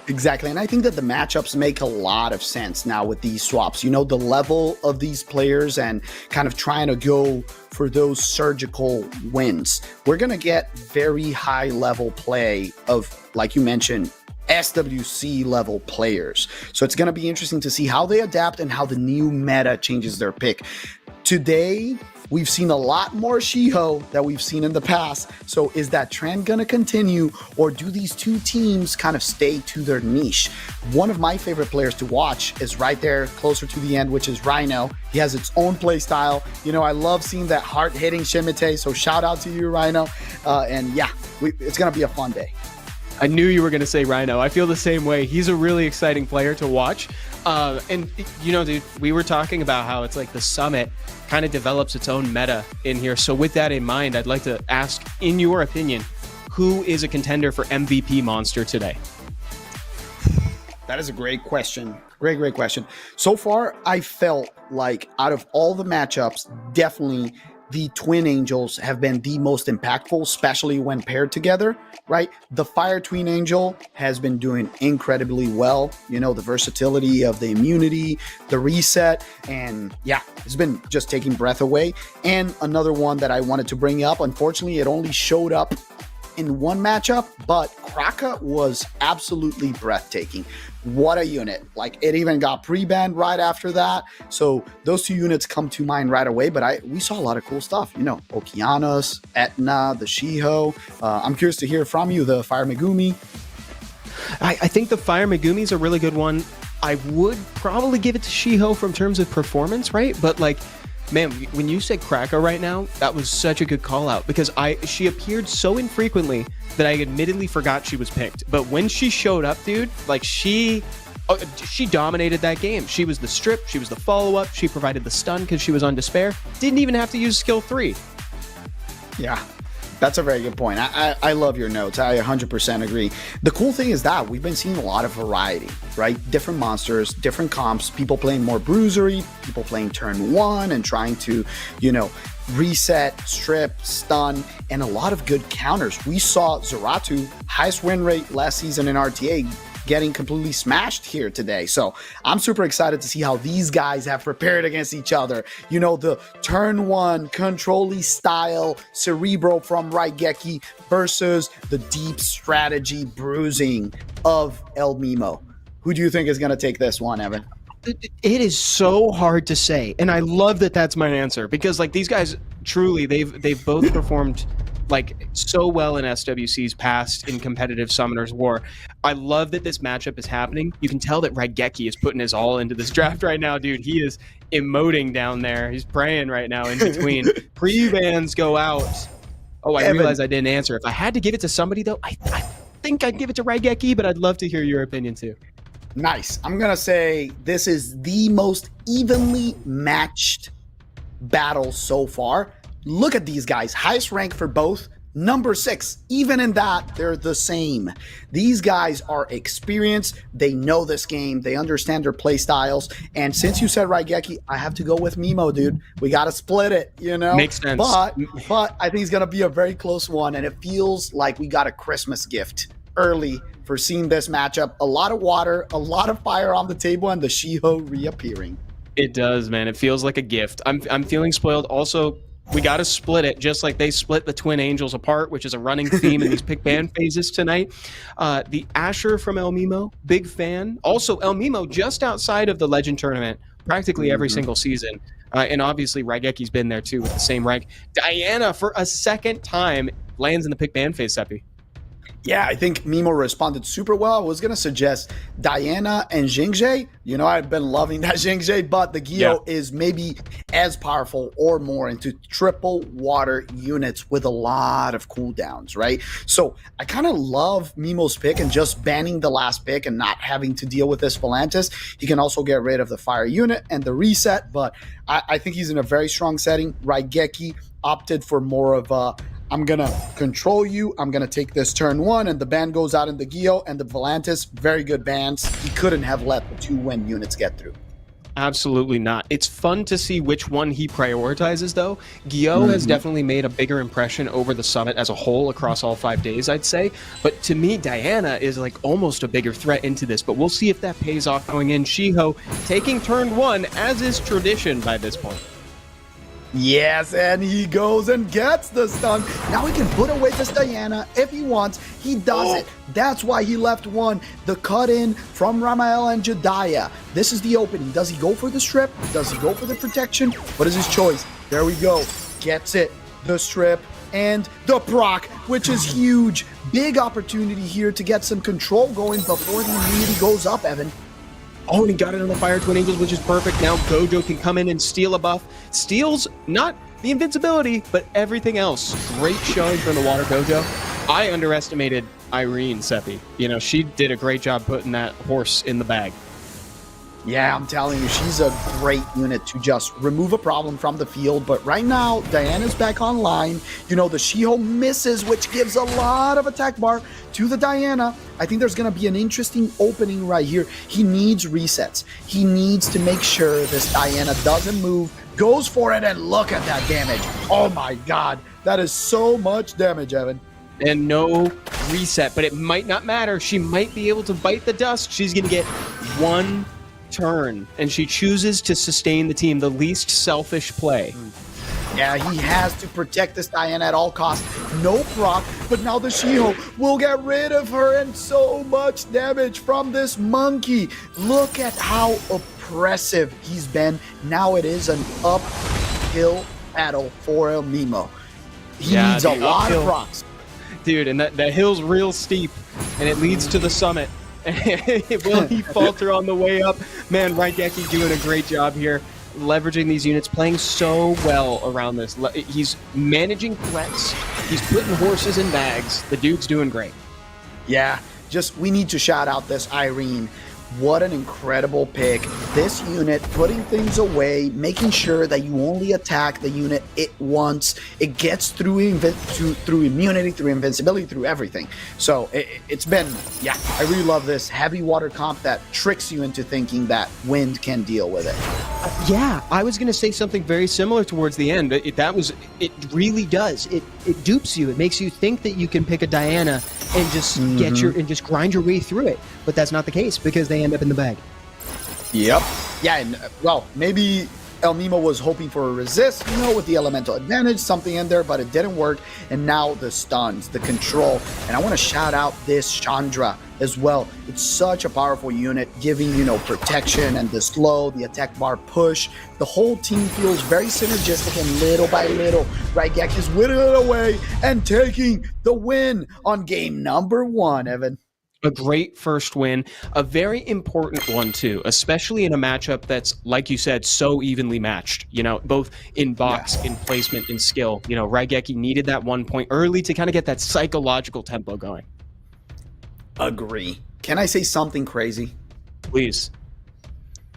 Exactly. And I think that the matchups make a lot of sense now with these swaps. You know, the level of these players and kind of trying to go for those surgical wins. We're going to get very high level play of, like you mentioned, SWC level players. So it's going to be interesting to see how they adapt and how the new meta changes their pick. Today, we've seen a lot more Shiho that we've seen in the past. So is that trend going to continue, or do these two teams kind of stay to their niche? One of my favorite players to watch is right there closer to the end, which is Rhino. He has its own play style. You know, I love seeing that hard-hitting Shimite. So shout out to you, Rhino. And yeah, it's going to be a fun day. I knew you were going to say Rhino. I feel the same way. He's a really exciting player to watch. And, you know, dude, we were talking about how it's like the Summit kind of develops its own meta in here. So with that in mind, I'd like to ask, in your opinion, who is a contender for MVP Monster today? That is a great question. Great question. So far, I felt like out of all the matchups, definitely the Twin Angels have been the most impactful, especially when paired together, right? The Fire Twin Angel has been doing incredibly well. You know, the versatility of the immunity, the reset, and yeah, it's been just taking breath away. And another one that I wanted to bring up, unfortunately, it only showed up in one matchup, but Kraka was absolutely breathtaking. What a unit. Like, it even got pre-banned right after that. So those two units come to mind right away, but we saw a lot of cool stuff. You know, Okeanos, Etna, the Shiho. I'm curious to hear from you, the Fire Megumi. I think the Fire Megumi is a really good one. I would probably give it to Shiho from terms of performance, right? But like, man, when you said Cracker right now, that was such a good call out, because she appeared so infrequently that I admittedly forgot she was picked. But when she showed up, dude, like she dominated that game. She was the strip, she was the follow-up, she provided the stun because she was on Despair. Didn't even have to use skill 3. Yeah. That's a very good point. I love your notes. I 100% agree. The cool thing is that we've been seeing a lot of variety, right? Different monsters, different comps, people playing more bruisery, people playing turn 1 and trying to, you know, reset, strip, stun, and a lot of good counters. We saw Zeratu, highest win rate last season in RTA, getting completely smashed here today. So I'm super excited to see how these guys have prepared against each other. You know, the turn 1 control-y style Cerebro from Ryeki versus the deep strategy bruising of El Mimo. Who do you think is going to take this one, Evan? It is so hard to say, and I love that that's my answer, because like these guys truly they've both performed like so well in SWC's past in competitive Summoners War. I love that this matchup is happening. You can tell that Ryeki is putting his all into this draft right now, dude. He is emoting down there. He's praying right now in between. Pre-bans go out. Oh, I realized I didn't answer. If I had to give it to somebody, though, I think I'd give it to Ryeki, but I'd love to hear your opinion, too. Nice. I'm going to say this is the most evenly matched battle so far. Look at these guys. Highest rank for both. Number 6. Even in that, they're the same. These guys are experienced. They know this game. They understand their play styles. And since you said Ryeki, I have to go with Mimo, dude. We got to split it, you know? Makes sense. But I think it's going to be a very close one. And it feels like we got a Christmas gift early for seeing this matchup. A lot of water, a lot of fire on the table, and the Shiho reappearing. It does, man. It feels like a gift. I'm feeling spoiled. Also, we got to split it, just like they split the Twin Angels apart, which is a running theme in these pick ban phases tonight. The Asher from El Mimo, big fan. Also, El Mimo just outside of the Legend Tournament, practically every single season. And obviously, Rygeki's been there too with the same rank. Diana, for a second time, lands in the pick ban phase, Seppi. Yeah, I think Mimo responded super well. I was going to suggest Diana and Jingjae. You know, I've been loving that Jingjae, but the Gyo is maybe as powerful or more into triple water units with a lot of cooldowns, right? So I kind of love Mimo's pick and just banning the last pick and not having to deal with this Volantis. He can also get rid of the fire unit and the reset, but I think he's in a very strong setting. Raigeki opted for more of a, I'm going to control you. I'm going to take this turn 1, and the ban goes out in the Gyo and the Volantis. Very good bans. He couldn't have let the 2 win units get through. Absolutely not. It's fun to see which one he prioritizes, though. Gyo has definitely made a bigger impression over the summit as a whole across all 5 days, I'd say. But to me, Diana is like almost a bigger threat into this. But we'll see if that pays off going in. Shiho taking turn 1, as is tradition by this point. Yes, and he goes and gets the stun. Now he can put away this Diana if he wants. He does it. That's why he left 1. The cut in from Ramael and Jediah. This is the opening. Does he go for the strip? Does he go for the protection? What is his choice? There we go. Gets it. The strip and the proc, which is huge. Big opportunity here to get some control going before the immunity goes up, Evan. Oh, and he got it on the Fire Twin Angels, which is perfect. Now Gojo can come in and steal a buff. Steals not the invincibility, but everything else. Great showing from the Water Gojo. I underestimated Irene, Seppi. You know, she did a great job putting that horse in the bag. Yeah, I'm telling you, she's a great unit to just remove a problem from the field. But right now, Diana's back online. You know, the Shiho misses, which gives a lot of attack bar to the Diana. I think there's going to be an interesting opening right here. He needs resets. He needs to make sure this Diana doesn't move, goes for it, and look at that damage. Oh my God, that is so much damage, Evan. And no reset, but it might not matter. She might be able to bite the dust. She's going to get 1 turn, and she chooses to sustain the team, the least selfish play. Yeah, he has to protect this Diana at all costs. No proc, but now the Shiho will get rid of her, and so much damage from this monkey. Look at how oppressive he's been. Now it is an uphill battle for El Mimo. He needs a lot of procs. Dude, and that hill's real steep, and it leads to the summit. Will he falter on the way up? Man, Ryeki doing a great job here, leveraging these units, playing so well around this. He's managing threats. He's putting horses in bags. The dude's doing great. Yeah, just we need to shout out this Irene. What an incredible pick. This unit putting things away, making sure that you only attack the unit it wants. It gets through immunity, through invincibility, through everything. So it's been, yeah, I really love this heavy water comp that tricks you into thinking that wind can deal with it. Yeah, I was going to say something very similar towards the end. It really does. It dupes you. It makes you think that you can pick a Diana and just just grind your way through it. But that's not the case because they end up in the bag. Yep. Yeah, and well, maybe El Mimo was hoping for a resist, you know, with the elemental advantage, something in there, but it didn't work. And now the stuns, the control. And I want to shout out this Chandra as well. It's such a powerful unit, giving, you know, protection and the slow, the attack bar push. The whole team feels very synergistic, and little by little, Ryeki is whittling it away and taking the win on game number 1, Evan. A great first win, a very important one too, especially in a matchup that's, like you said, so evenly matched, you know, both in box, in placement, in skill. You know, Ryeki needed that 1 point early to kind of get that psychological tempo going. Agree. Can I say something crazy? Please.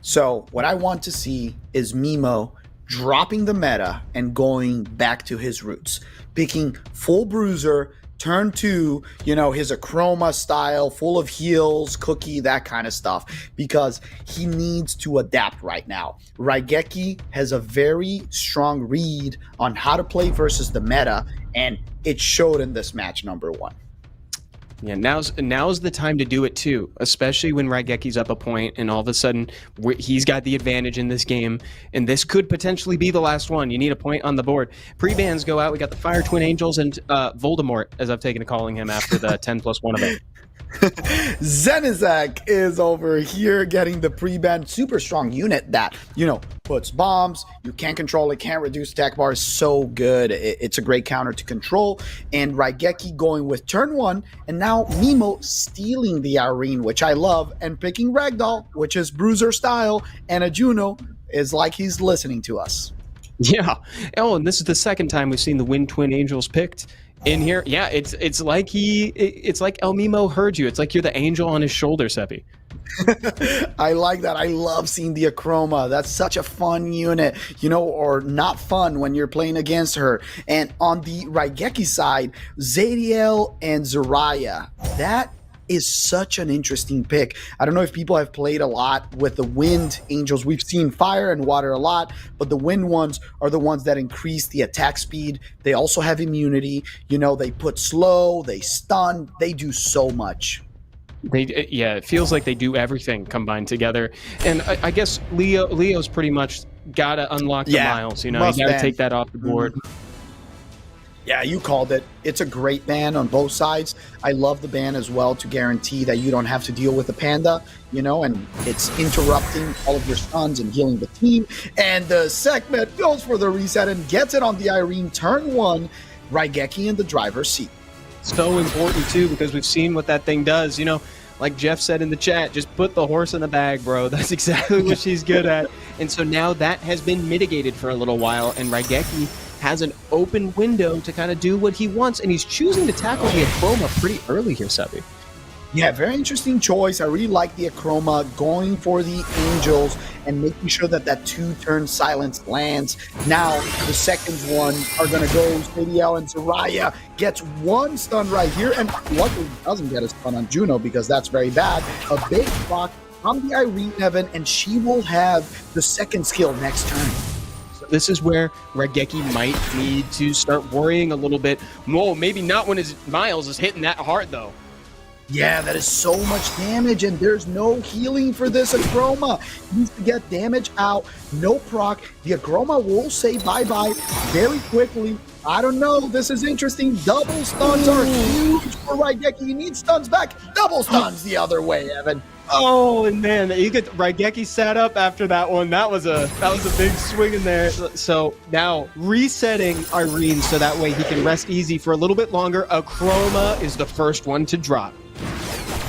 So what I want to see is Mimo dropping the meta and going back to his roots, picking full bruiser, turn 2, you know, his Acroma style, full of heals, cookie, that kind of stuff, because he needs to adapt right now. Ryeki has a very strong read on how to play versus the meta, and it showed in this match number 1. Yeah, now's the time to do it too, especially when Rygeki's up a point and all of a sudden he's got the advantage in this game, and this could potentially be the last one. You need a point on the board. Pre-bans go out. We got the Fire Twin Angels and Voldemort, as I've taken to calling him after the 10+1 event. Zenizak is over here getting the pre-ban super strong unit that, you know, puts bombs. You can't control it, can't reduce attack bar. So good. It's a great counter to control. And Ryeki going with turn 1, and now Mimo stealing the Irene, which I love, and picking Ragdoll, which is bruiser style, and a Juno is like he's listening to us. Yeah. Oh, and this is the second time we've seen the Wind Twin Angels picked in here. Yeah, it's like El Mimo heard you. It's like you're the angel on his shoulder, Seppi. I like that. I love seeing the Acroma. That's such a fun unit, you know, or not fun when you're playing against her. And on the Ryeki side, Zadiel and Zarya, that is such an interesting pick. I don't know if people have played a lot with the wind angels. We've seen fire and water a lot, but the wind ones are the ones that increase the attack speed. They also have immunity. You know, they put slow, they stun, they do so much. It feels like they do everything combined together. And I guess Leo's pretty much got to unlock the miles. You know, you got to take that off the board. Yeah, you called it. It's a great ban on both sides. I love the ban as well to guarantee that you don't have to deal with the panda, you know, and it's interrupting all of your stuns and healing the team. And the Sekhmet goes for the reset and gets it on the Irene turn 1, Ryeki in the driver's seat. So important too, because we've seen what that thing does. You know, like Jeff said in the chat, just put the horse in the bag, bro. That's exactly what she's good at. And so now that has been mitigated for a little while, and Ryeki has an open window to kind of do what he wants, and he's choosing to tackle the Akroma pretty early here, Sebi. Yeah, very interesting choice. I really like the Akroma going for the Angels and making sure that that 2-turn silence lands. Now, the second one are going to go Stadiel, and Zarya gets 1 stun right here, and luckily doesn't get a stun on Juno because that's very bad. A big block from the Irene Evan, and she will have the second skill next turn. This is where Ryeki might need to start worrying a little bit. Whoa, maybe not when his Miles is hitting that hard, though. Yeah, that is so much damage, and there's no healing for this Akroma. He needs to get damage out, no proc. The Akroma will say bye-bye very quickly. I don't know, this is interesting. Double stuns are huge for Ryeki. He needs stuns back. Double stuns the other way, Evan. Oh, and man, you get Ryeki set up after that one. That was a big swing in there. So now resetting Irene so that way he can rest easy for a little bit longer. Akroma is the first one to drop.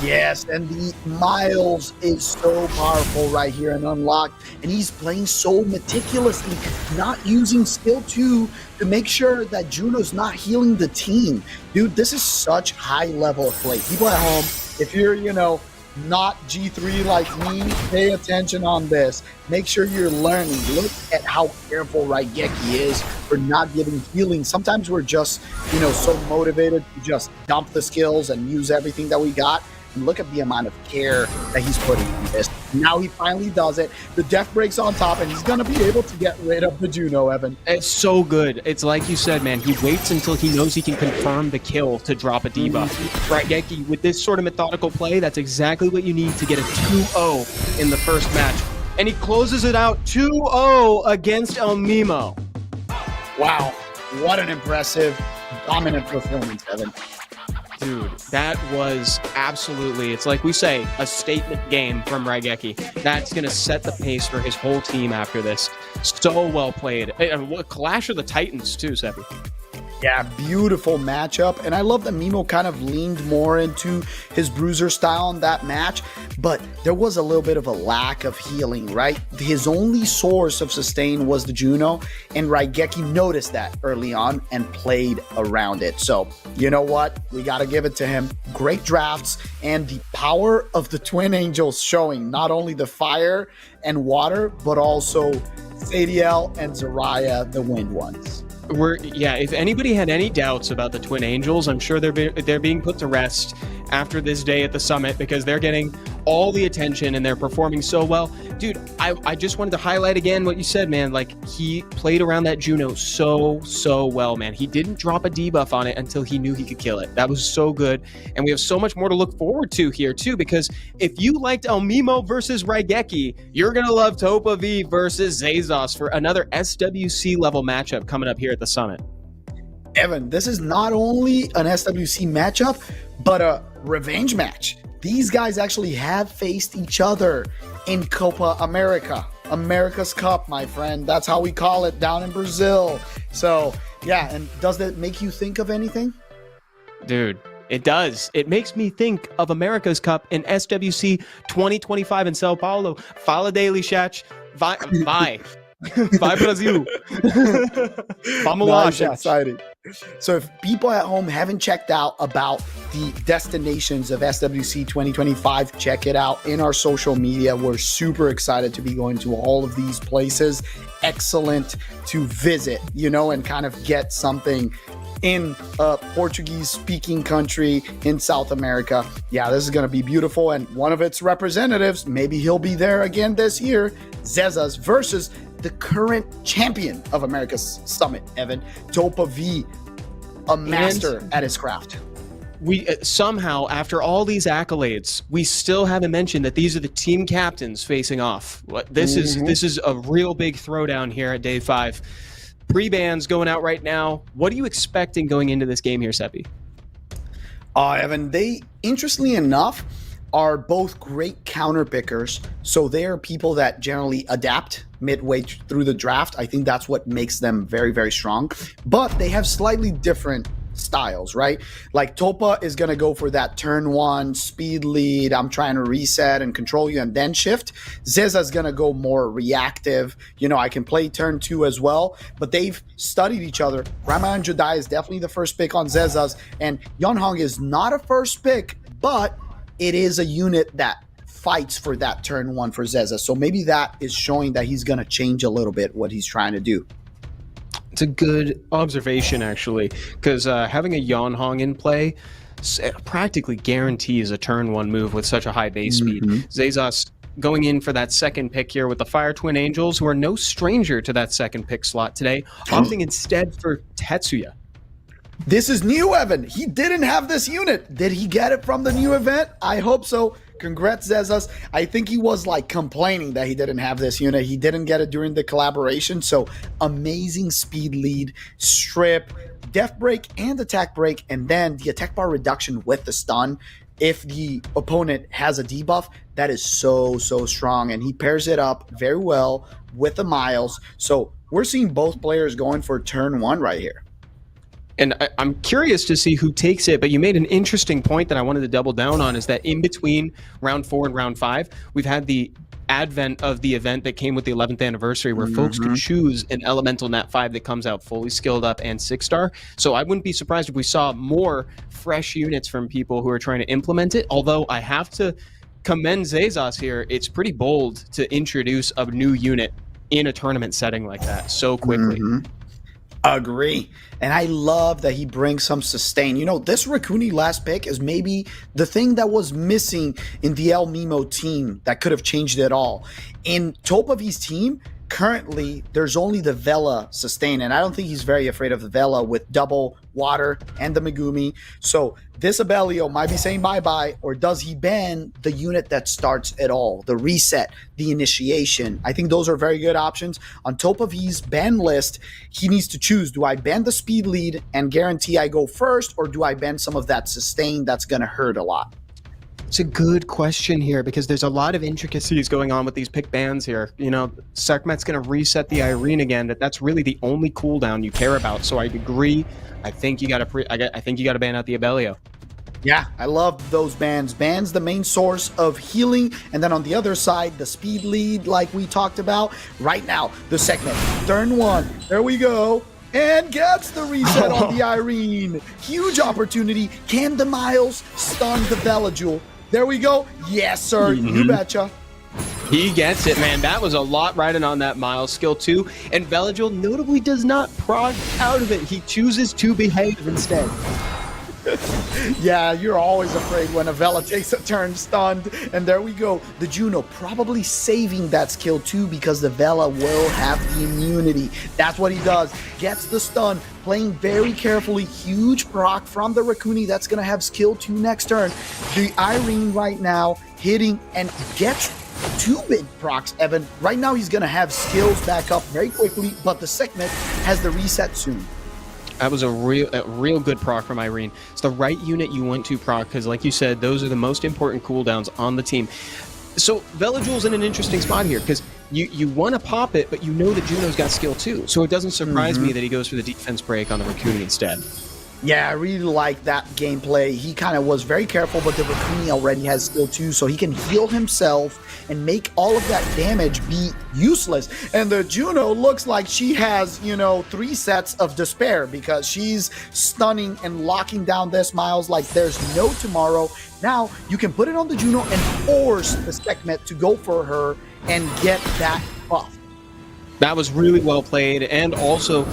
Yes, and the Miles is so powerful right here and unlocked, and he's playing so meticulously, not using skill 2 to make sure that Juno's not healing the team. Dude, this is such high level of play. People at home, if you're, you know, not G3 like me, pay attention on this. Make sure you're learning. Look at how careful Ryeki is for not giving healing. Sometimes we're just, you know, so motivated to just dump the skills and use everything that we got. And look at the amount of care that he's putting in this. Now he finally does it. The death breaks on top, and he's going to be able to get rid of the Juno, Evan. It's so good. It's like you said, man. He waits until he knows he can confirm the kill to drop a debuff. Ryeki, with this sort of methodical play, that's exactly what you need to get a 2-0 in the first match. And he closes it out 2-0 against El Mimo. Wow. What an impressive, dominant performance, Evan. Dude, that was absolutely, it's like we say, a statement game from Ryeki. That's going to set the pace for his whole team after this. So well played. Clash of the Titans, too, Seppi. Yeah, beautiful matchup. And I love that Mimo kind of leaned more into his bruiser style in that match, but there was a little bit of a lack of healing, right? His only source of sustain was the Juno, and Ryeki noticed that early on and played around it. So, you know what? We got to give it to him. Great drafts, and the power of the Twin Angels showing not only the fire and water, but also Sadiel and Zarya, the wind ones. If anybody had any doubts about the Twin Angels, I'm sure they're being put to rest after this day at the summit because they're getting all the attention and they're performing so well. Dude, I just wanted to highlight again what you said, man. Like, he played around that Juno so well, man. He didn't drop a debuff on it until he knew he could kill it. That was so good. And we have so much more to look forward to here, too, because if you liked El Mimo versus Ryeki, you're going to love Topav versus Zazos for another SWC level matchup coming up here at the summit. Evan, this is not only an SWC matchup, but a revenge match. These guys actually have faced each other in Copa America. America's Cup, my friend. That's how we call it down in Brazil. So, yeah, and does that make you think of anything? Dude, it does. It makes me think of America's Cup in SWC 2025 in Sao Paulo. Fala daily, chat. Vai. Vai, Brasil. Vamos lá, Nice, chat. exciting. So if people at home haven't checked out about the destinations of SWC 2025, check it out in our social media. We're super excited to be going to all of these places. Excellent to visit, you know, and kind of get something in a Portuguese-speaking country in South America. Yeah, this is going to be beautiful. And one of its representatives, maybe he'll be there again this year, Zazos versus the current champion of America's Summit, Evan, Topav, a master at his craft. We somehow, after all these accolades, we still haven't mentioned that these are the team captains facing off. This is a real big throwdown here at day 5. Pre-bans going out right now. What are you expecting going into this game here, Seppi? Evan, they, interestingly enough, are both great counter pickers. So they are people that generally adapt midway through the draft. I think that's what makes them very, very strong. But they have slightly different styles, right? Like Topa is going to go for that turn 1 speed lead. I'm trying to reset and control you and then shift. Zeza is going to go more reactive. You know, I can play turn 2 as well, but they've studied each other. Ramayan Judai is definitely the first pick on Zeza's, and Yonhong is not a first pick, but it is a unit that fights for that turn 1 for Zeza. So maybe that is showing that he's going to change a little bit what he's trying to do. It's a good observation, actually, because having a Yonhong in play practically guarantees a turn 1 move with such a high base speed. Zazos going in for that second pick here with the Fire Twin Angels, who are no stranger to that second pick slot today, opting instead for Tetsuya. This is new, Evan. He didn't have this unit. Did he get it from the new event? I hope so. Congrats, Zezas. I think he was like complaining that he didn't have this unit. He didn't get it during the collaboration. So amazing speed lead, strip, def break, and attack break. And then the attack bar reduction with the stun. If the opponent has a debuff, that is so strong. And he pairs it up very well with the Miles. So we're seeing both players going for turn 1 right here. And I'm curious to see who takes it, but you made an interesting point that I wanted to double down on, is that in between round 4 and round 5, we've had the advent of the event that came with the 11th anniversary where folks could choose an elemental nat 5 that comes out fully skilled up and 6-star. So I wouldn't be surprised if we saw more fresh units from people who are trying to implement it. Although I have to commend Zazos here. It's pretty bold to introduce a new unit in a tournament setting like that so quickly. Agree. And I love that he brings some sustain. You know, this Rakuni last pick is maybe the thing that was missing in the El Mimo team that could have changed it all. In Topav's team, currently, there's only the Vela sustain, and I don't think he's very afraid of the Vela with double water and the Megumi. So this Abellio might be saying bye-bye, or does he ban the unit that starts it all? The reset, the initiation. I think those are very good options. On top of his ban list, he needs to choose. Do I ban the speed lead and guarantee I go first, or do I ban some of that sustain that's going to hurt a lot? It's a good question here because there's a lot of intricacies going on with these pick bans here. You know, Sekhmet's going to reset the Irene again. That's really the only cooldown you care about. So I agree. I think you got to. I think you got to ban out the Abellio. Yeah, I love those bans. Bans the main source of healing, and then on the other side, the speed lead, like we talked about. Right now, the Sekhmet, turn 1. There we go. And gets the reset on the Irene. Huge opportunity. Can the Miles stun the Bella Jewel? There we go. Yes, sir. You betcha. He gets it, man. That was a lot riding on that Miles skill too. And Veligil notably does not prod out of it. He chooses to behave instead. Yeah, you're always afraid when a Vela takes a turn stunned. And there we go. The Juno probably saving that skill too because the Vela will have the immunity. That's what he does. Gets the stun, playing very carefully. Huge proc from the Rakuni that's going to have skill 2 next turn. The Irene right now hitting and gets 2 big procs, Evan. Right now he's going to have skills back up very quickly, but the Sekhmet has the reset soon. That was a real good proc from Irene. It's the right unit you want to proc because, like you said, those are the most important cooldowns on the team. So Veligil's in an interesting spot here because you want to pop it, but you know that Juno's got skill too. So it doesn't surprise me that he goes for the defense break on the Rakuni instead. Yeah, I really like that gameplay. He kind of was very careful, but the Rakuni already has skill 2, so he can heal himself and make all of that damage be useless. And the Juno looks like she has, 3 sets of despair because she's stunning and locking down this Miles like there's no tomorrow. Now, you can put it on the Juno and force the Sekhmet to go for her and get that buff. That was really well played and also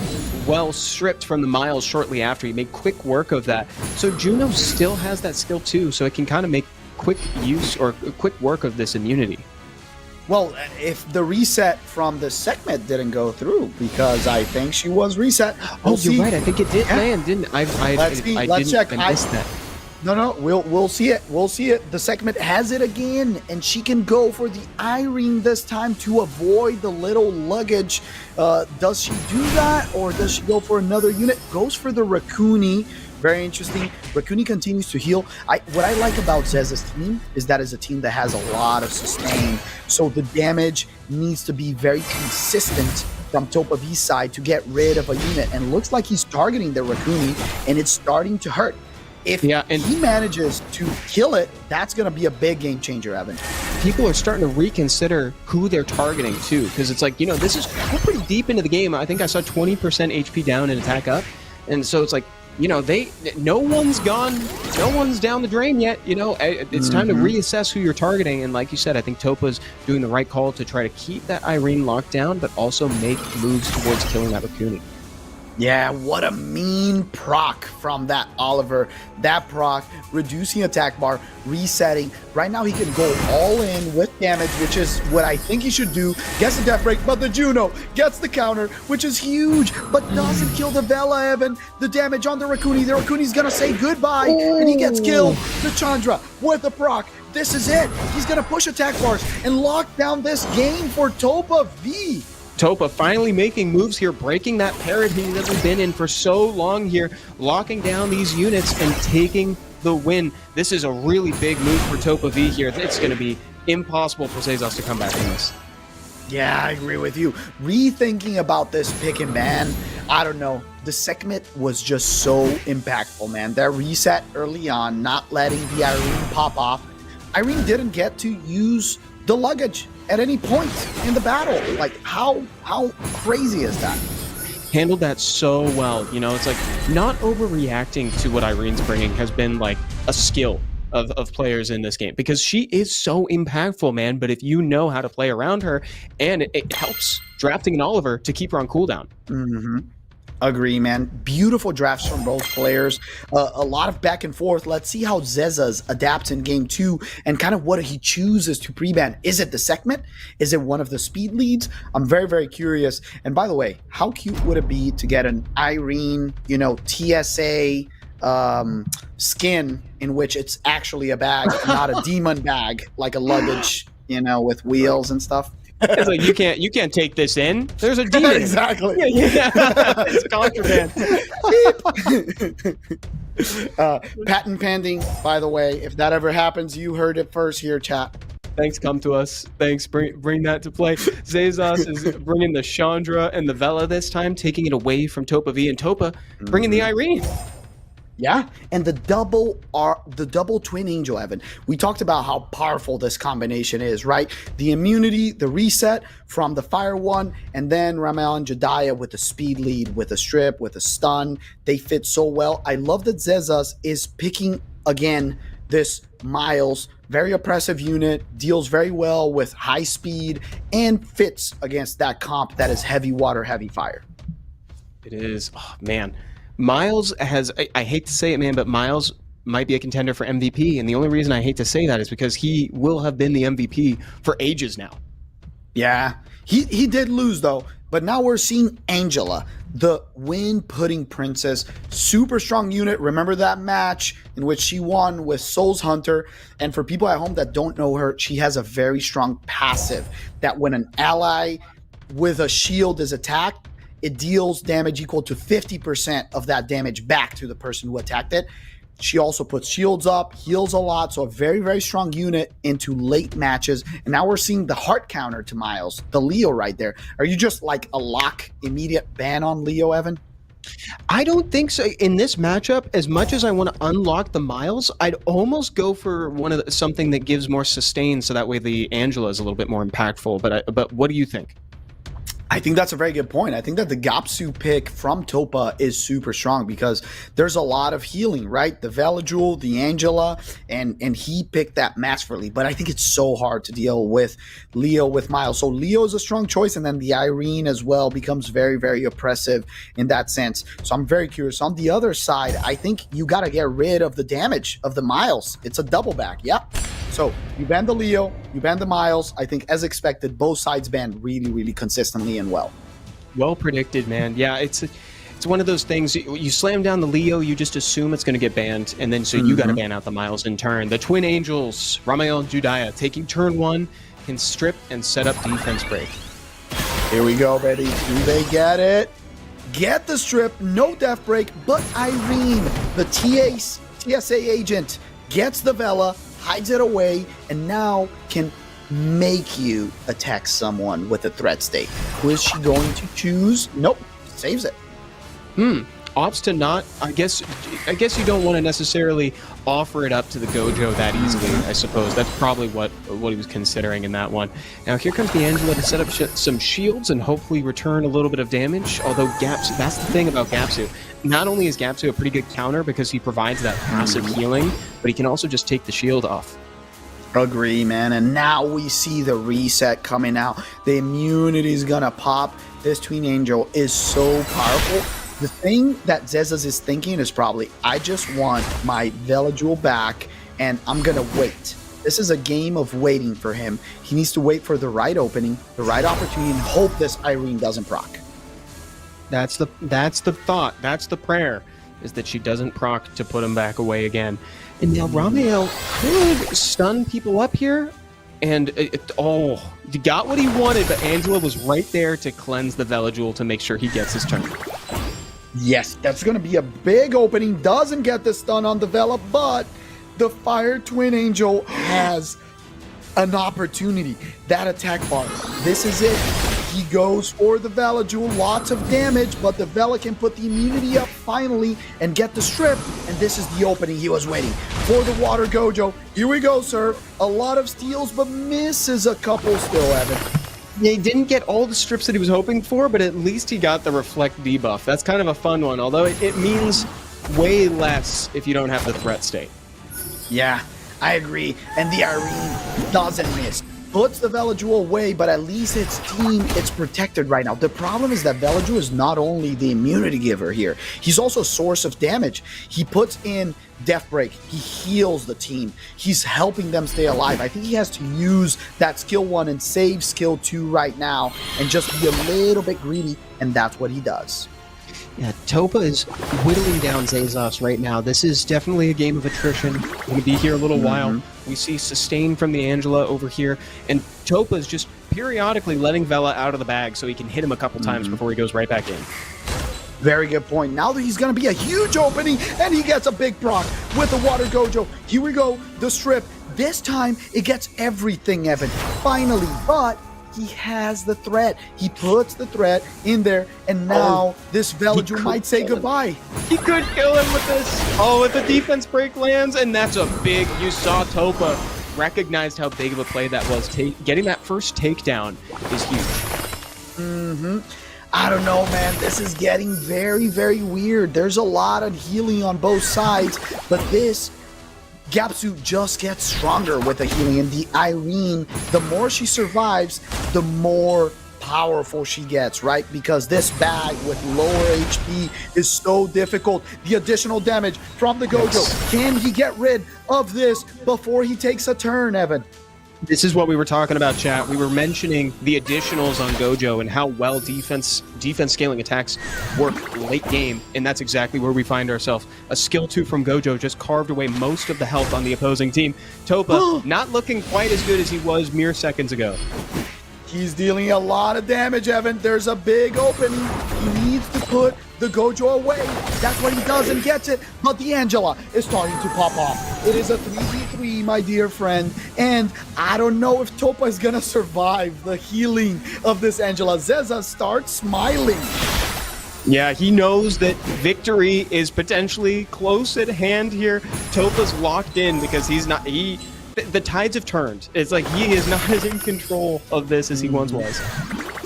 well stripped from the Miles shortly after. He made quick work of that. So Juno still has that skill too, so it can kind of make quick use or quick work of this immunity. Well, if the reset from the segment didn't go through, because I think she was reset. Oh, you're right. I think it did land, didn't I? Let's check. I missed that. No, we'll see it. We'll see it. The segment has it again, and she can go for the Irene this time to avoid the little luggage. Does she do that, or does she go for another unit? Goes for the Rakuni. Very interesting. Rakuni continues to heal. What I like about Zez's team is that it's a team that has a lot of sustain, so the damage needs to be very consistent from Topav's side to get rid of a unit, and looks like he's targeting the Rakuni, and it's starting to hurt. If he manages to kill it, that's going to be a big game changer, Evan. People are starting to reconsider who they're targeting, too, because it's like, we're pretty deep into the game. I think I saw 20% HP down and attack up. And so it's like, no one's down the drain yet. It's time to reassess who you're targeting. And like you said, I think Topa's doing the right call to try to keep that Irene locked down, but also make moves towards killing that Rakuni. Yeah, what a mean proc from that Oliver. That proc, reducing attack bar, resetting. Right now he can go all in with damage, which is what I think he should do. Gets the death break, but the Juno gets the counter, which is huge, but doesn't kill the Vela, Evan. The damage on the Rakuni's gonna say goodbye, and he gets killed. The Chandra with the proc. This is it. He's gonna push attack bars and lock down this game for Topa V. Topa finally making moves here, breaking that parity that we've been in for so long here, locking down these units and taking the win. This is a really big move for Topa V here. It's going to be impossible for Zazos to come back from this. Yeah, I agree with you. Rethinking about this pick and ban, I don't know. The segment was just so impactful, man. That reset early on, not letting the Irene pop off. Irene didn't get to use the luggage at any point in the battle. Like, how crazy is that? Handled that so well. It's like not overreacting to what Irene's bringing has been like a skill of players in this game, because she is so impactful, man. But if you know how to play around her, and it helps drafting an Oliver to keep her on cooldown. Agree, man. Beautiful drafts from both players. A lot of back and forth. Let's see how Zezas adapts in game 2 and kind of what he chooses to pre-ban. Is it the segment? Is it one of the speed leads? I'm very, very curious. And by the way, how cute would it be to get an Irene, TSA skin in which it's actually a bag, not a demon bag, like a luggage, with wheels and stuff? It's like you can't take this in. There's a demon. Exactly. It's contraband. Patent pending, by the way. If that ever happens, you heard it first here, chat. Thanks, COM2US. Thanks, bring that to play. Zazos is bringing the Chandra and the Vela this time, taking it away from Topa V, and Topa bringing the Irene. Yeah, and the double twin angel, Evan. We talked about how powerful this combination is, right? The immunity, the reset from the fire one, and then Ramel and Jediah with the speed lead, with a strip, with a stun. They fit so well. I love that Zezas is picking again this Miles, very oppressive unit, deals very well with high speed, and fits against that comp that is heavy water, heavy fire. It is, oh man. Miles has, I hate to say it, man, but Miles might be a contender for MVP. And the only reason I hate to say that is because he will have been the MVP for ages now. Yeah, he did lose, though. But now we're seeing Angela, the win-putting princess. Super strong unit. Remember that match in which she won with SoulsHunter? And for people at home that don't know her, she has a very strong passive that when an ally with a shield is attacked, it deals damage equal to 50% of that damage back to the person who attacked it. She also puts shields up, heals a lot, so a very, very strong unit into late matches. And now we're seeing the heart counter to Miles, the Leo right there. Are you just like a lock, immediate ban on Leo, Evan? I don't think so. In this matchup, as much as I want to unlock the Miles, I'd almost go for something that gives more sustain, so that way the Angela is a little bit more impactful. But what do you think? I think that's a very good point. I think that the Gapsu pick from Topa is super strong because there's a lot of healing, right? The Veladjul, the Angela, and he picked that masterfully. But I think it's so hard to deal with Leo with Miles. So Leo is a strong choice, and then the Irene as well becomes very, very oppressive in that sense. So I'm very curious. On the other side, I think you got to get rid of the damage of the Miles. It's a double back. Yep. So you ban the Leo, you ban the Miles. I think as expected, both sides banned really, really consistently and well. Well predicted, man. Yeah, it's one of those things. You slam down the Leo, you just assume it's going to get banned, and then so you got to ban out the Miles in turn. The Twin Angels, Ramael and Judaya, taking turn one, can strip and set up defense break. Here we go, baby. Do they get it? Get the strip, no death break, but Irene, the TSA agent, gets the Vela, hides it away, and now can make you attack someone with a threat state. Who is she going to choose? Nope, saves it. Opts to not. I guess you don't want to necessarily offer it up to the Gojo that easily. I suppose that's probably what he was considering in that one. Now here comes the Angela to set up some shields and hopefully return a little bit of damage. Although Gapsu, that's the thing about Gapsu. Not only is Gapsu a pretty good counter because he provides that passive healing, but he can also just take the shield off. Agree, man. And now we see the reset coming out. The immunity is gonna pop. This Twin Angel is so powerful. The thing that Zazos is thinking is probably, I just want my Veladjul back, and I'm gonna wait. This is a game of waiting for him. He needs to wait for the right opening, the right opportunity, and hope this Irene doesn't proc. That's the thought. That's the prayer, is that she doesn't proc to put him back away again. And now Ramael could stun people up here, and he got what he wanted, but Angela was right there to cleanse the Veladjul to make sure he gets his turn. Yes, that's going to be a big opening. Doesn't get the stun on the Vela, but the Fire Twin Angel has an opportunity. That attack bar. This is it. He goes for the Veladjul. Lots of damage, but the Vela can put the immunity up finally and get the strip. And this is the opening he was waiting for. The Water Gojo. Here we go, sir. A lot of steals, but misses a couple still, Evan. He didn't get all the strips that he was hoping for, but at least he got the reflect debuff. That's kind of a fun one, although it means way less if you don't have the threat state. Yeah, I agree. And the Irene doesn't miss. Puts the Veladjul away, but at least its team, it's protected right now. The problem is that Veladjul is not only the immunity giver here, he's also a source of damage. He puts in Death Break. He heals the team. He's helping them stay alive. I think he has to use that skill 1 and save skill 2 right now and just be a little bit greedy, and that's what he does. Yeah, Topa is whittling down Zazos right now. This is definitely a game of attrition. Going to be here a little while. We see sustain from the Angela over here, and Topa is just periodically letting Vela out of the bag so he can hit him a couple times before he goes right back in. Very good point. Now that he's going to be a huge opening, and he gets a big proc with the Water Gojo. Here we go, the strip. This time, it gets everything, Evan. Finally, but he has the threat. He puts the threat in there, and now this Veladjul might say goodbye. He could kill him with this. Oh, with the defense break lands, and that's a big, you saw Topa recognized how big of a play that was. Getting that first takedown is huge. I don't know, man. This is getting very, very weird. There's a lot of healing on both sides, but this Gapsu just gets stronger with the healing, and the Irene, the more she survives, the more powerful she gets, right? Because this bag with lower HP is so difficult. The additional damage from the Gojo. Can he get rid of this before he takes a turn, Evan? This is what we were talking about, chat. We were mentioning the additionals on Gojo and how well defense scaling attacks work late game, and that's exactly where we find ourselves. A skill 2 from Gojo just carved away most of the health on the opposing team. Topa not looking quite as good as he was mere seconds ago. He's dealing a lot of damage, Evan. There's a big opening. He needs to put the Gojo away. That's what he does and gets it. But the Angela is starting to pop off. It is a 3v3, my dear friend. And I don't know if Topa is going to survive the healing of this Angela. Zazos starts smiling. Yeah, he knows that victory is potentially close at hand here. Topa's locked in because the tides have turned. It's like he is not as in control of this as he once was.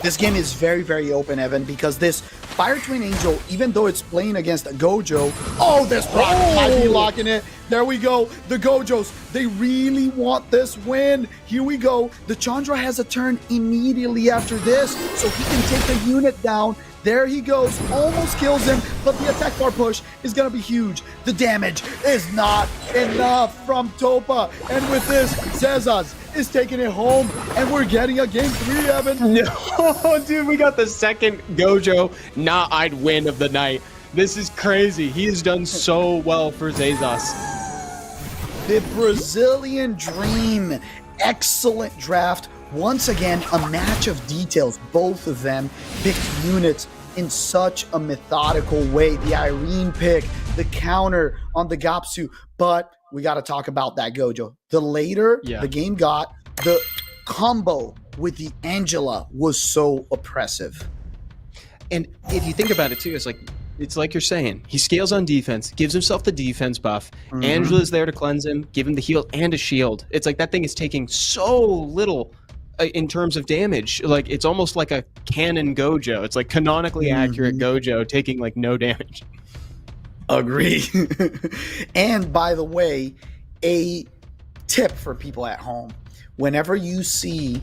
This game is very, very open, Evan, because this Fire Twin Angel, even though it's playing against a Gojo, oh, this Brock might be locking it. There we go. The Gojos, they really want this win. Here we go. The Chandra has a turn immediately after this, so he can take the unit down. There he goes, almost kills him, but the attack bar push is going to be huge. The damage is not enough from Topa. And with this, Zazos is taking it home, and we're getting a game 3, Evan. No, dude, we got the second Gojo I'd win of the night. This is crazy. He has done so well for Zazos. The Brazilian Dream. Excellent draft. Once again, a match of details. Both of them picked units in such a methodical way. The Irene pick, the counter on the Gapsu. But we got to talk about that Gojo. The later the game got, the combo with the Angela was so oppressive. And if you think about it too, it's like you're saying, he scales on defense, gives himself the defense buff. Angela's there to cleanse him, give him the heal and a shield. It's like that thing is taking so little in terms of damage. Like, it's almost like a canon Gojo. It's like canonically accurate Gojo taking like no damage. Agree. And by the way, a tip for people at home: whenever you see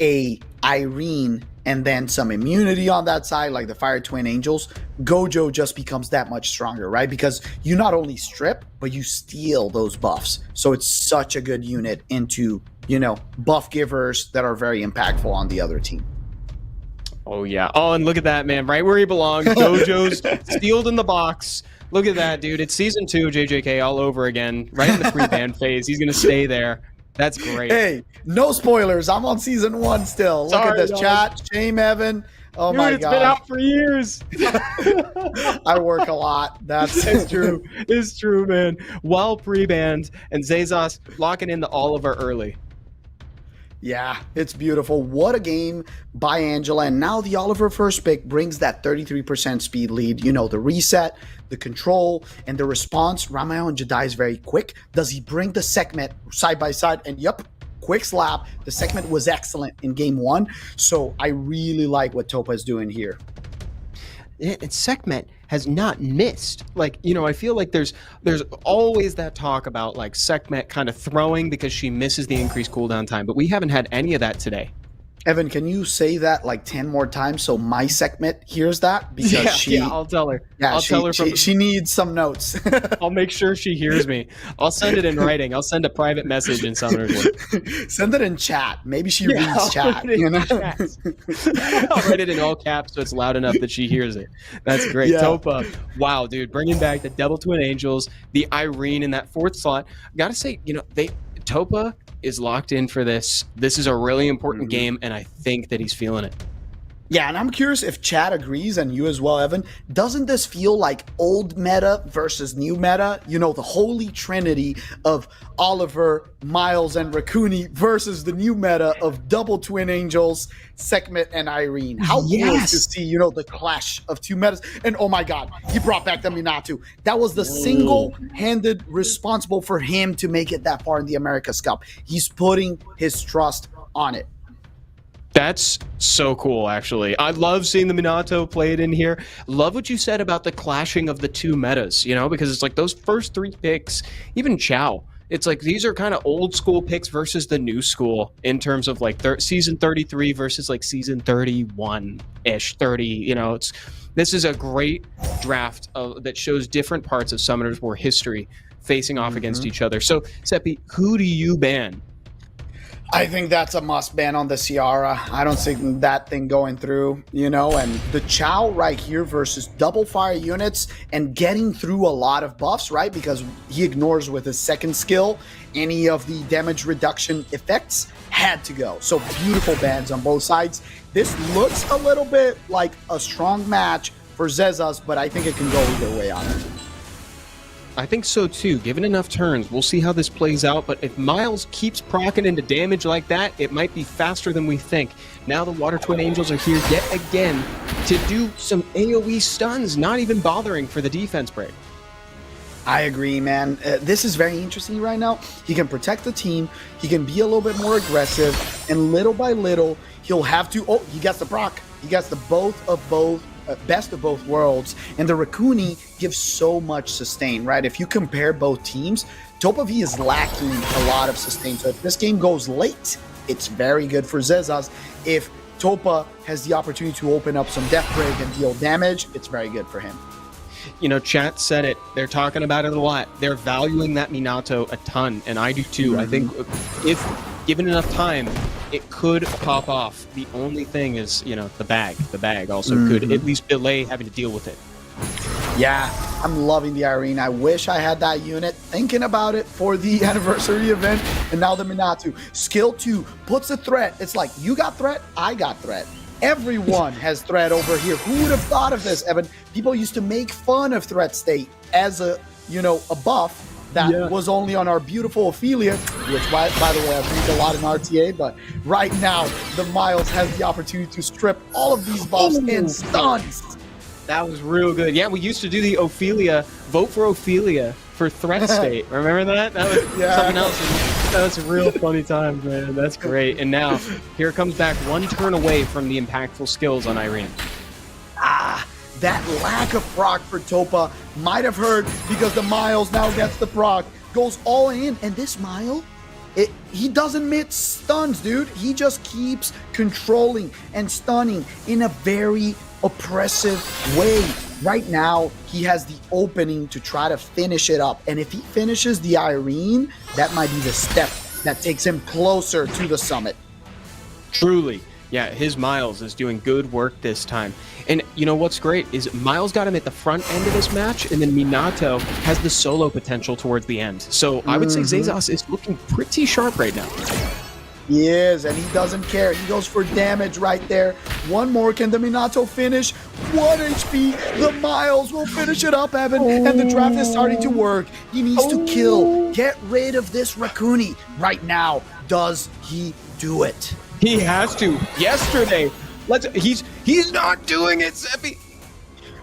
a Irene and then some immunity on that side, like the Fire Twin Angels, Gojo just becomes that much stronger, right? Because you not only strip, but you steal those buffs. So it's such a good unit into, you know, buff givers that are very impactful on the other team. Oh, yeah. Oh, and look at that, man. Right where he belongs. Gojo's sealed in the box. Look at that, dude. It's season 2 JJK all over again. Right in the free band phase. He's going to stay there. That's great. Hey, no spoilers. I'm on season 1 still. Look at this chat. Shame, Evan. Oh, dude, my God. It's been out for years. I work a lot. It's true. It's true, man. Well pre-banned, and Zazos locking in the Oliver early. Yeah, it's beautiful. What a game by Angela. And now the Oliver first pick brings that 33% speed lead. You know, the reset, the control, and the response. Ramayo and Jedi is very quick. Does he bring the Sekhmet side by side? And yep, quick slap. The Sekhmet was excellent in game 1. So I really like what Topa is doing here. And Sekhmet has not missed. Like, you know, I feel like there's always that talk about like Sekhmet kind of throwing because she misses the increased cooldown time, but we haven't had any of that today. Evan, can you say that like 10 more times so my Sekhmet hears that? Because I'll tell her. Yeah, she needs some notes. I'll make sure she hears me. I'll send it in writing. I'll send a private message in Summoner's Word. Send it in chat. Maybe she reads chat. You know? I'll write it in all caps so it's loud enough that she hears it. That's great. Yeah. Topa, wow, dude, bringing back the Double Twin Angels, the Irene in that 4th slot. Gotta say, you know, Topa is locked in for this. This is a really important game, and I think that he's feeling it. Yeah, and I'm curious if Chad agrees, and you as well, Evan. Doesn't this feel like old meta versus new meta? You know, the holy trinity of Oliver, Miles, and Rakuni versus the new meta of Double Twin Angels, Sekhmet, and Irene. How cool is to see, you know, the clash of two metas. And oh my God, he brought back the Minato. That was the single-handed responsible for him to make it that far in the America's Cup. He's putting his trust on it. That's so cool, actually. I love seeing the Minato played in here. Love what you said about the clashing of the two metas, you know, because it's like those first 3 picks, even Chow, it's like these are kind of old school picks versus the new school in terms of like season 33 versus like season 31-ish, 30, you know. This is a great draft that shows different parts of Summoners War history facing off against each other. So, Seppi, who do you ban? I think that's a must ban on the Ciara. I don't see that thing going through, you know, and the Chow right here versus double fire units and getting through a lot of buffs, right? Because he ignores with his second skill any of the damage reduction effects had to go. So beautiful bans on both sides. This looks a little bit like a strong match for Zazos, but I think it can go either way on it. I think so too. Given enough turns, we'll see how this plays out. But if Miles keeps proccing into damage like that, it might be faster than we think. Now the Water Twin Angels are here yet again to do some AoE stuns, not even bothering for the defense break. I agree, man. This is very interesting right now. He can protect the team. He can be a little bit more aggressive. And little by little, he'll have to. Oh, he gets the proc. He gets the best of both worlds. And the Rakuni gives so much sustain, right? If you compare both teams, Topav is lacking a lot of sustain. So if this game goes late, it's very good for Zazos. If Topa has the opportunity to open up some Death Break and deal damage, it's very good for him. You know, chat said it. They're talking about it a lot. They're valuing that Minato a ton, and I do too. I think if given enough time, it could pop off. The only thing is, you know, the bag. The bag also could at least delay having to deal with it. Yeah, I'm loving the Irene. I wish I had that unit. Thinking about it for the anniversary event, and now the Minato. Skill 2 puts a threat. It's like, you got threat, I got threat. Everyone has threat over here. Who would have thought of this, Evan? People used to make fun of threat state as a, you know, a buff that was only on our beautiful Ophelia, which, by the way, I've used a lot in RTA, but right now, the Miles has the opportunity to strip all of these buffs and stuns. That was real good. Yeah, we used to do the Ophelia, vote for Ophelia for threat state. Remember that? That was something else. That was real funny times, man. That's great. And now, here it comes back one turn away from the impactful skills on Irene. That lack of proc for Topa might have hurt because the Miles now gets the proc, goes all in, and this Mile, he doesn't miss stuns, dude. He just keeps controlling and stunning in a very oppressive way. Right now, he has the opening to try to finish it up, and if he finishes the Irene, that might be the step that takes him closer to the summit. Truly. Yeah, his Miles is doing good work this time. And you know what's great is Miles got him at the front end of this match, and then Minato has the solo potential towards the end. So I would say Zazos is looking pretty sharp right now. He is, and he doesn't care. He goes for damage right there. One more. Can the Minato finish? 1 HP. The Miles will finish it up, Evan. And the draft is starting to work. He needs to kill. Get rid of this Rakuni right now. Does he do it? He has to. Yesterday. He's not doing it, Seppi.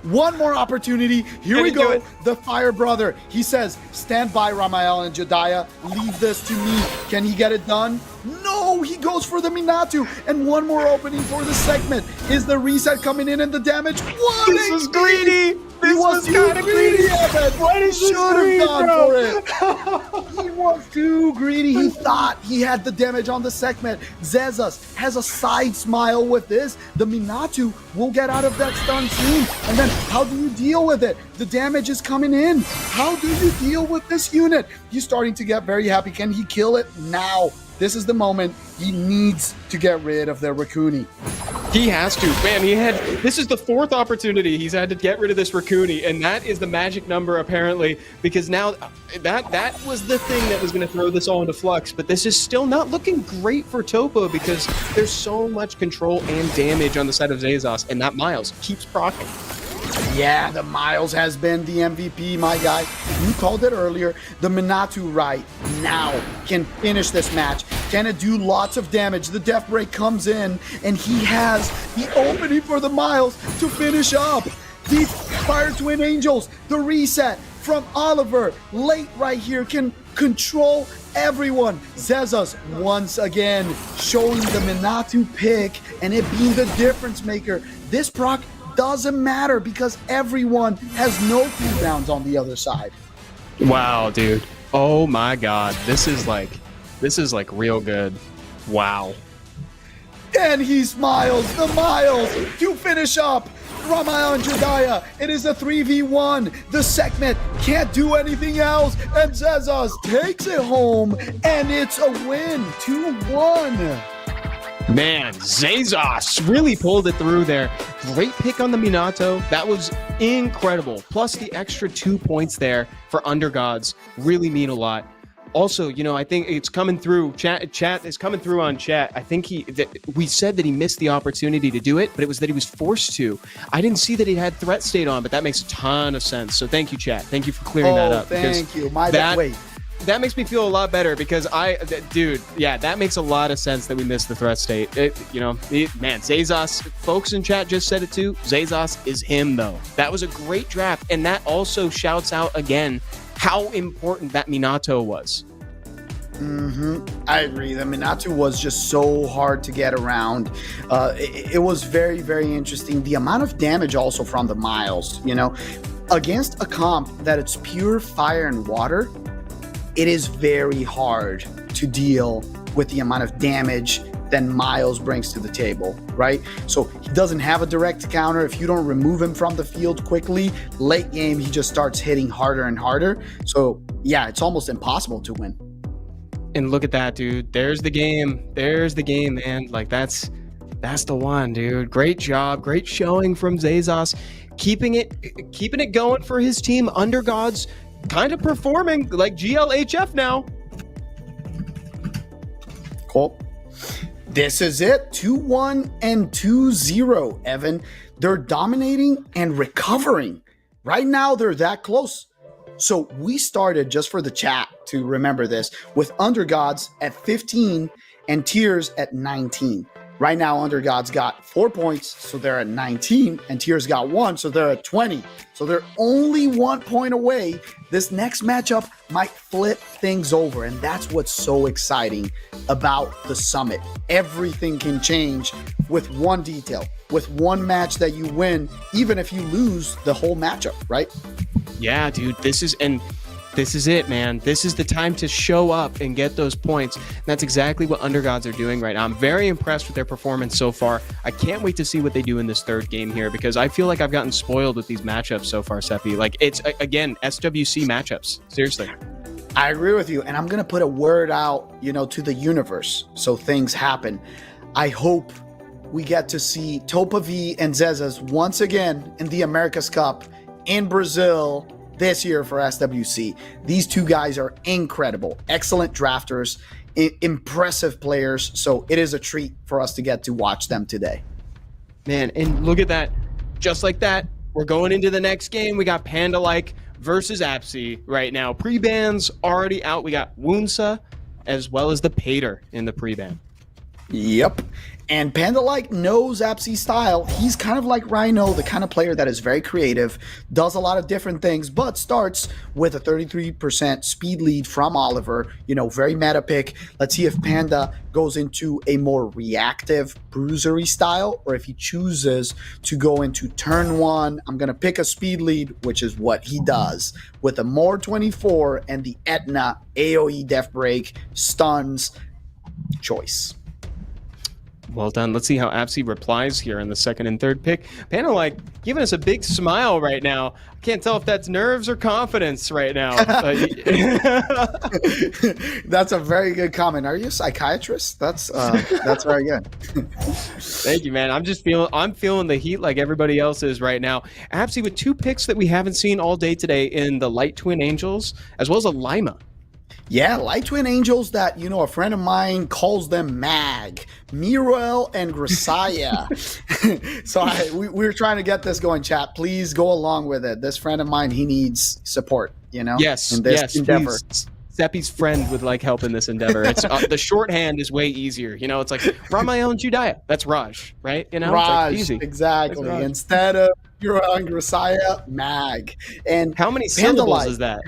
One more opportunity. Here we go. The Fire Brother. He says, stand by, Ramael and Jediah. Leave this to me. Can he get it done? No, he goes for the Minato. And one more opening for the segment. Is the reset coming in and the damage? What? This was greedy. This was kind of greedy. What is should have gone for it. He was too greedy. He thought he had the damage on the segment. Zazos has a side smile with this. The Minato will get out of that stun soon. And then how do you deal with it? The damage is coming in. How do you deal with this unit? He's starting to get very happy. Can he kill it? Now. This is the moment. He needs to get rid of the Rakuni. He has to. Man, this is the 4th opportunity he's had to get rid of this Rakuni, and that is the magic number apparently, because now that was the thing that was going to throw this all into flux, but this is still not looking great for Topo because there's so much control and damage on the side of Zazos, and that Miles keeps proccing. Yeah, the Miles has been the MVP, my guy. You called it earlier. The Minato right now can finish this match. Can it do lots of damage? The Death Break comes in, and he has the opening for the Miles to finish up. The Fire Twin Angels, the reset from Oliver, late right here, can control everyone. Zazos once again showing the Minato pick and it being the difference maker. This proc doesn't matter because everyone has no cooldowns on the other side. Wow, dude. Oh my god. This is like real good. Wow. And he smiles. The Miles to finish up. Ramael and Jediah. It is a 3v1. The segment can't do anything else. And Zazos takes it home. And it's a win. 2-1. Man, Zazos really pulled it through there. Great pick on the Minato. That was incredible. Plus the extra 2 points there for Undergods really mean a lot. Also, you know, I think it's coming through. Chat is coming through on chat. I think we said that he missed the opportunity to do it, but it was that he was forced to. I didn't see that he had threat state on, but that makes a ton of sense. So thank you, chat. Thank you for clearing that up. Thank you. That makes me feel a lot better because that makes a lot of sense that we missed the threat state. Man, Zazos, folks in chat just said it too. Zazos is him though. That was a great draft, and that also shouts out again how important that Minato was. I agree. The Minato was just so hard to get around. It was very, very interesting. The amount of damage also from the miles, against a comp that it's pure fire and water, it is very hard to deal with the amount of damage that Miles brings to the table, right? So he doesn't have a direct counter. If you don't remove him from the field quickly, late game, he just starts hitting harder and harder. So yeah, it's almost impossible to win. And look at that, dude. There's the game. There's the game, man. Like that's the one, dude. Great job. Great showing from Zazos. Keeping it going for his team. Undergods kind of performing like GLHF now. Cool. This is it. 2-1 and 2-0, Evan. They're dominating and recovering. Right now, they're that close. So we started, just for the chat to remember this, with Undergods at 15 and Tears at 19. Right now, Undergods got 4 points, so they're at 19, and Tears got 1, so they're at 20. So they're only 1 point away. This next matchup might flip things over, and that's what's so exciting about the Summit. Everything can change with one detail, with one match that you win, even if you lose the whole matchup, right? Yeah, dude, this is it, man. This is the time to show up and get those points. And that's exactly what Undergods are doing right now. I'm very impressed with their performance so far. I can't wait to see what they do in this third game here, because I feel like I've gotten spoiled with these matchups so far, Seppi. Like, it's, again, SWC matchups. Seriously. I agree with you. And I'm going to put a word out, to the universe so things happen. I hope we get to see Topav and Zazos once again in the America's Cup in Brazil this year for SWC. These two guys are incredible, excellent drafters, impressive players. So it is a treat for us to get to watch them today. Man, and look at that. Just like that, we're going into the next game. We got Pandaike versus Absy right now. Pre-bans already out. We got Woonsa as well as the Pater in the pre-ban. Yep. And Pandaike knows Absy's style. He's kind of like Rhino, the kind of player that is very creative, does a lot of different things, but starts with a 33% speed lead from Oliver. Very meta pick. Let's see if Panda goes into a more reactive bruisery style, or if he chooses to go into turn one. I'm going to pick a speed lead, which is what he does, with a more 24 and the Etna AoE Death Break stuns choice. Well done. Let's see how Absy replies here in the second and third pick. Pandaike giving us a big smile right now. I can't tell if that's nerves or confidence right now. That's a very good comment. Are you a psychiatrist? That's very good. Thank you, man. I'm feeling the heat like everybody else is right now. Absy with two picks that we haven't seen all day today in the Light Twin Angels, as well as a Lima. Yeah, Light Twin Angels that, a friend of mine calls them MAG, Miruel and Grisaya. So we're trying to get this going, chat. Please go along with it. This friend of mine, he needs support, Yes, in this endeavor. Please. Seppi's friend would like help in this endeavor. It's the shorthand is way easier. It's like Ramael and Judaya. That's Raj, right? Raj, it's like easy. Exactly. Raj. Instead of Miruel and Grisaya, MAG. And how many syllables is that?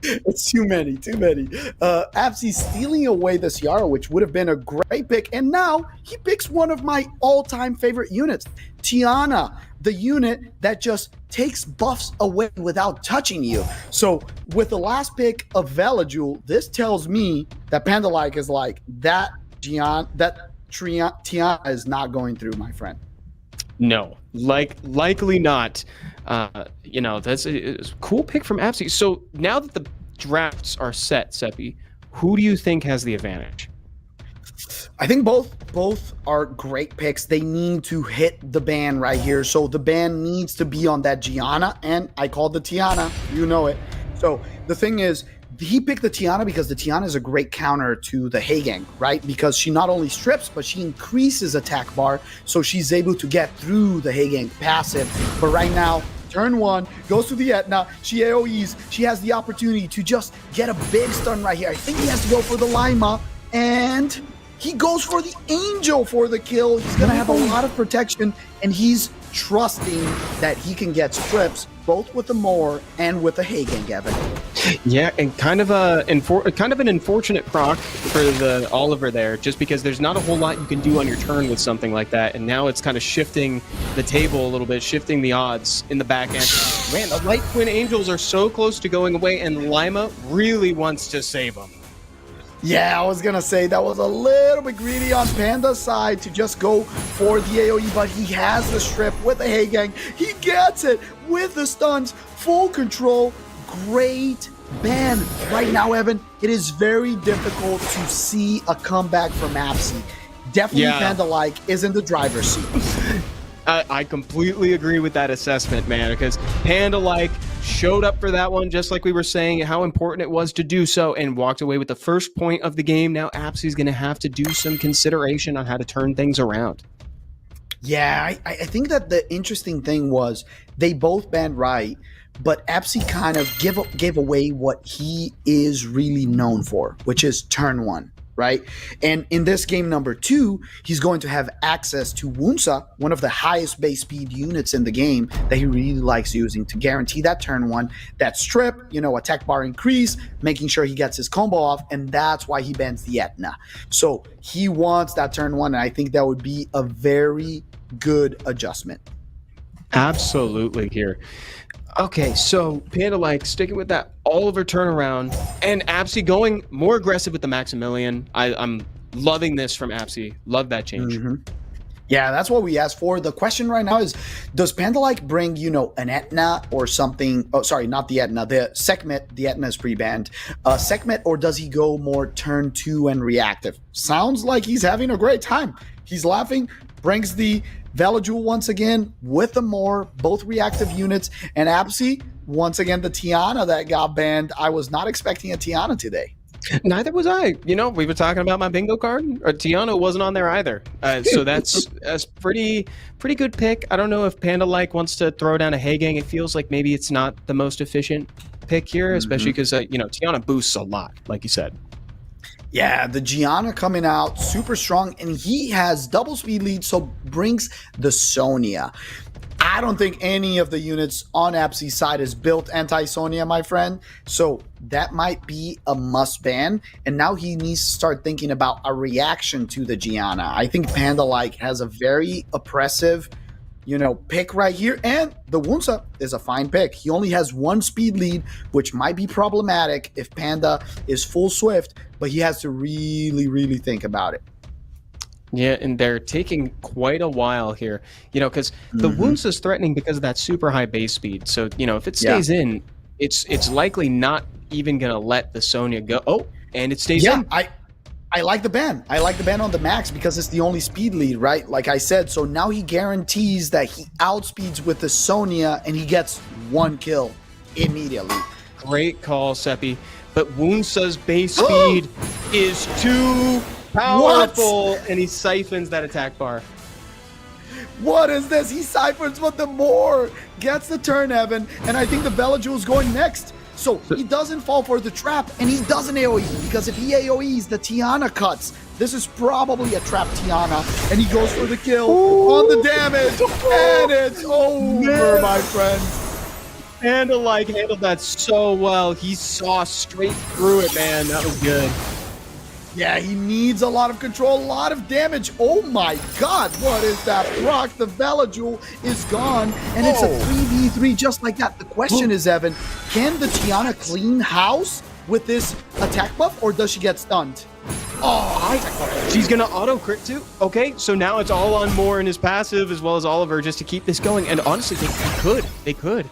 It's too many. Absy stealing away this Yara, which would have been a great pick. And now he picks one of my all-time favorite units, Tiana, the unit that just takes buffs away without touching you. So with the last pick of Velajul, this tells me that Pandaike is like, that Tiana is not going through, my friend. No, likely not. That's a cool pick from Absy. So now that the drafts are set, Seppi, who do you think has the advantage? I think both are great picks. They need to hit the ban right here. So the ban needs to be on that Gianna, and I called the Tiana. You know it. So the thing is, he picked the Tiana because the Tiana is a great counter to the Heigang, right? Because she not only strips, but she increases attack bar, so she's able to get through the Heigang passive. But right now, turn one, goes to the Etna, she AoEs, she has the opportunity to just get a big stun right here. I think he has to go for the Lima, and He goes for the Angel for the kill. He's going to have a lot of protection, and he's trusting that he can get strips both with the Moor and with the Hagen, Gavin. Yeah, and kind of an unfortunate proc for the Oliver there, just because there's not a whole lot you can do on your turn with something like that, and now it's kind of shifting the table a little bit, shifting the odds in the back end. Man, the Light Twin Angels are so close to going away, and Lima really wants to save them. Yeah, I was going to say that was a little bit greedy on Panda's side to just go for the AoE, but he has the strip with the Hagang. He gets it with the stuns, full control. Great ban. Right now, Evan, it is very difficult to see a comeback from Absy. Definitely Panda-like is in the driver's seat. I completely agree with that assessment, man, because Panda-like showed up for that one, just like we were saying, how important it was to do so, and walked away with the first point of the game. Now Absy's going to have to do some consideration on how to turn things around. Yeah, I think that the interesting thing was they both banned right, but Absy kind of gave away what he is really known for, which is turn one, right? And in this game number 2, he's going to have access to Wunsa, one of the highest base speed units in the game that he really likes using to guarantee that turn one, that strip, attack bar increase, making sure he gets his combo off, and that's why he bans the Etna. So he wants that turn one, and I think that would be a very good adjustment. Absolutely here. Okay, so Panda-like sticking with that Oliver turnaround, and Absy going more aggressive with the Maximilian. I'm loving this from Absy. Love that change. Mm-hmm. Yeah, that's what we asked for. The question right now is, does Panda-like bring, an Etna or something? Oh, sorry, not the Etna. The Sekhmet, the Etna is pre-banned. Sekhmet, or does he go more turn 2 and reactive? Sounds like he's having a great time. He's laughing, brings the Veladjul once again with the Moor, both reactive units, and Absy, once again, the Tiana that got banned. I was not expecting a Tiana today. Neither was I. We were talking about my bingo card. Tiana wasn't on there either. So that's pretty good pick. I don't know if Panda-like wants to throw down a Hagang. It feels like maybe it's not the most efficient pick here, especially because, Tiana boosts a lot, like you said. Yeah, the Gianna coming out super strong, and he has double speed lead, so brings the Sonia. I don't think any of the units on Absy's side is built anti-Sonia, my friend. So that might be a must ban. And now he needs to start thinking about a reaction to the Gianna. I think Panda-like has a very oppressive, pick right here. And the Wunsa is a fine pick. He only has 1 speed lead, which might be problematic if Panda is full Swift, but he has to really, really think about it. Yeah, and they're taking quite a while here, because the Wunsa's threatening because of that super high base speed. So, if it stays in, it's likely not even going to let the Sonya go. Oh, and it stays in. I like the ban. I like the ban on the max because it's the only speed lead, right? Like I said, so now he guarantees that he outspeeds with the Sonya and he gets 1 kill immediately. Great call, Seppi. But Wunsa's base speed is too powerful, and he siphons that attack bar. What is this? He siphons with the Moor, gets the turn, Evan, and I think the Veladjul is going next. So he doesn't fall for the trap, and he doesn't AoE, because if he AoEs, the Tiana cuts. This is probably a trap Tiana, and he goes for the kill on the damage, and it's over, my friends. Panda-like handled that so well. He saw straight through it, man. That was good. Yeah, he needs a lot of control, a lot of damage. Oh my god, what is that proc? The Veladjul is gone, and it's a 3v3 just like that. The question is, Evan, can the Tiana clean house with this attack buff, or does she get stunned? She's gonna auto crit too. Okay, so now it's all on Moore in his passive as well as Oliver just to keep this going. And honestly, they could.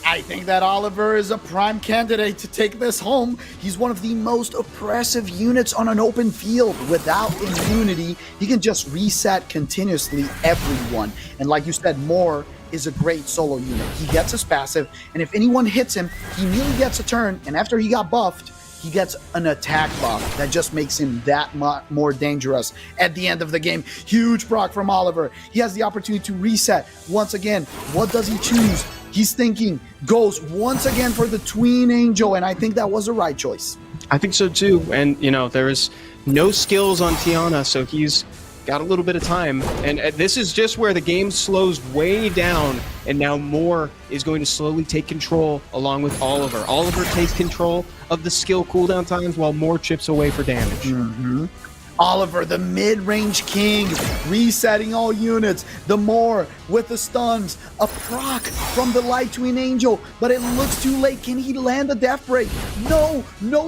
I think that Oliver is a prime candidate to take this home. He's one of the most oppressive units on an open field. Without immunity, he can just reset continuously everyone. And like you said, Moore is a great solo unit. He gets his passive, and if anyone hits him, he immediately gets a turn, and after he got buffed, he gets an attack buff that just makes him that more dangerous at the end of the game. Huge proc from Oliver. He has the opportunity to reset. Once again, what does he choose? He's thinking, goes once again for the Tween Angel, and I think that was the right choice. I think so too. And, there is no skills on Tiana, so he's got a little bit of time. And this is just where the game slows way down, and now Moore is going to slowly take control along with Oliver. Oliver takes control of the skill cooldown times while Moore chips away for damage. Oliver, the mid-range king, resetting all units. The Moore with the stuns. A proc from the Light Twin Angel, but it looks too late. Can he land a death break? No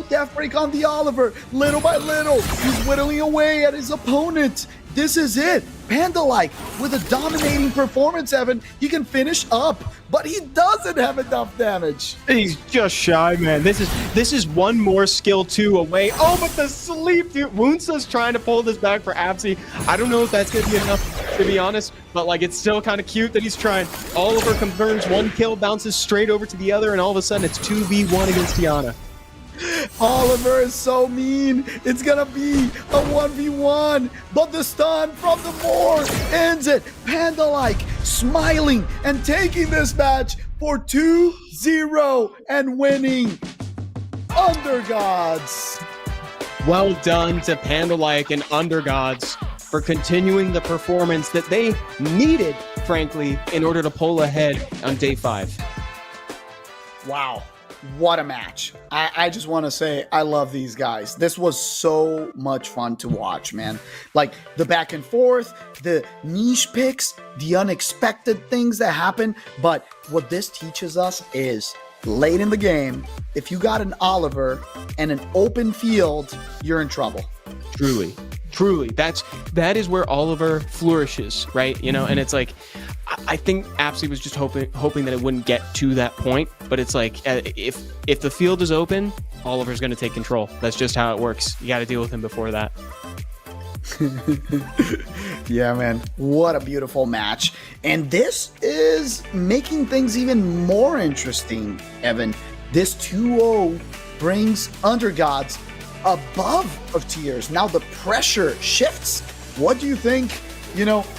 death break on the Oliver. Little by little, he's whittling away at his opponent. This is it. Panda-like with a dominating performance, Evan. He can finish up, but he doesn't have enough damage. He's just shy, man. This is one more skill 2 away. Oh, but the sleep, dude. Woonsa's trying to pull this back for Absy. I don't know if that's going to be enough, to be honest, but it's still kind of cute that he's trying. Oliver confirms 1 kill, bounces straight over to the other, and all of a sudden it's 2v1 against Tiana. Oliver is so mean. It's gonna be a 1v1, but the stun from the Moore ends it. Panda-like, smiling and taking this match for 2-0 and winning. Undergods. Well done to Panda-like and Undergods for continuing the performance that they needed, frankly, in order to pull ahead on day 5. Wow. What a match. I just want to say I love these guys. This was so much fun to watch, man. The back and forth, the niche picks, the unexpected things that happen. But what this teaches us is late in the game, if you got an Oliver and an open field, you're in trouble. Truly. That is where Oliver flourishes, right? And it's I think Absy was just hoping that it wouldn't get to that point, but it's if the field is open, Oliver's going to take control. That's just how it works. You got to deal with him before that. Yeah, man. What a beautiful match. And this is making things even more interesting, Evan. This 2-0 brings Undergods above of tiers. Now the pressure shifts. What do you think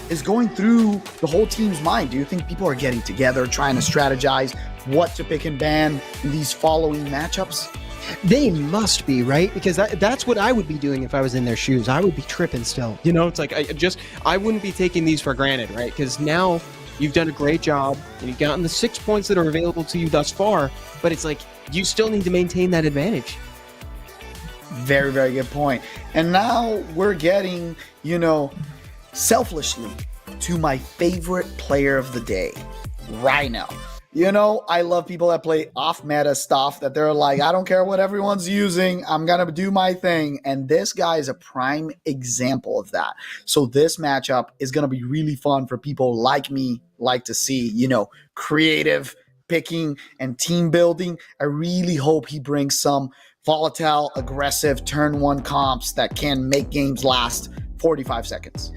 is going through the whole team's mind? Do you think people are getting together, trying to strategize what to pick and ban in these following matchups? They must be, right? Because that's what I would be doing if I was in their shoes. I would be tripping still. It's I wouldn't be taking these for granted, right? Because now you've done a great job and you've gotten the 6 points that are available to you thus far, but it's you still need to maintain that advantage. Very, very good point. And now we're getting, selfishly to my favorite player of the day, Rhino. I love people that play off-meta stuff that they're I don't care what everyone's using. I'm going to do my thing. And this guy is a prime example of that. So this matchup is going to be really fun for people like me, like to see, creative picking and team building. I really hope he brings some volatile, aggressive turn 1 comps that can make games last 45 seconds.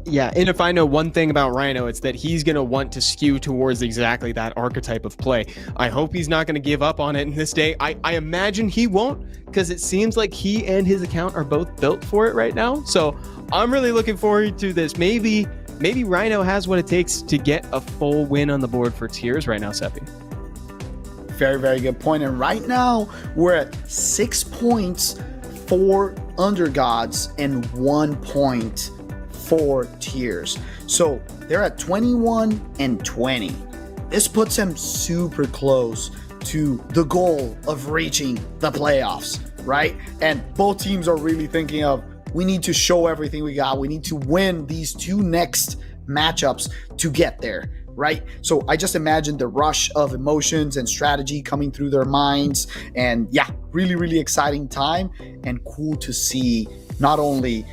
Yeah, and if I know one thing about Rhino, it's that he's going to want to skew towards exactly that archetype of play. I hope he's not going to give up on it in this day. I imagine he won't, because it seems like he and his account are both built for it right now. So I'm really looking forward to this. Maybe Rhino has what it takes to get a full win on the board for tiers right now, Seppi. Very, very good point. And right now, we're at 6 points for Undergods and 1 point for tiers. So they're at 21 and 20. This puts them super close to the goal of reaching the playoffs, right? And both teams are really thinking of, we need to show everything we got. We need to win these 2 next matchups to get there, right? So I just imagine the rush of emotions and strategy coming through their minds. And yeah, really, really exciting time and cool to see not only,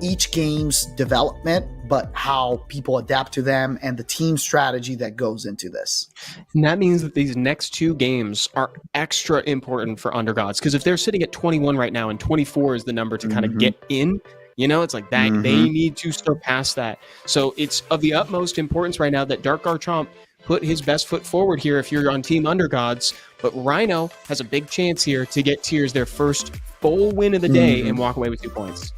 each game's development, but how people adapt to them and the team strategy that goes into this. And that means that these next 2 games are extra important for Undergods, because if they're sitting at 21 right now and 24 is the number to kind of get in, it's that they need to surpass that. So it's of the utmost importance right now that Dark Garchomp put his best foot forward here if you're on Team Undergods. But Rhino has a big chance here to get tiers their first full win of the day and walk away with 2 points.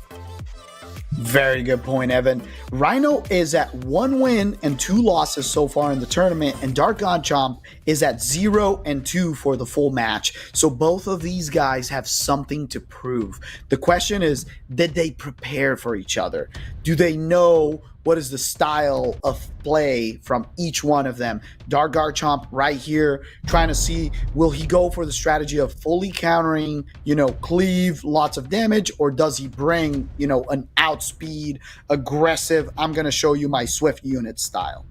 Very good point, Evan. Rhino is at 1 win and 2 losses so far in the tournament, and Dark Godchomp is at 0 and 2 for the full match. So both of these guys have something to prove. The question is, did they prepare for each other? Do they know what is the style of play from each one of them? Dark Garchomp right here trying to see, will he go for the strategy of fully countering, cleave, lots of damage, or does he bring, an outspeed, aggressive, I'm going to show you my swift unit style?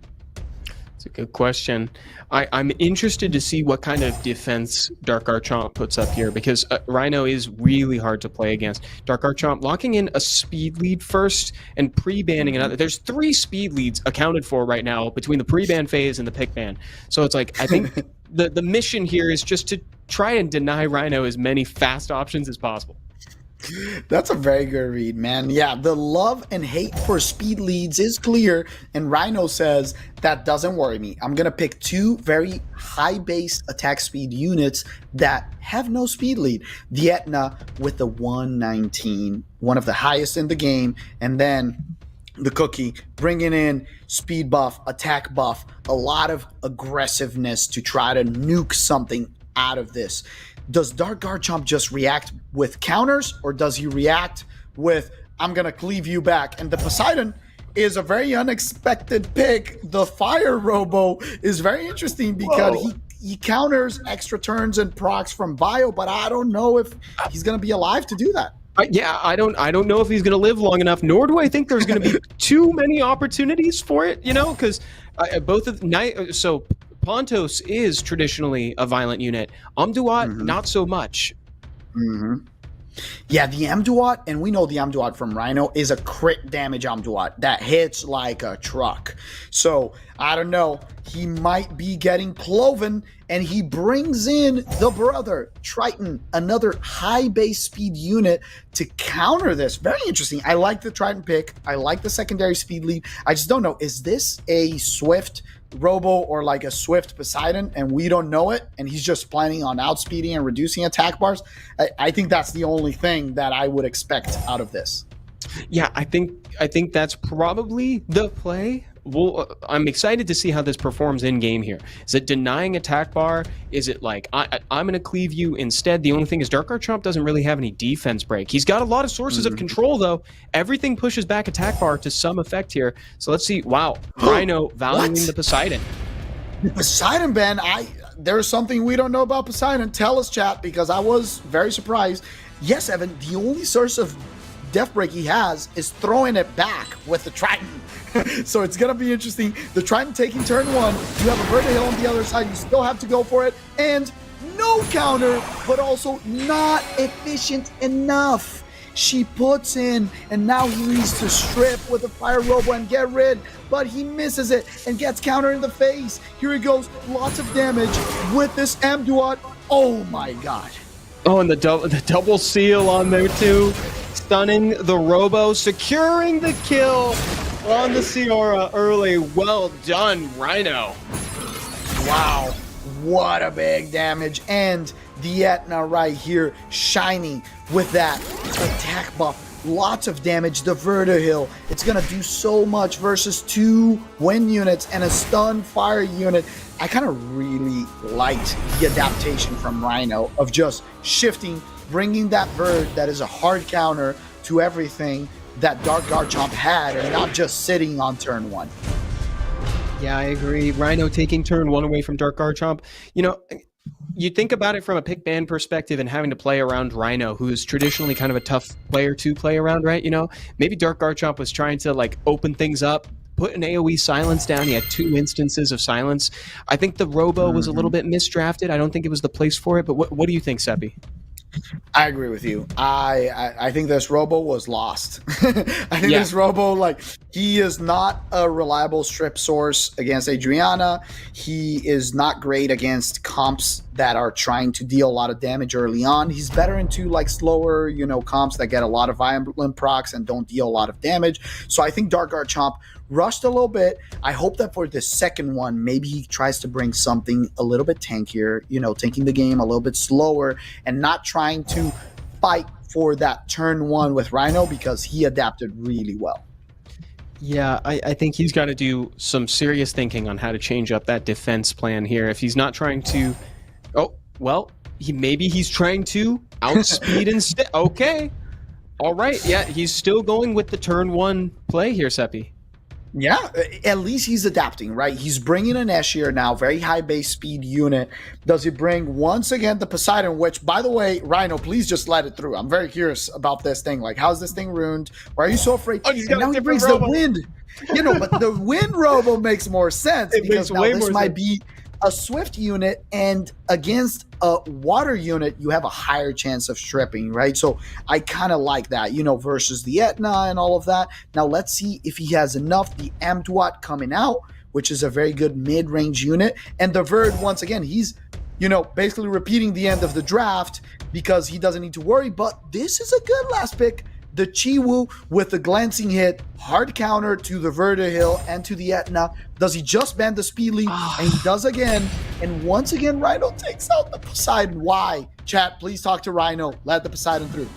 It's a good question. I'm interested to see what kind of defense Dark Garchomp puts up here, because Rhino is really hard to play against. Dark Garchomp locking in a speed lead first and pre-banning another. There's 3 speed leads accounted for right now between the pre-ban phase and the pick ban. So it's like, I think the mission here is just to try and deny Rhino as many fast options as possible. That's a very good read, man. Yeah, the love and hate for speed leads is clear, and Rhino says, that doesn't worry me. I'm going to pick 2 very high base attack speed units that have no speed lead. The Etna with the 119, one of the highest in the game, and then the Cookie bringing in speed buff, attack buff, a lot of aggressiveness to try to nuke something out of this. Does Dark Garchomp just react with counters, or does he react with, I'm going to cleave you back? And the Poseidon is a very unexpected pick. The Fire Robo is very interesting because he counters extra turns and procs from Bio, but I don't know if he's going to be alive to do that. I don't know if he's going to live long enough, nor do I think there's going to be too many opportunities for it, because both of so Pontos is traditionally a violent unit. Amduat, not so much. Mm-hmm. Yeah, the Amduat, and we know the Amduat from Rhino, is a crit damage Amduat that hits like a truck. So, I don't know. He might be getting cloven, and he brings in the brother, Triton, another high base speed unit to counter this. Very interesting. I like the Triton pick. I like the secondary speed lead. I just don't know. Is this a Swift Robo or like a Swift Poseidon, and we don't know it, and he's just planning on outspeeding and reducing attack bars? I think that's the only thing that I would expect out of this. Yeah, I think that's probably the play. Well, I'm excited to see how this performs in game here. Is it denying attack bar? Is it like, I'm going to cleave you instead? The only thing is Dark Garchomp doesn't really have any defense break. He's got a lot of sources of control, though. Everything pushes back attack bar to some effect here. So let's see. Wow. Rhino valuing the Poseidon. Poseidon, Ben, there's something we don't know about Poseidon. Tell us, chat, because I was very surprised. Yes, Evan, the only source of death break he has is throwing it back with the Triton. So it's going to be interesting. The Triton taking turn 1. You have a Vertihill on the other side. You still have to go for it. And no counter, but also not efficient enough. She puts in, and now he needs to strip with a Fire Robo and get rid, but he misses it and gets counter in the face. Here he goes. Lots of damage with this Amduat. Oh my god. Oh, and the double seal on there too. Stunning the Robo, securing the kill on the Ciora early. Well done, Rhino. Wow, what a big damage. And the Etna right here shining with that attack buff. Lots of damage. The Vertihill, it's going to do so much versus 2 wind units and a stun fire unit. I kind of really liked the adaptation from Rhino of just shifting, bringing that bird that is a hard counter to everything that Dark Garchomp had, and not just sitting on turn 1. Yeah, I agree. Rhino taking turn 1 away from Dark Garchomp. You think about it from a pick ban perspective and having to play around Rhino, who's traditionally kind of a tough player to play around, right? Maybe Dark Garchomp was trying to open things up, put an AoE silence down. He had 2 instances of silence. I think the Robo was a little bit misdrafted. I don't think it was the place for it, but what do you think, Seppi? I agree with you. I think this Robo was lost. I think this Robo, he is not a reliable strip source against Adriana. He is not great against comps that are trying to deal a lot of damage early on. He's better into slower, comps that get a lot of violent procs and don't deal a lot of damage. So I think Dark Garchomp rushed a little bit. I hope that for the second one, maybe he tries to bring something a little bit tankier, taking the game a little bit slower and not trying to fight for that turn 1 with Rhino because he adapted really well. Yeah, I think he's got to do some serious thinking on how to change up that defense plan here. If he's not trying to, he's trying to outspeed instead. Okay, all right, yeah, he's still going with the turn 1 play here, Seppi. Yeah, at least he's adapting, right? He's bringing an Escher now, very high base speed unit. Does he bring once again the Poseidon, which, by the way, Rhino, please just let it through. I'm very curious about this thing. Like, how's this thing ruined? Why are you so afraid? Oh, he's and got now a he brings different the robo. wind. But the wind robo makes more sense It because makes now way this more might sense. be a swift unit, and against a water unit, you have a higher chance of stripping, right? So I kind of like that, versus the Etna and all of that. Now let's see if he has enough. The Amduat coming out, which is a very good mid-range unit, and the Verd, once again, he's basically repeating the end of the draft because he doesn't need to worry. But this is a good last pick. The Chiwu with the glancing hit, hard counter to the Vertihill and to the Etna. Does he just ban the speed lead? And he does again. And once again, Rhino takes out the Poseidon. Why? Chat, please talk to Rhino. Let the Poseidon through.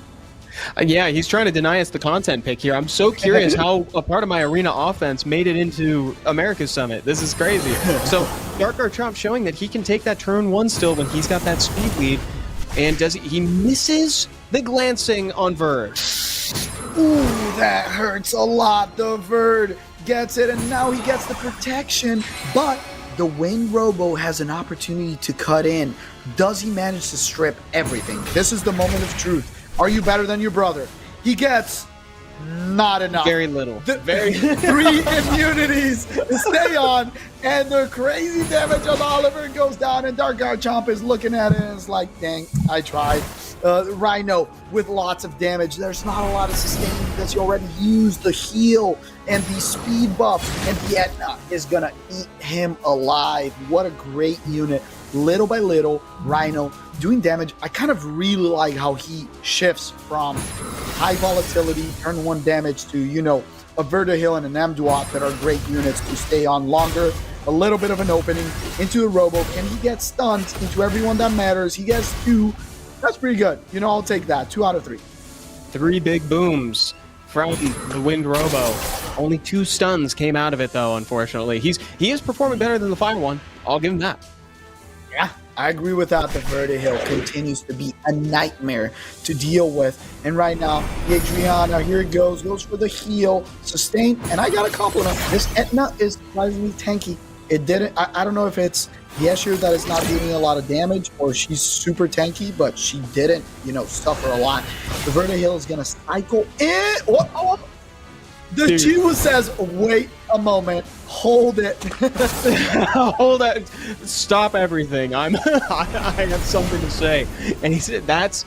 Yeah, he's trying to deny us the content pick here. I'm so curious how a part of my arena offense made it into America's Summit. This is crazy. So Dark Garchomp showing that he can take that turn 1 still when he's got that speed lead. And he misses the glancing on Verd. Ooh, that hurts a lot. The Verd gets it, and now he gets the protection. But the Wind Robo has an opportunity to cut in. Does he manage to strip everything? This is the moment of truth. Are you better than your brother? He gets not enough. Very little. Very 3 immunities to stay on, and the crazy damage on Oliver goes down, and Dark Garchomp is looking at it and it's like, dang, I tried. Rhino with lots of damage. There's not a lot of sustaining because he already used the heal and the speed buff, and the Etna is gonna eat him alive. What a great unit. Little by little, Rhino doing damage. I kind of really like how he shifts from high volatility, turn 1 damage to, a Vertihill and an Amduat that are great units to stay on longer. A little bit of an opening into a Robo. Can he get stunned into everyone that matters? He gets 2. That's pretty good. I'll take that. 2 out of 3. 3 big booms from the Wind Robo. Only 2 stuns came out of it, though, unfortunately. He is performing better than the Fire one. I'll give him that. Yeah, I agree with that. The Vertihill continues to be a nightmare to deal with. And right now, the Adriana, here it goes for the heal, sustain, and I got a compliment. This Etna is surprisingly tanky. It didn't, I don't know if it's the Escher that is not dealing a lot of damage or she's super tanky, but she didn't, suffer a lot. The Vertihill is going to cycle in. Oh, the Chiwu says, wait a moment, hold it. Hold it. Stop everything. I have something to say. And he said that's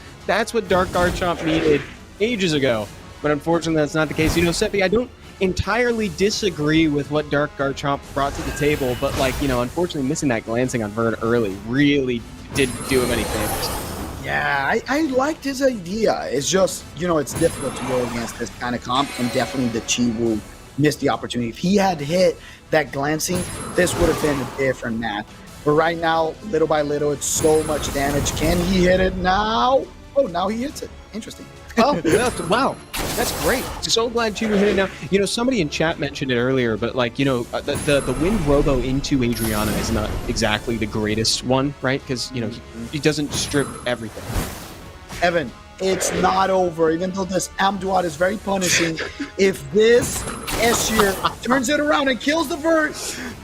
what Dark Garchomp needed ages ago. But unfortunately, that's not the case. Seppi, I don't entirely disagree with what Dark Garchomp brought to the table, but unfortunately missing that glancing on Verd early really didn't do him any favors. Yeah, I liked his idea. It's just, it's difficult to go against this kind of comp, and definitely the Chiwu missed the opportunity. If he had hit that glancing, this would have been a different match. But right now, little by little, it's so much damage. Can he hit it now? Oh, now he hits it. Interesting. Oh, wow. That's great. So glad Chiwu hit it now. Somebody in chat mentioned it earlier, but the Wind Robo into Adriana is not exactly the greatest one, right? Because, he doesn't strip everything. Evan, it's not over. Even though this Amduat is very punishing, if this Escher turns it around and kills the Verd,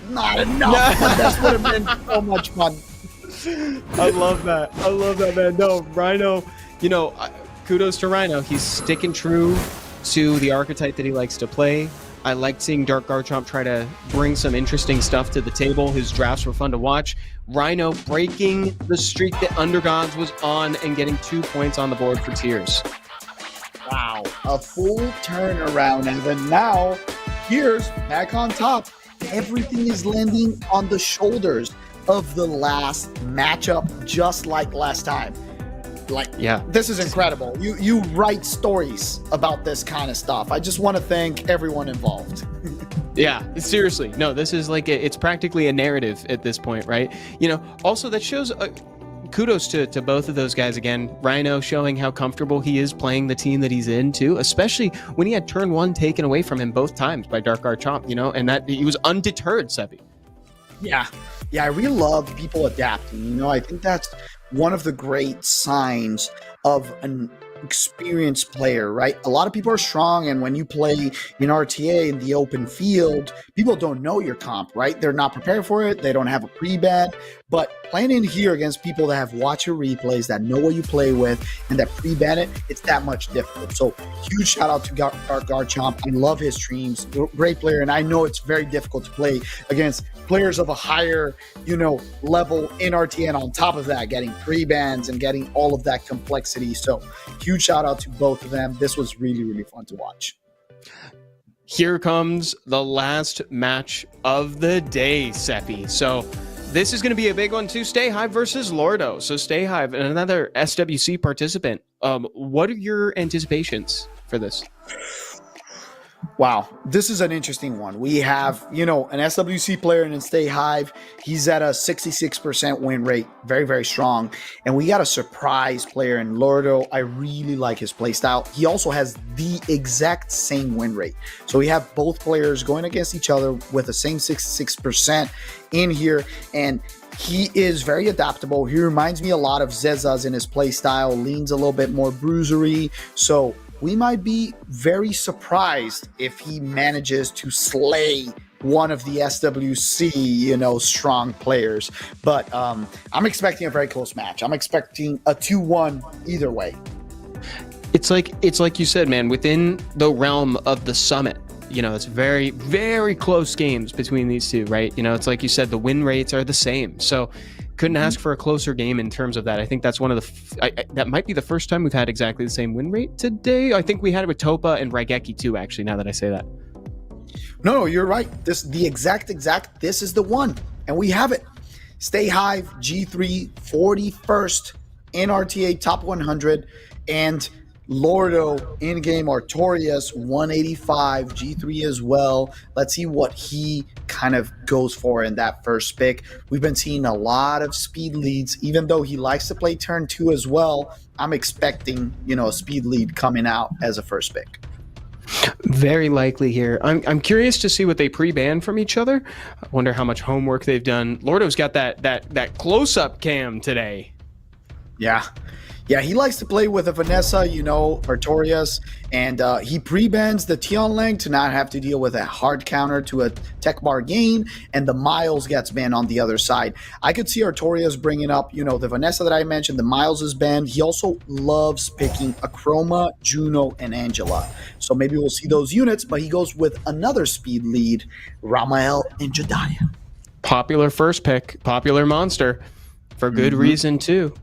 not enough. That would have been so much fun. I love that, man. No, Rhino, kudos to Rhino. He's sticking true to the archetype that he likes to play. I liked seeing Dark Garchomp try to bring some interesting stuff to the table. His drafts were fun to watch. Rhino breaking the streak that Undergods was on and getting 2 points on the board for Tears. Wow, a full turnaround, Evan. Now, here's back on top. Everything is landing on the shoulders of the last matchup, just like last time. This is incredible. You write stories about this kind of stuff. I just want to thank everyone involved. Yeah, seriously. No, this is it's practically a narrative at this point, right? Also that shows kudos to both of those guys again. Rhino showing how comfortable he is playing the team that he's in too, especially when he had turn 1 taken away from him both times by Dark Archomp, and that he was undeterred, Sebi. Yeah, I really love people adapting. I think that's one of the great signs of an experienced player, right? A lot of people are strong, and when you play in RTA in the open field, people don't know your comp, right? They're not prepared for it. They don't have a pre-ban. But playing in here against people that have watched your replays, that know what you play with, and that pre-ban it, it's that much difficult. So huge shout out to Dark Garchomp. I love his streams. Great player, and I know it's very difficult to play against players of a higher, level in RTA, and on top of that, getting pre-bans and getting all of that complexity. So huge shout out to both of them. This was really, really fun to watch. Here comes the last match of the day, Seppi. So this is going to be a big one too. Stay Hive versus Lordo. So Stay Hive, another SWC participant. What are your anticipations for this? Wow, this is an interesting one. We have, an SWC player in Stay Hive. He's at a 66% win rate, very, very strong. And we got a surprise player in Lordo. I really like his playstyle. He also has the exact same win rate. So we have both players going against each other with the same 66% in here. And he is very adaptable. He reminds me a lot of Zazos in his playstyle, leans a little bit more bruisery. So we might be very surprised if he manages to slay one of the SWC, strong players. But I'm expecting a very close match. I'm expecting a 2-1 either way. It's like you said, man, within the realm of the summit. It's very, very close games between these two, right? It's like you said, the win rates are the same. So couldn't ask for a closer game in terms of that. I think that's one of the that might be the first time we've had exactly the same win rate today. I think we had it with Topa and Ryeki too, actually, now that I say that. No, you're right. This is the one. And we have it. Stay Hive, G3, 41st in RTA top 100, and Lordo in-game Artorias 185, G3 as well. Let's see what he kind of goes for in that first pick. We've been seeing a lot of speed leads, even though he likes to play turn 2 as well. I'm expecting, a speed lead coming out as a first pick. Very likely here. I'm curious to see what they pre-ban from each other. I wonder how much homework they've done. Lordo's got that close-up cam today. Yeah, he likes to play with a Vanessa, Artorias, and he pre-bans the Tion Lang to not have to deal with a hard counter to a tech bar gain, and the Miles gets banned on the other side. I could see Artorias bringing up, the Vanessa that I mentioned, the Miles is banned. He also loves picking Acroma, Juno, and Angela. So maybe we'll see those units, but he goes with another speed lead, Ramael and Jediah. Popular first pick, popular monster, for good reason too.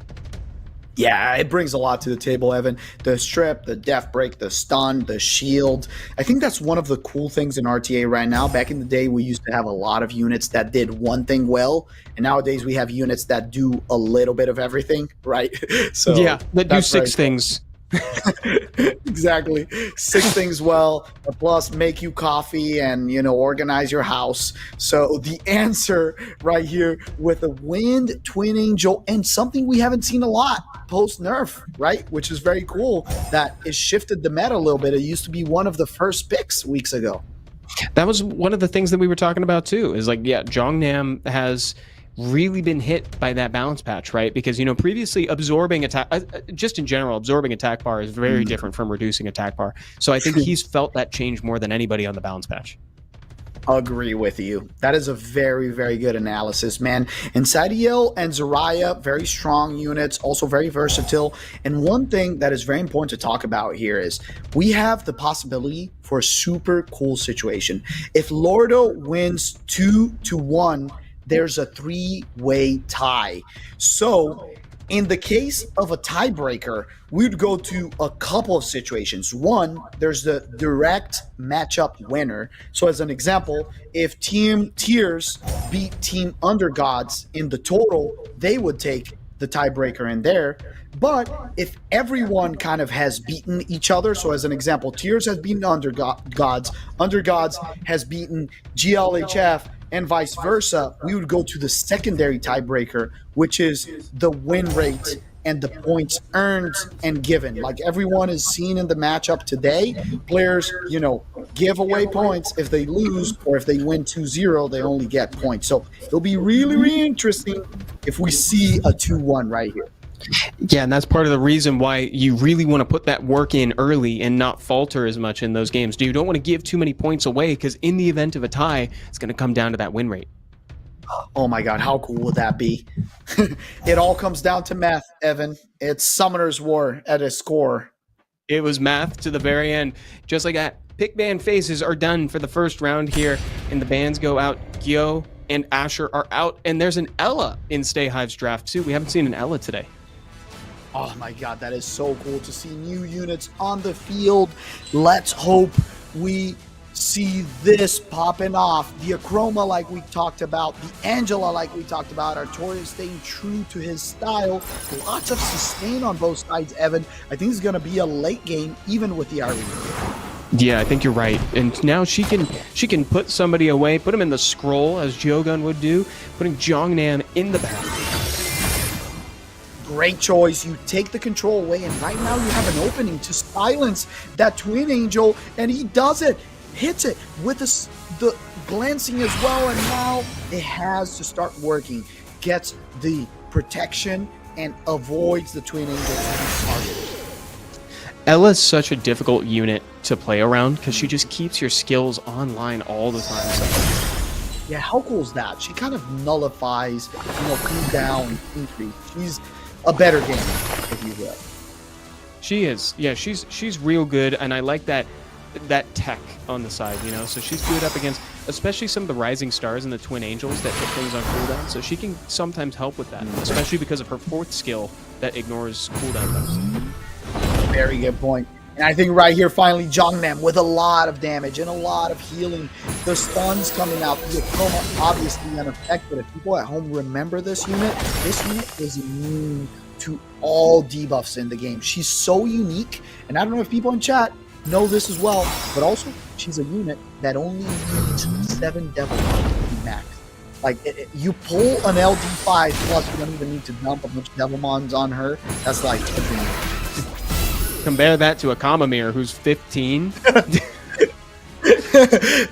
Yeah, it brings a lot to the table, Evan. The strip, the death break, the stun, the shield. I think that's one of the cool things in RTA right now. Back in the day, we used to have a lot of units that did one thing well, and nowadays we have units that do a little bit of everything, right? So yeah, that do 6 things. Exactly. 6 things well, plus make you coffee and organize your house. So the answer right here with a Wind, Twin Angel, and something we haven't seen a lot post nerf, right? Which is very cool. That it shifted the meta a little bit. It used to be one of the first picks weeks ago. That was one of the things that we were talking about too, is Jongnam has really been hit by that balance patch, right? Because previously absorbing attack, just in general, absorbing attack bar is very different from reducing attack bar. So I think he's felt that change more than anybody on the balance patch. Agree with you. That is a very, very good analysis, man. And Sadiel and Zarya, very strong units, also very versatile. And one thing that is very important to talk about here is we have the possibility for a super cool situation. If Lordo wins 2-1, there's a 3-way tie. So in the case of a tiebreaker, we'd go to a couple of situations. One, there's the direct matchup winner. So as an example, if Team Tears beat Team Undergods in the total, they would take the tiebreaker in there. But if everyone kind of has beaten each other, so as an example, Tears has beaten Undergods has beaten GLHF, and vice versa, we would go to the secondary tiebreaker, which is the win rate and the points earned and given. Like everyone is seen in the matchup today, players, give away points if they lose, or if they win 2-0, they only get points. So it'll be really, really interesting if we see a 2-1 right here. Yeah, and that's part of the reason why you really want to put that work in early and not falter as much in those games. You don't want to give too many points away, because in the event of a tie, it's going to come down to that win rate. Oh my God, how cool would that be? It all comes down to math, Evan. It's Summoner's War at a score. It was math to the very end. Just like that, pick band faces are done for the first round here, and the bands go out. Gyo and Asher are out, and there's an Ella in Stay Hive's draft too. We haven't seen an Ella today. Oh my God, that is so cool to see new units on the field. Let's hope we see this popping off. The Acroma, like we talked about, the Angela, like we talked about, Artorias staying true to his style. Lots of sustain on both sides, Evan. I think it's going to be a late game, even with the Arena. Yeah, I think you're right. And now she can put somebody away, put him in the scroll, as Jogun would do, putting Jongnam in the back. Great choice. You take the control away, and right now you have an opening to silence that Twin Angel, and he does it. Hits it with the glancing as well, and now it has to start working. Gets the protection and avoids the Twin Angel to be targeted. Ella's such a difficult unit to play around because she just keeps your skills online all the time. So. Yeah, how cool is that? She kind of nullifies, cooldown increase. She's a better gamer, if you will. She is. Yeah, she's real good, and I like that tech on the side, so she's good up against especially some of the rising stars and the Twin Angels that put things on cooldown, so she can sometimes help with that, especially because of her fourth skill that ignores cooldown buffs. Very good point. And I think right here, finally, Jongnam with a lot of damage and a lot of healing. The stuns coming out. The Acroma obviously unaffected. If people at home remember this unit is immune to all debuffs in the game. She's so unique, and I don't know if people in chat know this as well, but also she's a unit that only needs 7 Devil Mons to be max. Like, you pull an LD5 plus you don't even need to dump a bunch of Devil Mons on her. That's like a dream. Compare that to a Kamamir who's 15.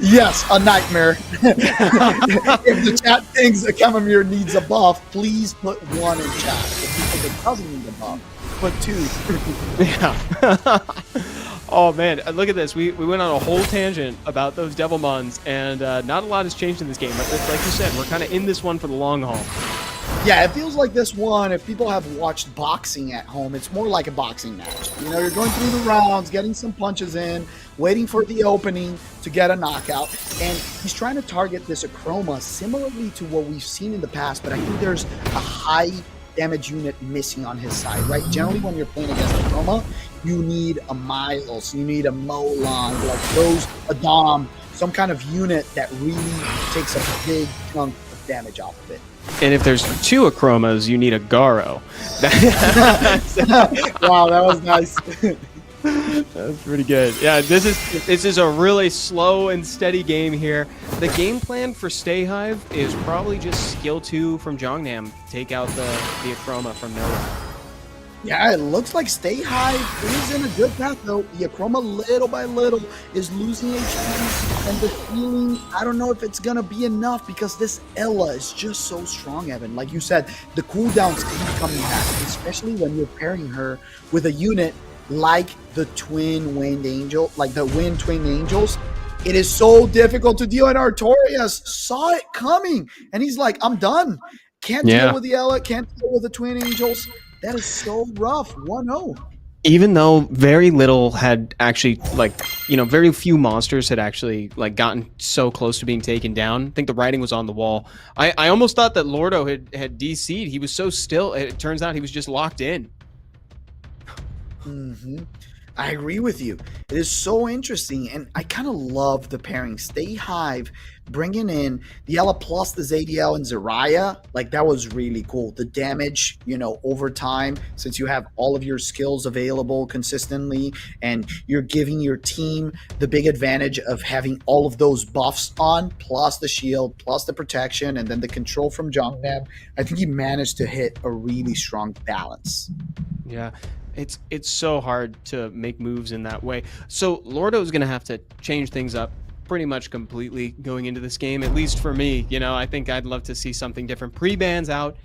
Yes, a nightmare. If the chat thinks a Chamomere needs a buff, please put 1 in chat. If you think it doesn't need a buff, put 2. Yeah. Oh man, look at this. We went on a whole tangent about those Devil Mons, and not a lot has changed in this game. But like you said, we're kind of in this one for the long haul. Yeah, it feels like this one, if people have watched boxing at home, it's more like a boxing match. You're going through the rounds, getting some punches in, waiting for the opening to get a knockout, and he's trying to target this Acroma similarly to what we've seen in the past, but I think there's a high damage unit missing on his side, right? Generally, when you're playing against Acroma, you need a Miles, you need a Molong, like those, a Dom, some kind of unit that really takes a big chunk of damage off of it. And if there's 2 Acromas, you need a Garo. Wow, that was nice. That's pretty good. Yeah, this is a really slow and steady game here. The game plan for Stay Hive is probably just skill 2 from Jongnam. Take out the Acroma from nowhere. Yeah, it looks like Stay Hive is in a good path, though. The Acroma, little by little, is losing HP, and the healing, I don't know if it's going to be enough, because this Ella is just so strong, Evan. Like you said, the cooldowns keep coming back, especially when you're pairing her with a unit like the Twin Wind Angel, like the Wind Twin Angels. It is so difficult to deal, and Artorias saw it coming, and he's like, I'm done. Can't deal with the Ella, can't deal with the Twin Angels. That is so rough. 1-0. Even though very little had actually, very few monsters had actually, gotten so close to being taken down. I think the writing was on the wall. I almost thought that Lordo had DC'd. He was so still. It turns out he was just locked in. Mm-hmm. I agree with you. It is so interesting, and I kind of love the pairing. Stay Hive bringing in the Ella plus the Zadiel and Zarya, like that was really cool. The damage, over time, since you have all of your skills available consistently, and you're giving your team the big advantage of having all of those buffs on, plus the shield, plus the protection, and then the control from Jongnam. I think he managed to hit a really strong balance. Yeah. It's so hard to make moves in that way. So Lordo's going to have to change things up pretty much completely going into this game, at least for me. I think I'd love to see something different. Pre-bans out.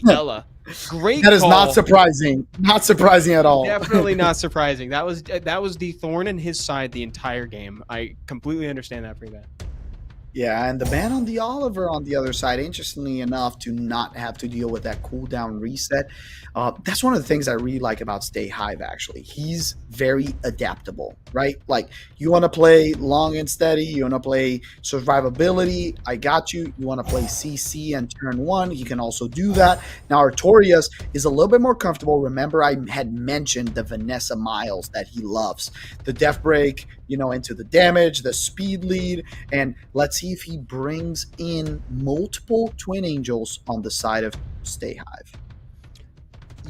Ella. Great That is call. not surprising. Not surprising at all. Definitely not surprising. That was the thorn in his side the entire game. I completely understand that pre-ban. Yeah, and the ban on the Oliver on the other side, interestingly enough, to not have to deal with that cooldown reset. That's one of the things I really like about Stay Hive, actually. He's very adaptable, right? Like, you want to play long and steady, you want to play survivability, I got you. You want to play CC and turn one, he can also do that. Now, Artorias is a little bit more comfortable. Remember, I had mentioned the Vanessa Miles that he loves. The Death Break, into the damage, the speed lead, and let's see if he brings in multiple Twin Angels on the side of Stay Hive.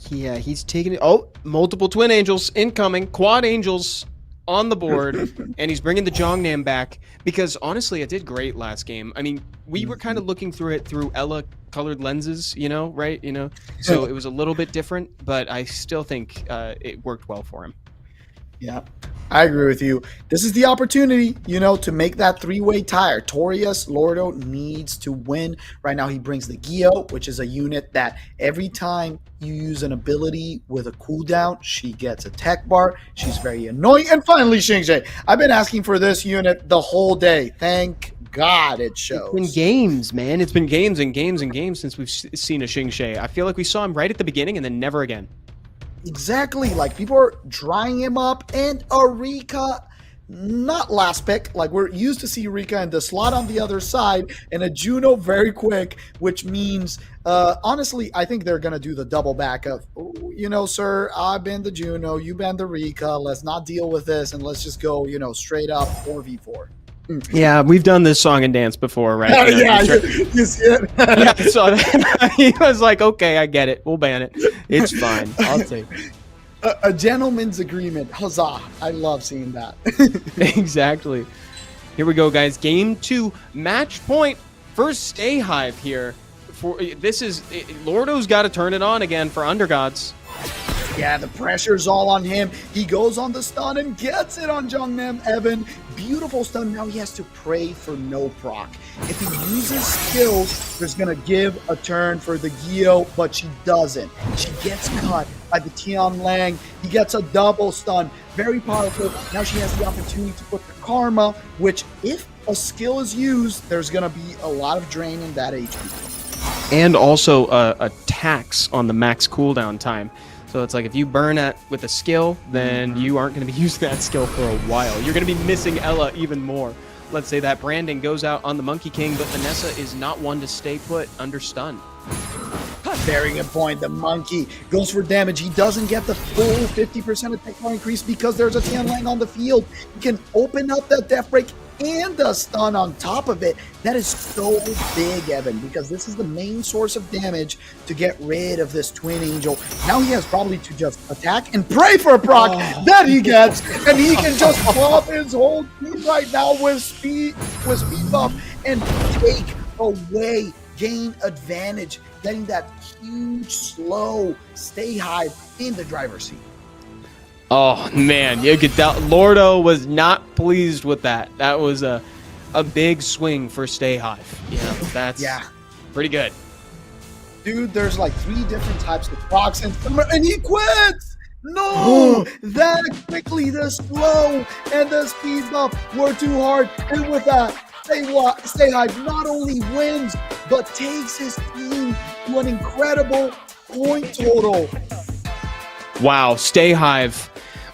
Yeah, he's taking it. Oh, multiple Twin Angels incoming, Quad Angels on the board, and he's bringing the Jongnam back because honestly, it did great last game. I mean, we were kind of looking through it through Ella colored lenses, right? So it was a little bit different, but I still think it worked well for him. Yeah, I agree with you. This is the opportunity, to make that three-way tie. Torius Lordo needs to win. Right now, he brings the Gio, which is a unit that every time you use an ability with a cooldown, she gets a tech bar. She's very annoying. And finally, Xingje. I've been asking for this unit the whole day. Thank God it shows. It's been games, man. It's been games and games and games since we've seen a Xingje. I feel like we saw him right at the beginning and then never again. Exactly, like people are drying him up, and Eureka, not last pick, like we're used to see Eureka in the slot on the other side, and a Juno very quick, which means, honestly, I think they're going to do the double back of, sir, I've been the Juno, you've been the Eureka, let's not deal with this, and let's just go, straight up 4v4. Yeah, we've done this song and dance before, right? You see it? Yeah, so he was like, okay, I get it. We'll ban it. It's fine. I'll take it. A gentleman's agreement. Huzzah. I love seeing that. Exactly. Here we go, guys. Game 2, match point. First Stay Hive here. Lordo's got to turn it on again for Undergods. Yeah, the pressure's all on him. He goes on the stun and gets it on Jongnam Evan. Beautiful stun. Now he has to pray for no proc. If he uses skills, there's going to give a turn for the Gio, but she doesn't. She gets cut by the Tian Lang. He gets a double stun. Very powerful. Now she has the opportunity to put the Karma, which if a skill is used, there's going to be a lot of drain in that HP. And also a tax on the max cooldown time. So it's like if you burn with a skill, then you aren't going to be using that skill for a while. You're going to be missing Ella even more. Let's say that branding goes out on the Monkey King, but Vanessa is not one to stay put under stun. Very good point. The Monkey goes for damage. He doesn't get the full 50% attack power increase because there's a Tian Lang on the field. He can open up that Death Break and the stun on top of it. That is so big, Evan, because this is the main source of damage to get rid of this Twin Angel. Now he has probably to just attack and pray for a proc that he gets, and he can just pop his whole team right now with speed buff and take away, gain advantage, getting that huge, slow Stay Hive in the driver's seat. Oh, man, you could tell Lordo was not pleased with that. That was a big swing for Stay Hive. That's pretty good. Dude, there's like 3 different types of procs, and he quits! No! That quickly, the slow and the speed buff were too hard, and with that, Stay Hive not only wins, but takes his team to an incredible point total. Wow, Stay Hive.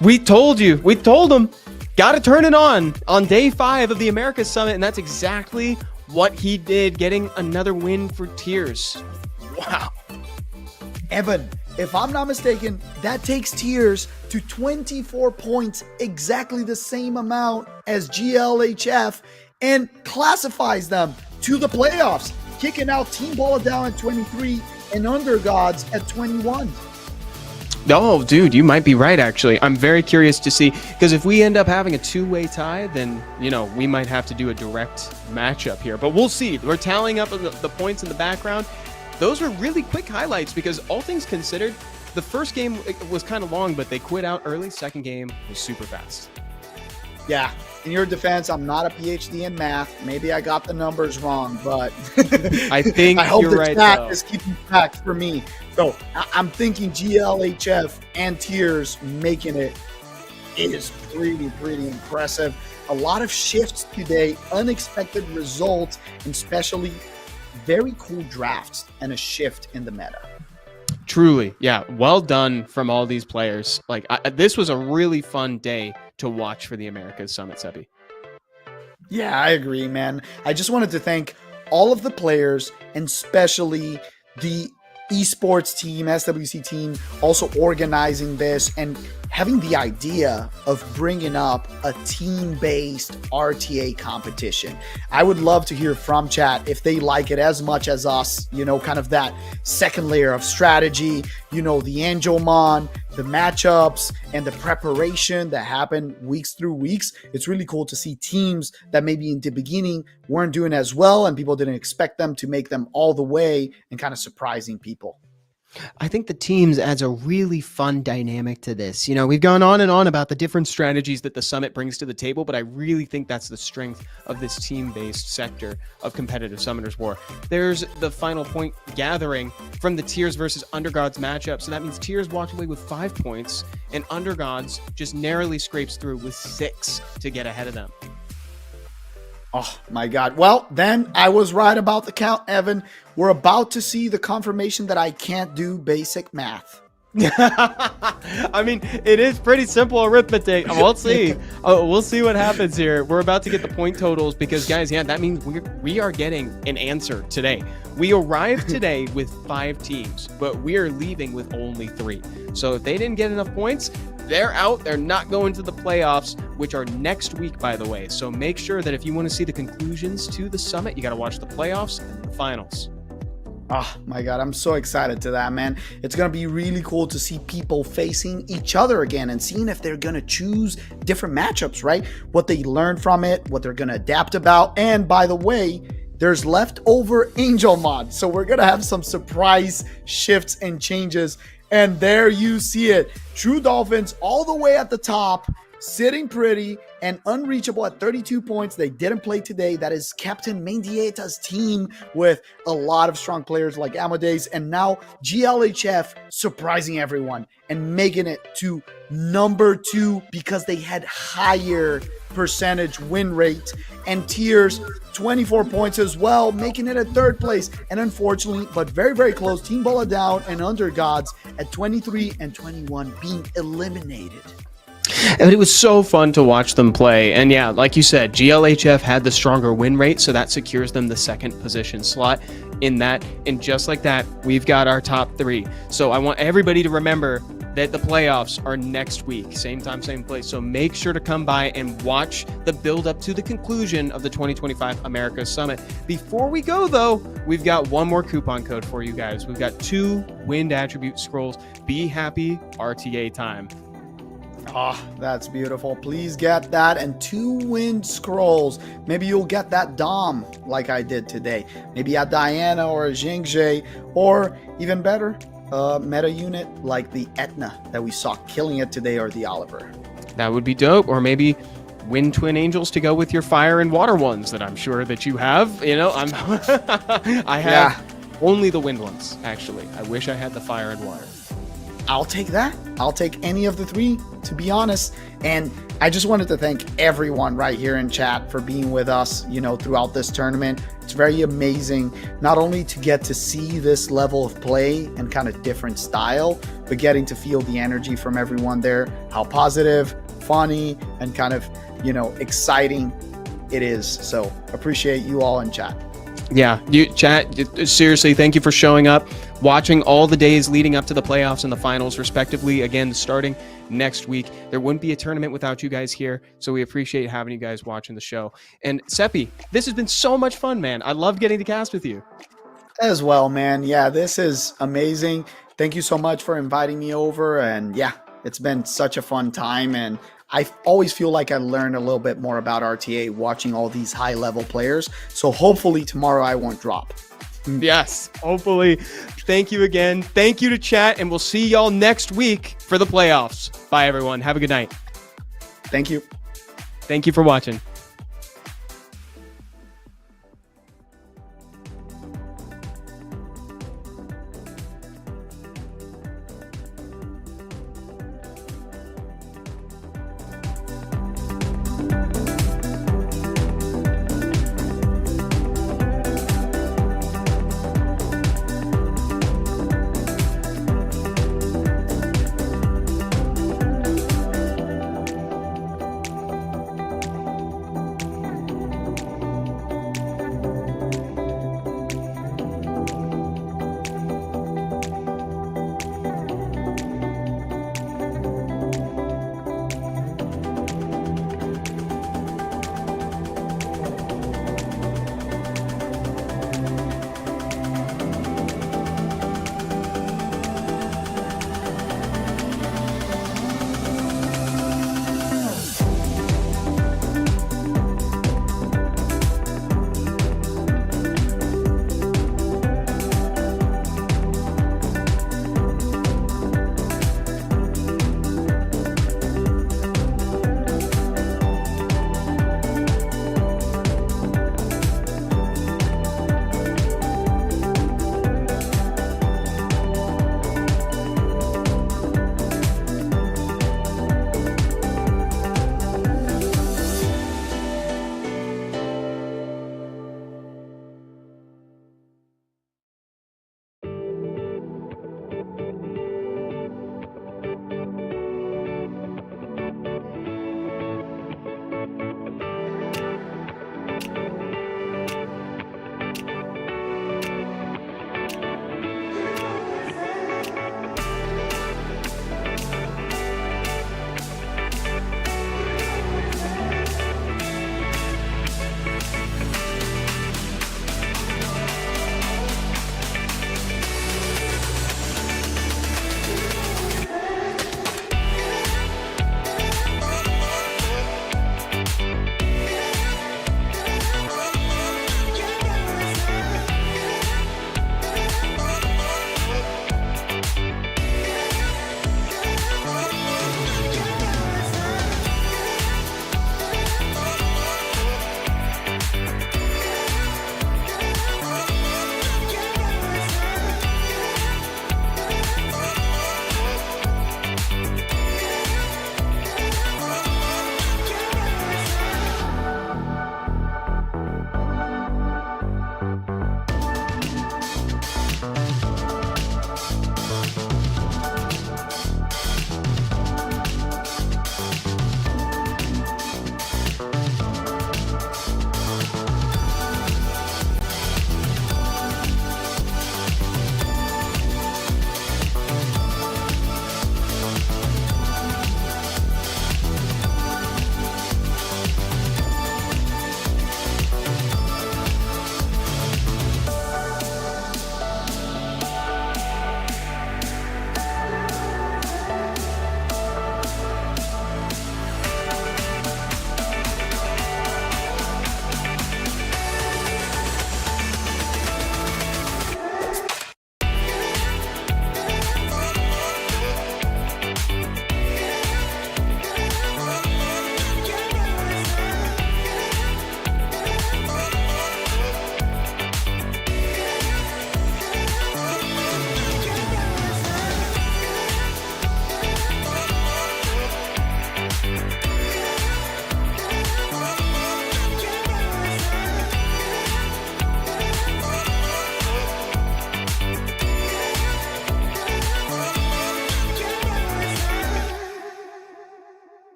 We told them, got to turn it on day 5 of the Americas Summit, and that's exactly what he did, getting another win for Tears. Wow. Evan, if I'm not mistaken, that takes Tiers to 24 points, exactly the same amount as GLHF, and classifies them to the playoffs, kicking out Team Boladao at 23 and Undergods at 21. Oh, dude, you might be right, actually. I'm very curious to see, because if we end up having a two-way tie, then, we might have to do a direct matchup here. But we'll see. We're tallying up the points in the background. Those were really quick highlights because all things considered, the first game was kind of long, but they quit out early. Second game was super fast. Yeah, in your defense, I'm not a PhD in math. Maybe I got the numbers wrong, but I think I hope you're the right, chat though. is keeping track for me. So I'm thinking GLHF and Tiers making it is pretty impressive. A lot of shifts today, unexpected results, and especially very cool drafts and a shift in the meta. Truly, yeah. Well done from all these players. Like this was a really fun day to watch for the Americas Summit, Sebi. Yeah, I agree, man. I just wanted to thank all of the players and especially the esports team, SWC team, also organizing this and having the idea of bringing up a team-based RTA competition. I would love to hear from chat if they like it as much as us, kind of that second layer of strategy, the Angelmon, the matchups, and the preparation that happened weeks through weeks. It's really cool to see teams that maybe in the beginning weren't doing as well and people didn't expect them to make them all the way and kind of surprising people. I think the teams adds a really fun dynamic to this. We've gone on and on about the different strategies that the Summit brings to the table, but I really think that's the strength of this team-based sector of competitive Summoners War. There's the final point gathering from the Tiers versus Undergods matchup, so that means Tiers walked away with 5 points, and Undergods just narrowly scrapes through with 6 to get ahead of them. Oh my God. Well, then I was right about the count, Evan. We're about to see the confirmation that I can't do basic math. I mean, it is pretty simple arithmetic. We'll see. We'll see what happens here. We're about to get the point totals because, guys, yeah, that means we are getting an answer today. We arrived today with 5 teams, but we are leaving with only 3. So if they didn't get enough points, they're out. They're not going to the playoffs, which are next week, by the way. So make sure that if you want to see the conclusions to the summit, you got to watch the playoffs and the finals. Oh my God, I'm so excited to that, man. It's going to be really cool to see people facing each other again and seeing if they're going to choose different matchups, right? What they learn from it, what they're going to adapt about. And by the way, there's leftover Angel mod. So we're going to have some surprise shifts and changes. And there you see it. True Dolphins all the way at the top, sitting pretty and unreachable at 32 points. They didn't play today. That is Captain Mendieta's team with a lot of strong players like Amadeus. And now GLHF surprising everyone and making it to number 2 because they had higher percentage win rate. And Tiers 24 points as well, making it at 3rd place. And unfortunately, but very, very close, Team Boladao and Undergods at 23 and 21 being eliminated. But it was so fun to watch them play. And yeah, like you said, GLHF had the stronger win rate, so that secures them the 2nd position slot in that. And just like that, we've got our top 3. So I want everybody to remember that the playoffs are next week, same time, same place. So make sure to come by and watch the build up to the conclusion of the 2025 Americas Summit. Before we go, though, we've got one more coupon code for you guys. We've got 2 wind attribute scrolls. Be happy RTA time. Oh, that's beautiful. Please get that and 2 wind scrolls. Maybe you'll get that Dom like I did today. Maybe a Diana or a Jingjae, or even better, a meta unit like the Etna that we saw killing it today, or the Oliver. That would be dope. Or maybe wind twin angels to go with your fire and water ones that I'm sure that you have. I have only the wind ones, actually. I wish I had the fire and water. I'll take that. I'll take any of the 3, to be honest. And I just wanted to thank everyone right here in chat for being with us, throughout this tournament. It's very amazing, not only to get to see this level of play and kind of different style, but getting to feel the energy from everyone there, how positive, funny, and kind of, exciting it is. So appreciate you all in chat. Yeah, you chat. Seriously, thank you for showing up, watching all the days leading up to the playoffs and the finals, respectively. Again, starting next week. There wouldn't be a tournament without you guys here, so we appreciate having you guys watching the show. And Seppi, this has been so much fun, man. I love getting to cast with you. As well, man. Yeah, this is amazing. Thank you so much for inviting me over. And yeah, it's been such a fun time. And I always feel like I learned a little bit more about RTA watching all these high level players. So hopefully tomorrow I won't drop. Yes, hopefully. Thank you again. Thank you to chat, and we'll see y'all next week for the playoffs. Bye, everyone. Have a good night. Thank you. Thank you for watching.